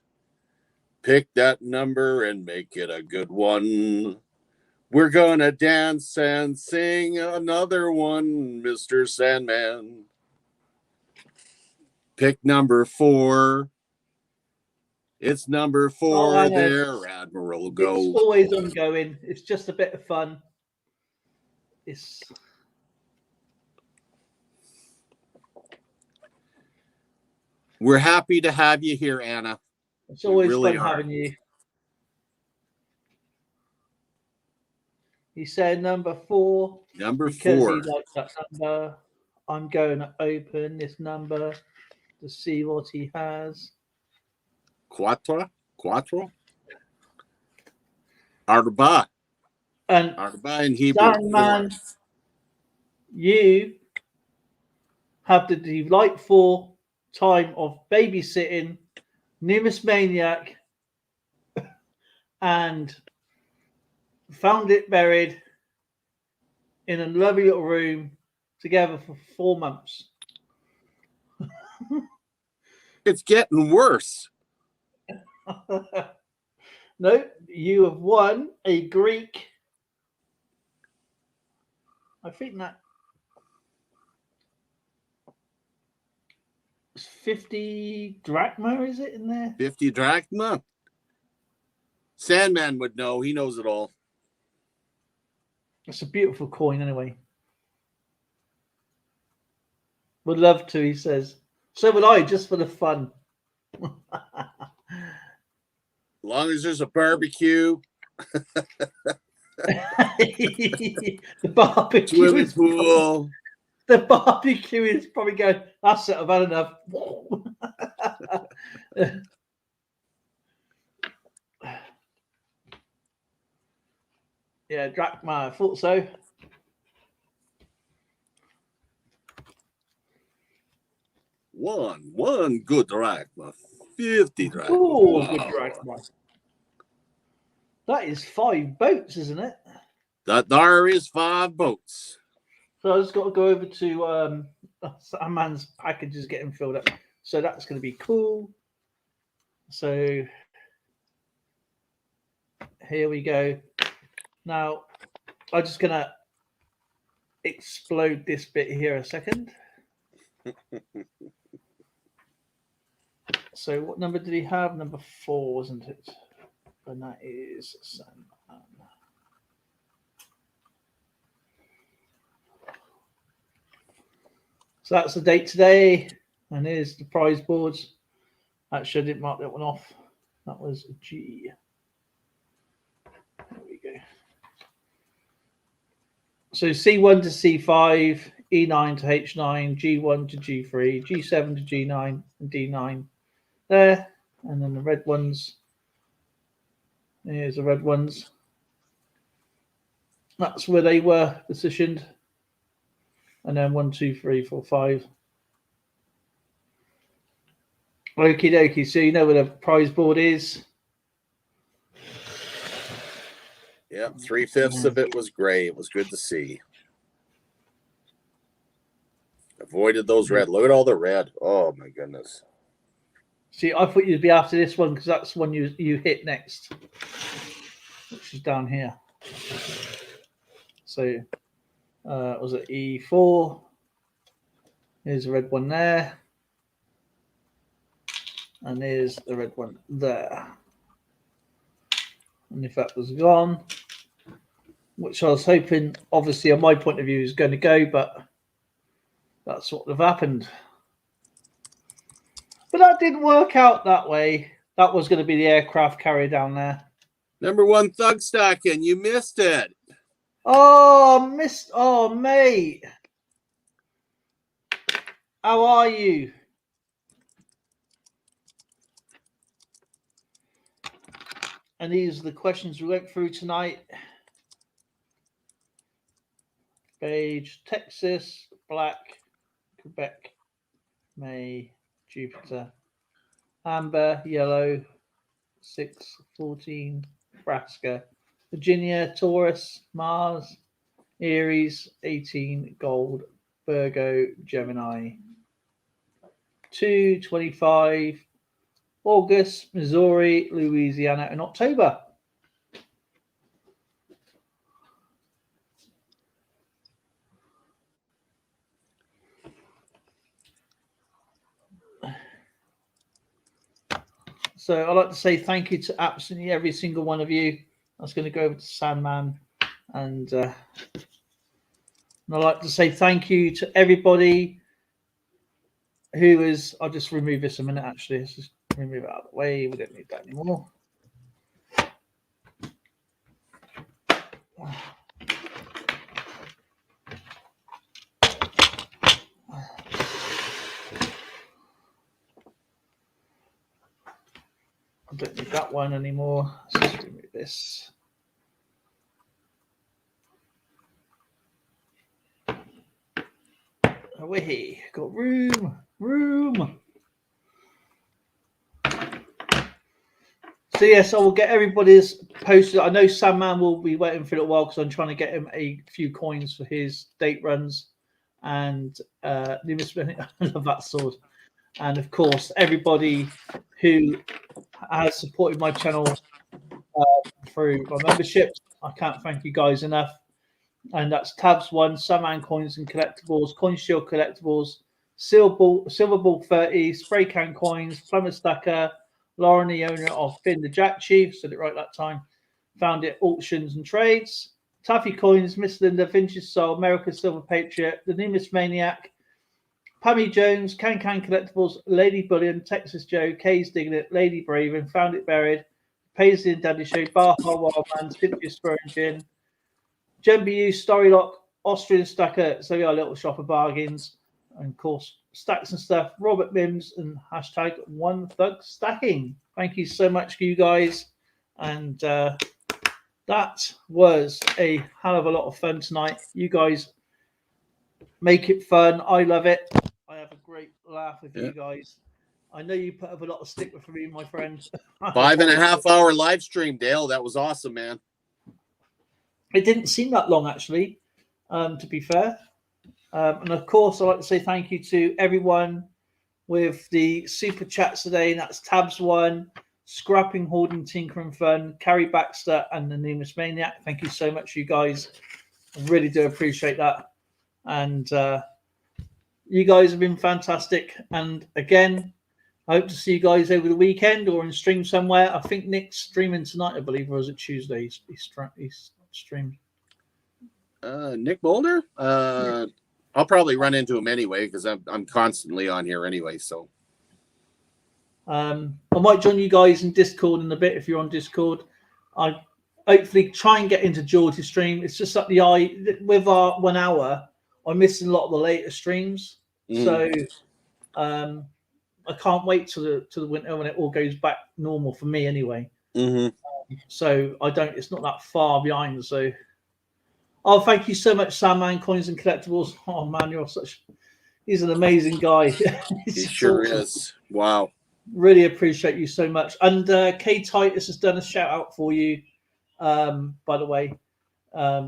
Pick that number and make it a good one. We're gonna dance and sing another one, Mr. Sandman. Pick number 4. It's number 4 there, Admiral. Go. It's always ongoing. It's just a bit of fun. We're happy to have you here, Anna. It's always fun having you. He said number 4. Number 4. Because he likes that number. I'm going to open this number to see what he has. Cuatro? Arba. And Arba in Hebrew. Sandman, you have the delightful time of babysitting Numismaniac and found it buried in a lovely little room together for 4 months. It's getting worse. No, you have won a Greek. I think that 50 drachma, is it in there? 50 drachma. Sandman would know. He knows it all. It's a beautiful coin, anyway. Would love to, he says. So would I, just for the fun. As long as there's a barbecue. The barbecue Swimming is pool. the barbecue is probably going, that's it, I've had enough. Yeah, drachma, I thought so. One good drachma. 50 drachma. Oh, Wow. good drachma. That is 5 boats, isn't it? That there is 5 boats. So I just got to go over to Sandman's package is getting filled up. So that's going to be cool. So here we go. Now I'm just going to explode this bit here a second. So what number did he have? Number 4, wasn't it? And that is Sandman. So that's the date today, and here's the prize boards. Actually, I didn't mark that one off. That was G. There we go. So C1 to C5, E9 to H9, G1 to G3, G7 to G9, and D9 there. And then the red ones. Here's the red ones. That's where they were positioned. And then 1, 2, 3, 4, 5. Okie dokie. So you know where the prize board is. Yep, 3/5 of it was gray. It was good to see. Avoided those red. Look at all the red. Oh my goodness. See, I thought you'd be after this one because that's the one you hit next, which is down here. So was it E4? Here's a red one there. And here's the red one there. And if that was gone, which I was hoping, obviously, on my point of view, is going to go, but that's what have happened. But that didn't work out that way. That was going to be the aircraft carrier down there. Number 1 thug stacking. You missed it. Oh, mate. How are you? And these are the questions we went through tonight. Beige, Texas, black, Quebec, May, Jupiter, amber, yellow, 6, 14, Nebraska, Virginia, Taurus, Mars, Aries, 18, Gold, Virgo, Gemini, 2, 25, August, Missouri, Louisiana, and October. So I'd like to say thank you to absolutely every single one of you. I was going to go over to Sandman, and I'd like to say thank you to everybody who is. I'll just remove this a minute. Actually, let's just remove it out of the way. We don't need that anymore. I don't need that one anymore. Let's just remove this. Away, got room. So yes, I will get everybody's posted. I know Sandman will be waiting for a little while because I'm trying to get him a few coins for his date runs. And I love that sword. And of course, everybody who has supported my channel through my memberships, I can't thank you guys enough. And that's Tabs 1, Sandman Coins and Collectibles, Coin Shield Collectibles, Silver Ball 30, Spray Can Coins, Plumber Stacker, Lauren, the owner of Finn the Jack Chief, said it right that time, found it Auctions and Trades, Taffy Coins, Miss Linda, Vintage Soul, America Silver Patriot, The Nemus Maniac, Pammy Jones, Can Collectibles, Lady Bullion, Texas Joe, Kay's Digging It, Lady Brave, and Found It Buried, Paisley and Daddy Show, Baja Wildman, Cynthia Spurgeon, GMBU, Storylock, Austrian Stacker, so we are a little shop of bargains, and of course, Stacks and Stuff, Robert Mims, and hashtag One Thug Stacking. Thank you so much for you guys. And that was a hell of a lot of fun tonight. You guys make it fun. I love it. I have a great laugh with you guys. I know you put up a lot of sticker for me, my friend. 5.5 hour live stream, Dale. That was awesome, man. It didn't seem that long, actually, to be fair. And of course, I'd like to say thank you to everyone with the super chats today. And that's Tabs 1, Scrapping, Hoarding, Tinkering Fun, Carrie Baxter, and the Nemus Maniac. Thank you so much, you guys. I really do appreciate that. And you guys have been fantastic. And again, I hope to see you guys over the weekend or in stream somewhere. I think Nick's streaming tonight, I believe, or is it Tuesday? He's streamed. Nick Boulder? I'll probably run into him anyway because I'm constantly on here anyway. So I might join you guys in Discord in a bit if you're on Discord. I hopefully try and get into George's stream. It's just that with our 1 hour, I'm missing a lot of the later streams. So I can't wait till the winter when it all goes back normal for me anyway. So it's not that far behind. So thank you so much, Sandman Coins and Collectibles. Oh man, he's an amazing guy. he sure is. Wow. Really appreciate you so much. And K Titus has done a shout out for you, by the way.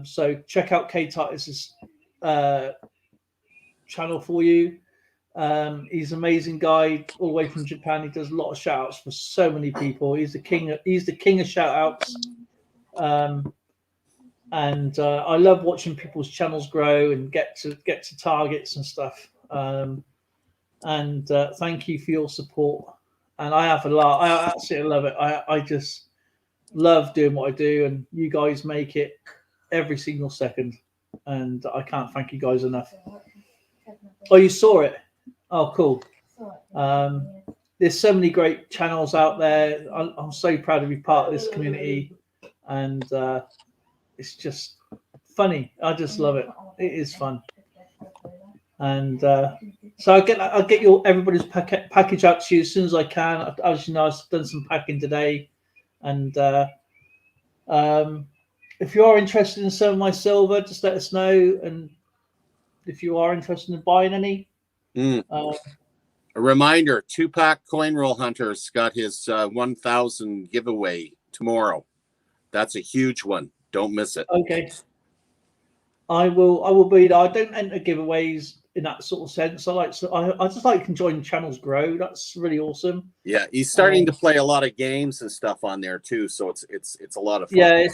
So check out K Titus's channel for you. He's an amazing guy all the way from Japan. He does a lot of shout outs for so many people. He's the king of shout outs. And I love watching people's channels grow and get to targets and stuff. And thank you for your support. And I have a lot. I absolutely love it. I just love doing what I do, and you guys make it every single second. And I can't thank you guys enough. Oh, you saw it? Oh, cool. There's so many great channels out there. I'm so proud to be part of this community, and it's just funny. I just love it. It is fun. And so I'll get everybody's package out to you as soon as I can. As you know, I've done some packing today, and if you are interested in some of my silver, just let us know. And if you are interested in buying any, a reminder: 2-pack Coin Roll Hunter's got his 1,000 giveaway tomorrow. That's a huge one. Don't miss it. Okay. I will be there. I don't enter giveaways in that sort of sense. I just like enjoying channels grow. That's really awesome. Yeah, he's starting to play a lot of games and stuff on there too, so it's a lot of fun. Yeah,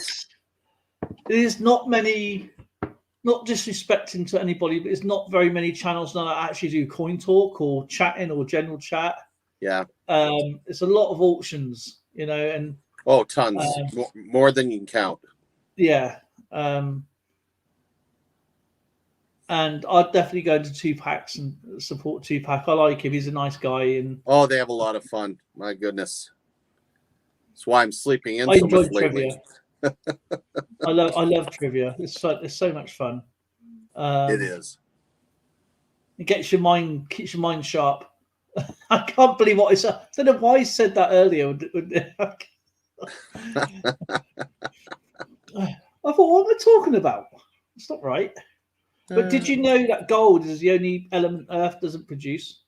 there's not many, not disrespecting to anybody, but there's not very many channels now that actually do coin talk or chatting or general chat. Yeah. It's a lot of auctions, and tons, more than you can count. Yeah. And I'd definitely go to 2-packs and support 2-pack. I like him. He's a nice guy. And they have a lot of fun. My goodness. That's why I'm sleeping in I so enjoy much lately. trivia. I love trivia. It's so much fun. It is. It keeps your mind sharp. I can't believe what I said. I don't know why I said that earlier. I thought, what am I talking about? It's not right. But did you know that gold is the only element Earth doesn't produce?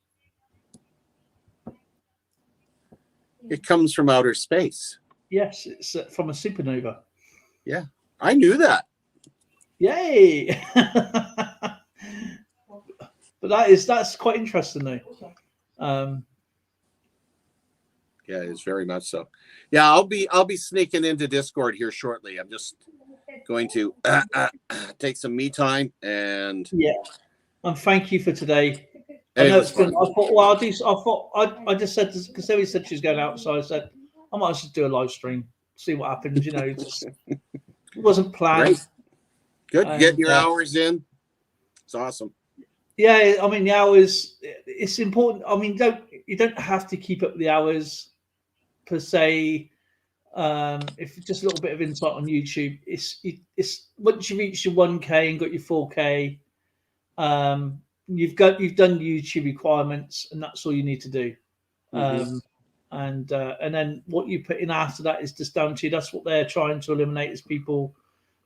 It comes from outer space. Yes, it's from a supernova. Yeah, I knew that. Yay! But that's quite interesting though. Yeah, it's very much so. Yeah, I'll be sneaking into Discord here shortly. I'm just going to take some me time and thank you for today. I It know was it's been. fun. I thought. Well, I just said because Zoe said she's going out, so I said I might just do a live stream, see what happens. You know, just, it wasn't planned. Great. Good. And, Getting your hours in. It's awesome. Yeah, I mean the hours. It's important. I mean, you don't have to keep up the hours per se. If just a little bit of insight on YouTube, it's once you reach your 1K and got your 4K, you've done YouTube requirements, and that's all you need to do. And then what you put in after that is just down to you. That's what they're trying to eliminate, is people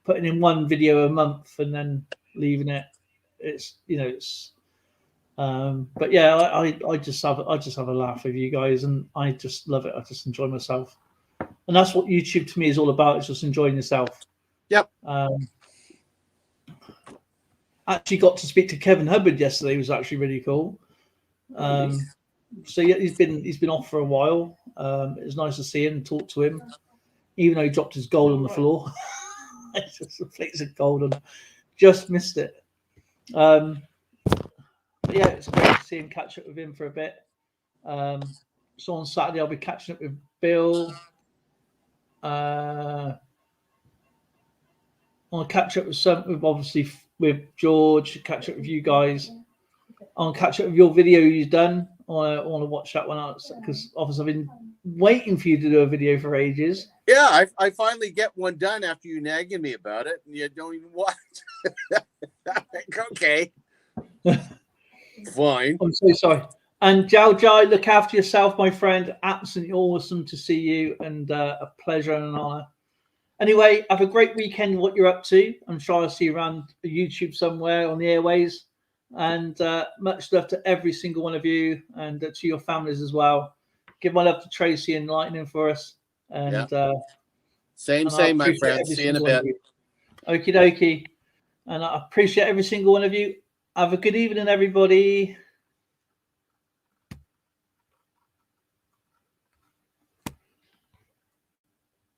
putting in one video a month and then leaving it. It's but yeah, I just have a laugh with you guys, and I just love it. I just enjoy myself, and that's what YouTube to me is all about. It's just enjoying yourself. Yep. Actually got to speak to Kevin Hubbard yesterday. It was actually really cool. So yeah, he's been off for a while. It was nice to see him, talk to him, even though he dropped his gold on the floor. It's just a flakes of gold and just missed it. But yeah, it's great to see him, catch up with him for a bit. So on Saturday I'll be catching up with Bill. I'll catch up with George, catch up with you guys. I'll catch up with your video you've done. I want to watch that one out because obviously I've been waiting for you to do a video for ages. Yeah, I finally get one done after you nagging me about it, and you don't even watch. Okay. Fine. I'm so sorry. And Jao Jai, look after yourself, my friend. Absolutely awesome to see you, and a pleasure and an honor. Anyway, have a great weekend. What you're up to? I'm sure I'll see you around YouTube somewhere on the airways. And much love to every single one of you, and to your families as well. Give my love to Tracy and Lightning for us. And same, my friend. See you in a bit. Okie dokie. And I appreciate every single one of you. Have a good evening, everybody.